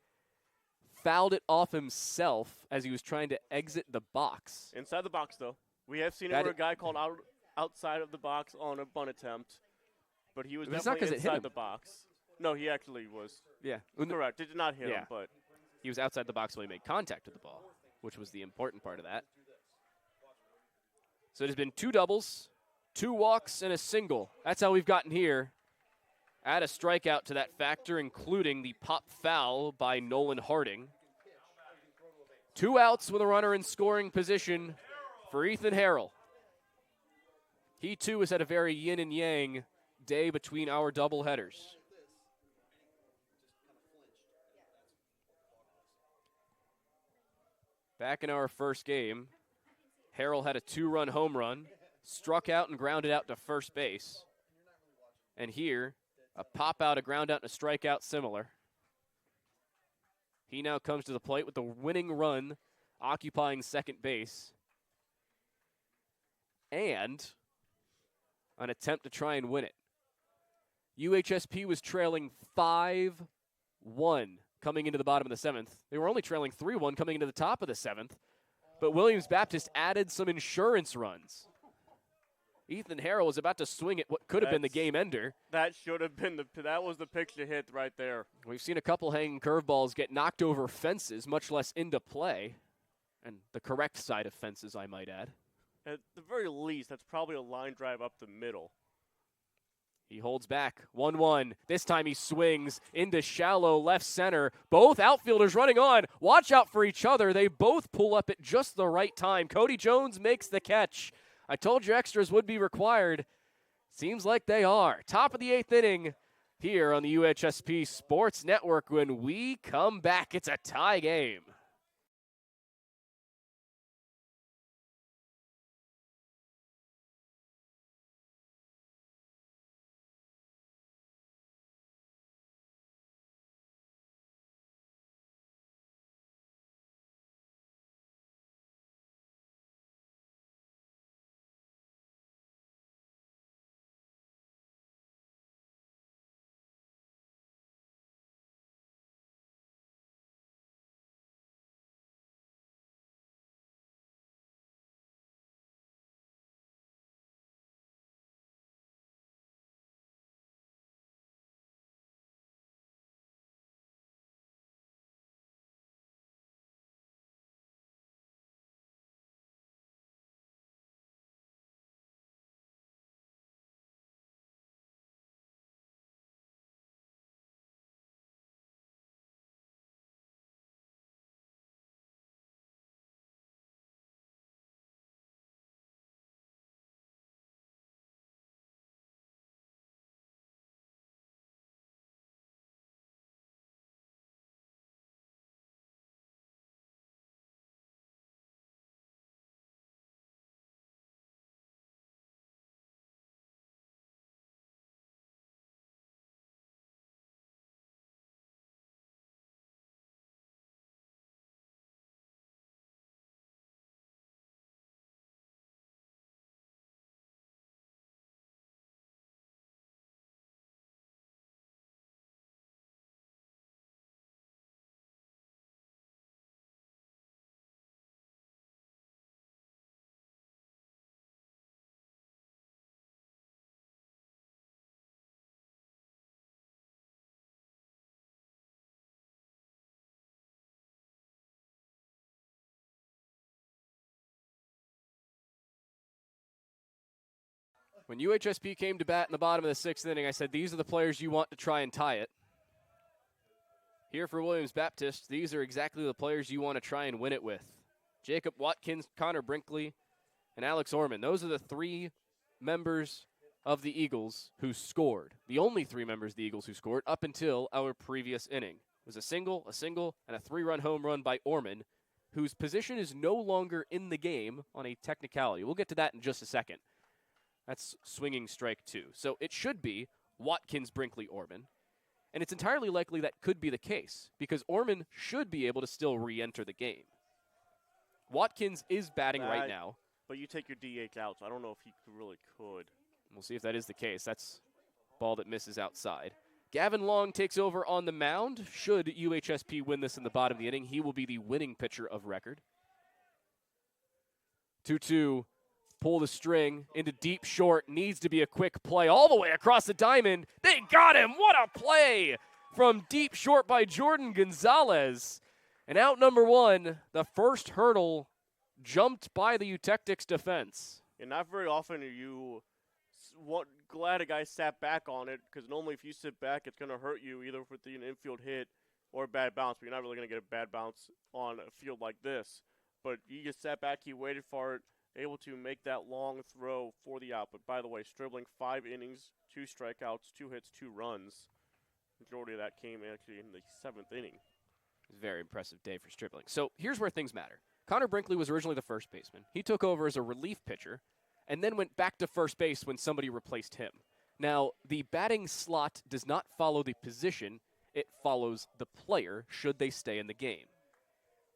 fouled it off himself as he was trying to exit the box. Inside the box, though. We have seen it where a guy called outside of the box on a bunt attempt, but he was definitely inside the box. No, he actually was. Yeah. Correct. It did not hit him, but he was outside the box when he made contact with the ball, which was the important part of that. So it has been 2 doubles, 2 walks, and a single. That's how we've gotten here. Add a strikeout to that factor, including the pop foul by Nolan Harding. 2 outs with a runner in scoring position for Ethan Harrell. He, too, has had a very yin and yang day between our doubleheaders. Back in our first game, Harrell had a 2-run home run, struck out and grounded out to first base. And here, a pop out, a ground out, and a strikeout similar. He now comes to the plate with the winning run, occupying second base. And an attempt to try and win it. UHSP was trailing 5-1 coming into the bottom of the 7th. They were only trailing 3-1 coming into the top of the 7th. But Williams Baptist added some insurance runs. Ethan Harrell was about to swing at what could have been the game ender. That should have been that was the picture hit right there. We've seen a couple hanging curveballs get knocked over fences, much less into play. And the correct side of fences, I might add. At the very least, that's probably a line drive up the middle. He holds back, 1-1. This time he swings into shallow left center. Both outfielders running on. Watch out for each other. They both pull up at just the right time. Cody Jones makes the catch. I told you extras would be required. Seems like they are. Top of the 8th inning here on the UHSP Sports Network. When we come back, it's a tie game. When UHSP came to bat in the bottom of the 6th inning, I said, these are the players you want to try and tie it. Here for Williams Baptist, these are exactly the players you want to try and win it with. Jacob Watkins, Connor Brinkley, and Alex Orman. Those are the 3 members of the Eagles who scored. The only 3 members of the Eagles who scored up until our previous inning. It was a single, and a 3-run home run by Orman, whose position is no longer in the game on a technicality. We'll get to that in just a second. That's swinging strike 2. So it should be Watkins, Brinkley, Orman. And it's entirely likely that could be the case because Orman should be able to still re-enter the game. Watkins is batting right now. But you take your DH out, so I don't know if he really could. We'll see if that is the case. That's ball that misses outside. Gavin Long takes over on the mound. Should UHSP win this in the bottom of the inning, he will be the winning pitcher of record. 2-2. Pull the string into deep short. Needs to be a quick play all the way across the diamond. They got him. What a play from deep short by Jordan Gonzalez. And out number one, the first hurdle jumped by the Eutectics defense. And not very often are you glad a guy sat back on it, because normally if you sit back, it's going to hurt you either with an infield hit or a bad bounce. But you're not really going to get a bad bounce on a field like this. But he just sat back, he waited for it, able to make that long throw for the out. But by the way, Stribling 5 innings, 2 strikeouts, 2 hits, 2 runs. Majority of that came actually in the 7th inning. Very impressive day for Stribling. So here's where things matter. Connor Brinkley was originally the first baseman. He took over as a relief pitcher and then went back to first base when somebody replaced him. Now, the batting slot does not follow the position. It follows the player should they stay in the game.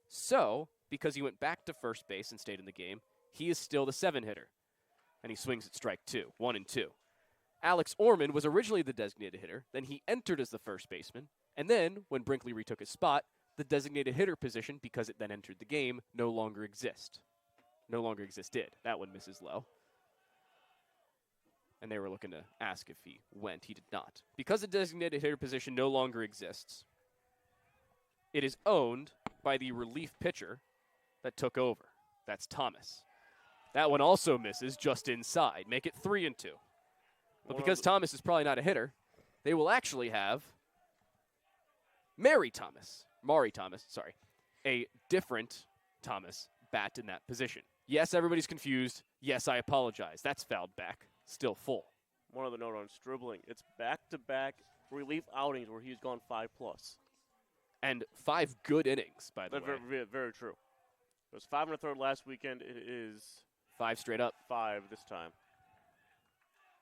So, because he went back to first base and stayed in the game, he is still the 7-hitter. And he swings at strike 2, 1-2. Alex Orman was originally the designated hitter. Then he entered as the first baseman. And then, when Brinkley retook his spot, the designated hitter position, because it then entered the game, no longer existed. That one misses low. And they were looking to ask if he went. He did not. Because the designated hitter position no longer exists, it is owned by the relief pitcher that took over. That's Thomas. That one also misses just inside. Make it 3-2. But because Thomas is probably not a hitter, they will actually have Maury Thomas, a different Thomas bat in that position. Yes, everybody's confused. Yes, I apologize. That's fouled back. Still full. One other note on Stribling. It's back-to-back relief outings where he's gone 5+. And 5 good innings, by the way. Very, very true. It was 5 1/3 last weekend. It is 5 straight up. 5 this time.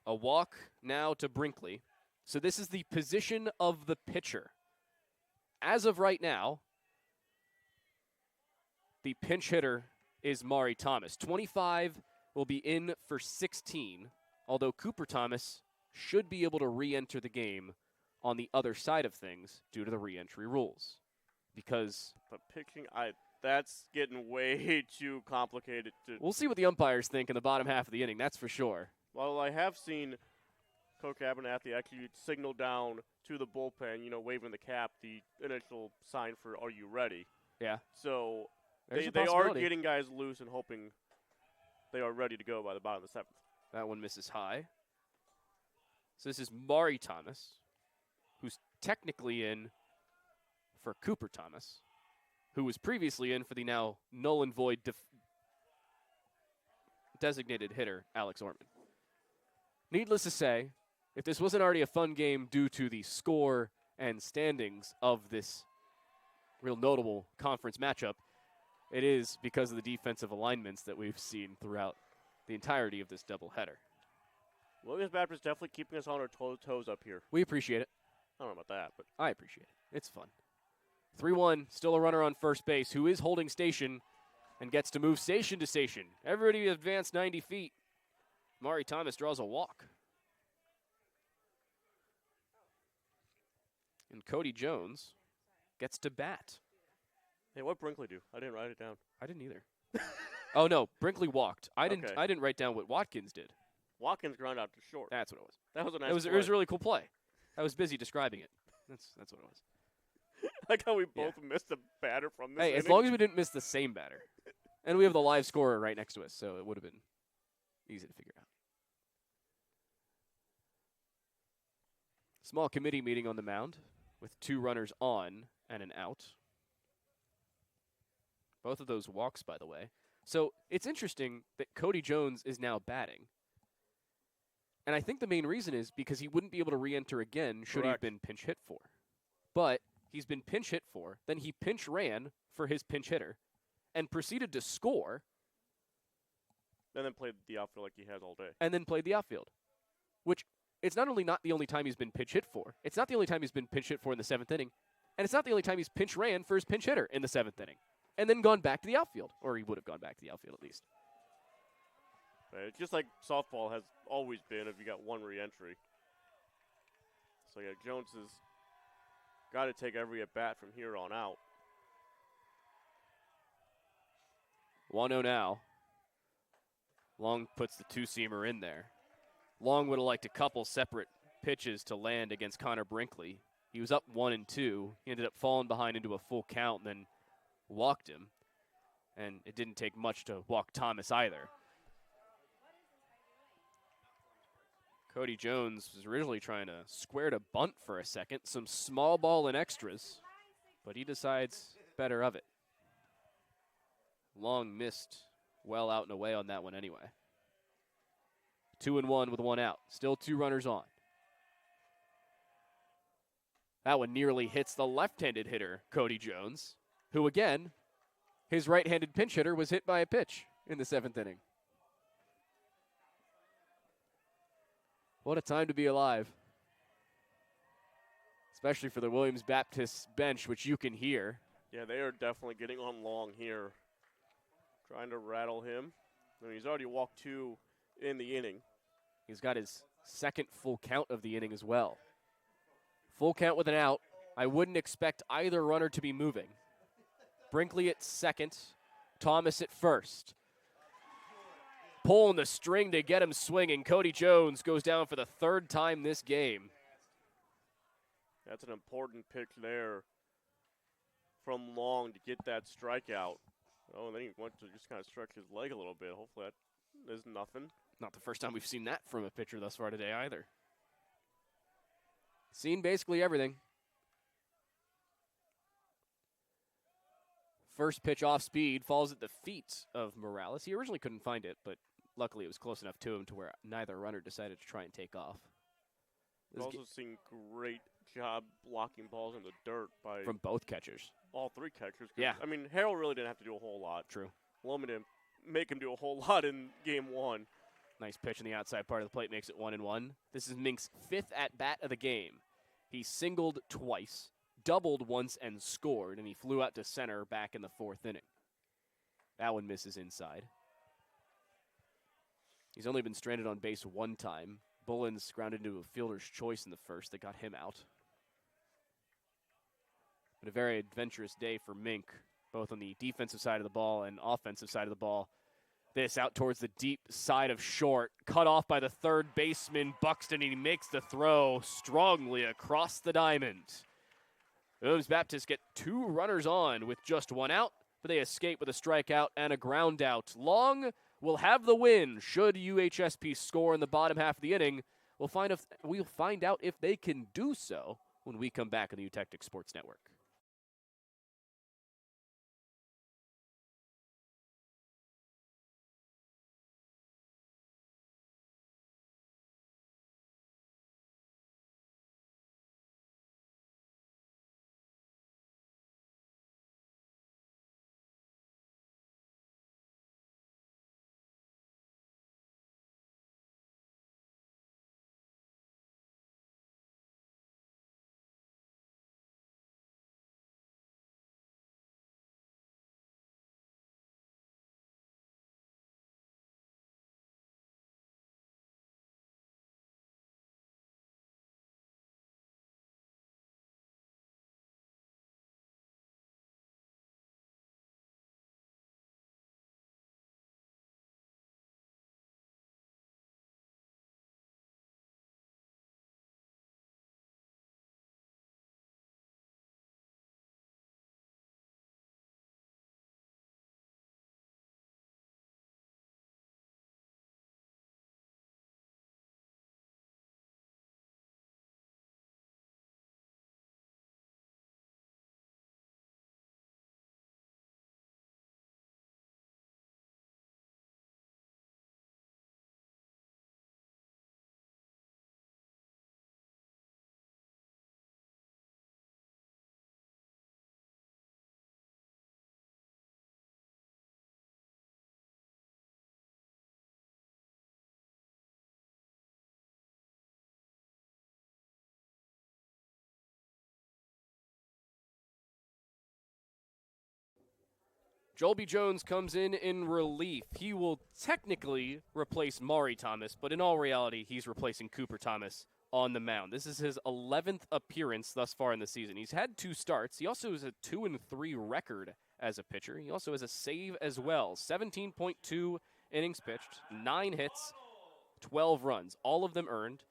A walk now to Brinkley. So this is the position of the pitcher. As of right now, the pinch hitter is Maury Thomas. 25 will be in for 16, although Cooper Thomas should be able to re-enter the game on the other side of things due to the re-entry rules. But pitching, that's getting way too complicated. We'll see what the umpires think in the bottom half of the inning, that's for sure. Well, I have seen Coach Abernathy actually signal down to the bullpen, waving the cap, the initial sign for "Are you ready?" Yeah. So There's a they are possibility. getting guys loose and hoping they are ready to go by the bottom of the 7th. That one misses high. So this is Maury Thomas, who's technically in for Cooper Thomas, who was previously in for the now null and void designated hitter, Alex Orman. Needless to say, if this wasn't already a fun game due to the score and standings of this real notable conference matchup, it is because of the defensive alignments that we've seen throughout the entirety of this doubleheader. Williams Baptist definitely keeping us on our toes up here. We appreciate it. I don't know about that, but I appreciate it. It's fun. 3-1, still a runner on first base who is holding station and gets to move station to station. Everybody advanced 90 feet. Maury Thomas draws a walk. And Cody Jones gets to bat. hey, what Brinkley do? I didn't write it down. I didn't either. Oh, no, Brinkley walked. I Okay. didn't write down what Watkins did. Watkins ground out to short. That's what it was. That was a nice It was play. a really cool play. I was busy describing it. That's what it was. Like how we both missed a batter from this Hey, as inning. long as we didn't miss the same batter. And we have the live scorer right next to us, so it would have been easy to figure out. Small committee meeting on the mound with 2 runners on and an out. Both of those walks, by the way. So it's interesting that Cody Jones is now batting. And I think the main reason is because he wouldn't be able to re-enter again should he have Correct. been pinch hit for. But he's been pinch hit for, then he pinch ran for his pinch hitter, and proceeded to score, And then played the outfield like he has all day. and then played the outfield. Which, it's not only not the only time he's been pinch hit for, it's not the only time he's been pinch hit for in the 7th inning, and it's not the only time he's pinch ran for his pinch hitter in the 7th inning, and then gone back to the outfield, or he would have gone back to the outfield at least. It's just like softball has always been if you got one re-entry. So, yeah, Jones has got to take every at-bat from here on out. 1-0 now. Long puts the two-seamer in there. Long would have liked a couple separate pitches to land against Connor Brinkley. He was up 1-2. He ended up falling behind into a full count and then walked him. And it didn't take much to walk Thomas either. Cody Jones was originally trying to square to bunt for a second, some small ball and extras, but he decides better of it. Long missed well out and away on that one anyway. 2-1 with 1 out. Still 2 runners on. That one nearly hits the left-handed hitter, Cody Jones, who again, his right-handed pinch hitter was hit by a pitch in the 7th inning. What a time to be alive. Especially for the Williams Baptist bench, which you can hear. Yeah, they are definitely getting on Long here. Trying to rattle him. I mean, he's already walked 2 in the inning. He's got his second full count of the inning as well. Full count with an out. I wouldn't expect either runner to be moving. Brinkley at second, Thomas at first. Pulling the string to get him swinging. Cody Jones goes down for the 3rd time this game. That's an important pick there from Long to get that strikeout. Oh, and then he went to just kind of stretch his leg a little bit. Hopefully that is nothing. Not the first time we've seen that from a pitcher thus far today either. Seen basically everything. First pitch off speed falls at the feet of Morales. He originally couldn't find it, but luckily it was close enough to him to where neither runner decided to try and take off. We've also seen great job blocking balls in the dirt by from both catchers. All 3 catchers. Yeah. I mean, Harrell really didn't have to do a whole lot. True. Loman didn't make him do a whole lot in game 1. Nice pitch in the outside part of the plate makes it 1-1. This is Mink's 5th at-bat of the game. He singled twice, doubled once, and scored, and he flew out to center back in the 4th inning. That one misses inside. He's only been stranded on base 1 time. Bullens grounded into a fielder's choice in the 1st that got him out. But a very adventurous day for Mink, both on the defensive side of the ball and offensive side of the ball. This out towards the deep side of short, cut off by the 3rd baseman, Buxton, and he makes the throw strongly across the diamond. Williams Baptist get 2 runners on with just 1 out, but they escape with a strikeout and a ground out. Long will have the win should UHSP score in the bottom half of the inning. We'll find out if they can do so when we come back on the Utectic Sports Network. Joel B. Jones comes in relief. He will technically replace Maury Thomas, but in all reality, he's replacing Cooper Thomas on the mound. This is his 11th appearance thus far in the season. He's had 2 starts. He also has a 2-3 record as a pitcher. He also has a save as well. 17.2 innings pitched, 9 hits, 12 runs, all of them earned.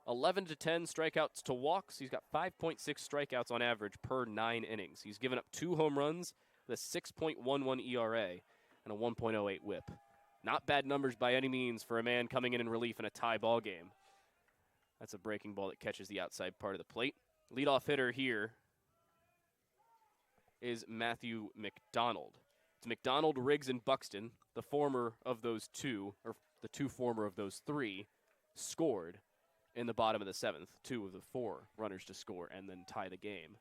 11 to 10 strikeouts to walks. He's got 5.6 strikeouts on average per 9 innings. He's given up 2 home runs, the 6.11 ERA, and a 1.08 whip. Not bad numbers by any means for a man coming in relief in a tie ball game. That's a breaking ball that catches the outside part of the plate. Leadoff hitter here is Matthew McDonald. It's McDonald, Riggs, and Buxton. The former of those 2, or the 2 former of those 3, scored in the bottom of the 7th. 2 of the 4 runners to score and then tie the game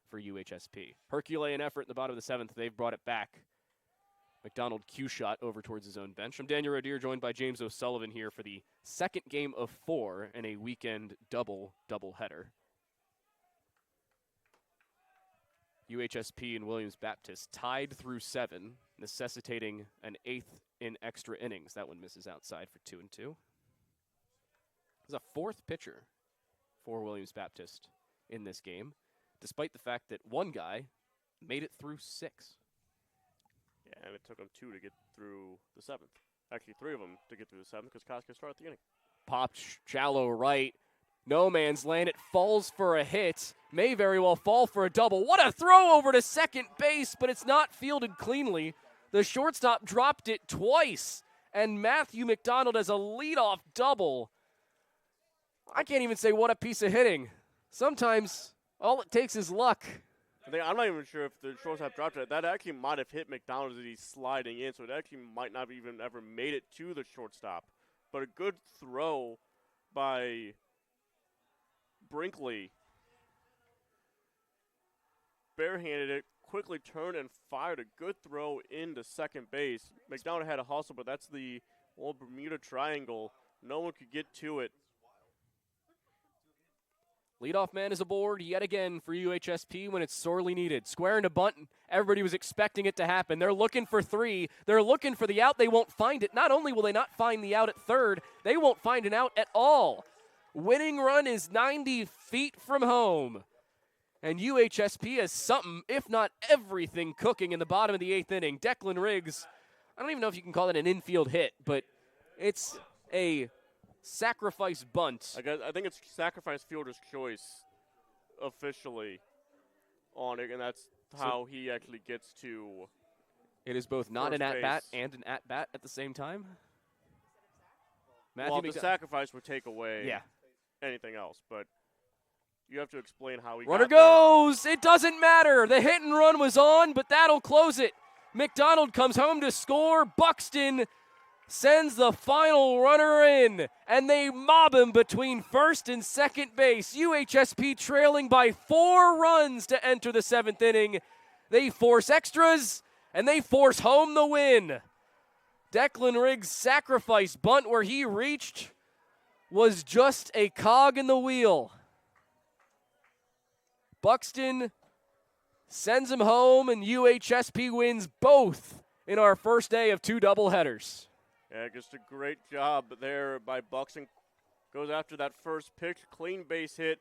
for UHSP. Herculean effort in the bottom of the 7th. They've brought it back. McDonald cue shot over towards his own bench. I'm Daniel Rodier, joined by James O'Sullivan here for the second game of 4 in a weekend double-header. UHSP and Williams Baptist tied through 7, necessitating an 8th in extra innings. That one misses outside for 2-2. There's a 4th pitcher for Williams Baptist in this game, despite the fact that one guy made it through 6. Yeah, and it took them 2 to get through the 7th. Actually, 3 of them to get through the 7th because Koska started the inning. Popped shallow right. No man's land. It falls for a hit. May very well fall for a double. What a throw over to second base, but it's not fielded cleanly. The shortstop dropped it twice, and Matthew McDonald has a leadoff double. I can't even say what a piece of hitting. Sometimes all it takes is luck. I'm not even sure if the shortstop dropped it. That actually might have hit McDonald as he's sliding in, so it actually might not have even ever made it to the shortstop. But a good throw by Brinkley. Barehanded it, quickly turned and fired a good throw into second base. McDonald had a hustle, but that's the old Bermuda Triangle. No one could get to it. Leadoff man is aboard yet again for UHSP when it's sorely needed. Squaring to bunt. Everybody was expecting it to happen. They're looking for 3. They're looking for the out. They won't find it. Not only will they not find the out at third, they won't find an out at all. Winning run is 90 feet from home. And UHSP has something, if not everything, cooking in the bottom of the 8th inning. Declan Riggs, I don't even know if you can call it an infield hit, but it's a sacrifice bunt. I think it's sacrifice fielder's choice officially on it, and that's how he actually gets to. It is both not an first at-bat base. and an at-bat at the same time. Well, the sacrifice would take away Yeah. anything else, but you have to explain how he Runner got there. goes. It doesn't matter. The hit and run was on, but that'll close it. McDonald comes home to score. Buxton sends the final runner in, and they mob him between first and second base. UHSP trailing by 4 runs to enter the 7th inning. They force extras, and they force home the win. Declan Riggs' sacrifice bunt where he reached was just a cog in the wheel. Buxton sends him home, and UHSP wins both in our first day of 2 doubleheaders. Yeah, just a great job there by Buxton. Goes after that first pitch, clean base hit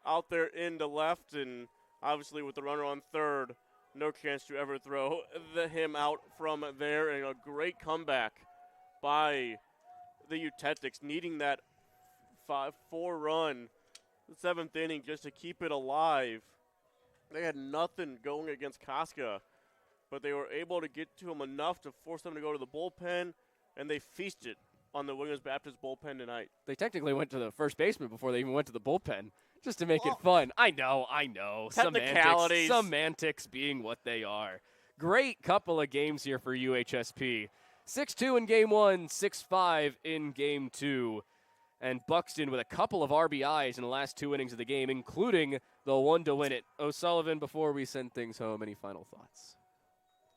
out there into left, and obviously with the runner on third, no chance to ever throw him out from there. And a great comeback by the Utetics, needing that 4-run 7th inning just to keep it alive. They had nothing going against Koska, but they were able to get to him enough to force them to go to the bullpen, and they feasted on the Williams Baptist bullpen tonight. They technically went to the first baseman before they even went to the bullpen, just to make it fun. I know. Technicalities. Semantics being what they are. Great couple of games here for UHSP. 6-2 in Game 1, 6-5 in Game 2. And Buxton with a couple of RBIs in the last 2 innings of the game, including the one to win it. O'Sullivan, before we send things home, any final thoughts?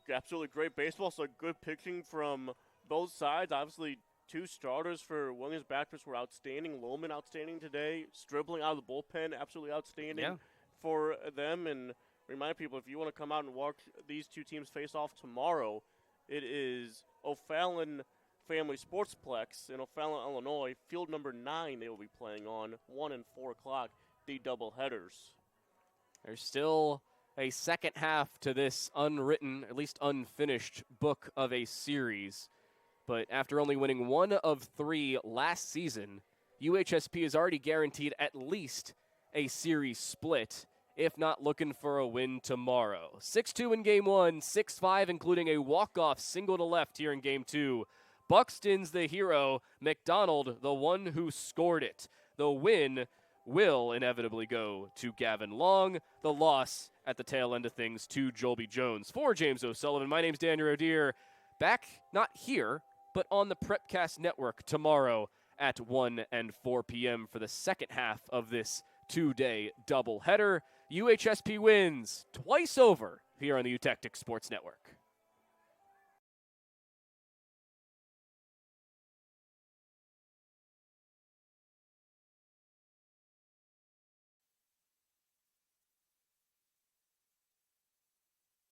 Absolutely great baseball. So good pitching from both sides. Obviously, 2 starters for Williams Baptist were outstanding. Lohman outstanding today. Stribbling out of the bullpen, absolutely outstanding for them. And remind people, if you want to come out and watch these two teams face off tomorrow, it is O'Fallon Family Sportsplex in O'Fallon, Illinois. Field number 9 they will be playing on, 1 and 4 o'clock, the doubleheaders. There's still a second half to this unwritten, at least unfinished, book of a series. But after only winning 1 of 3 last season, UHSP is already guaranteed at least a series split, if not looking for a win tomorrow. 6-2 in Game 1, 6-5 including a walk-off single to left here in Game 2. Buxton's the hero, McDonald the one who scored it. The win will inevitably go to Gavin Long. The loss at the tail end of things to Jolby Jones. For James O'Sullivan, my name's Daniel O'Deer. Back, not here, but on the Prepcast Network tomorrow at 1 and 4 p.m. for the second half of this two-day doubleheader. UHSP wins twice over here on the Utectic Sports Network.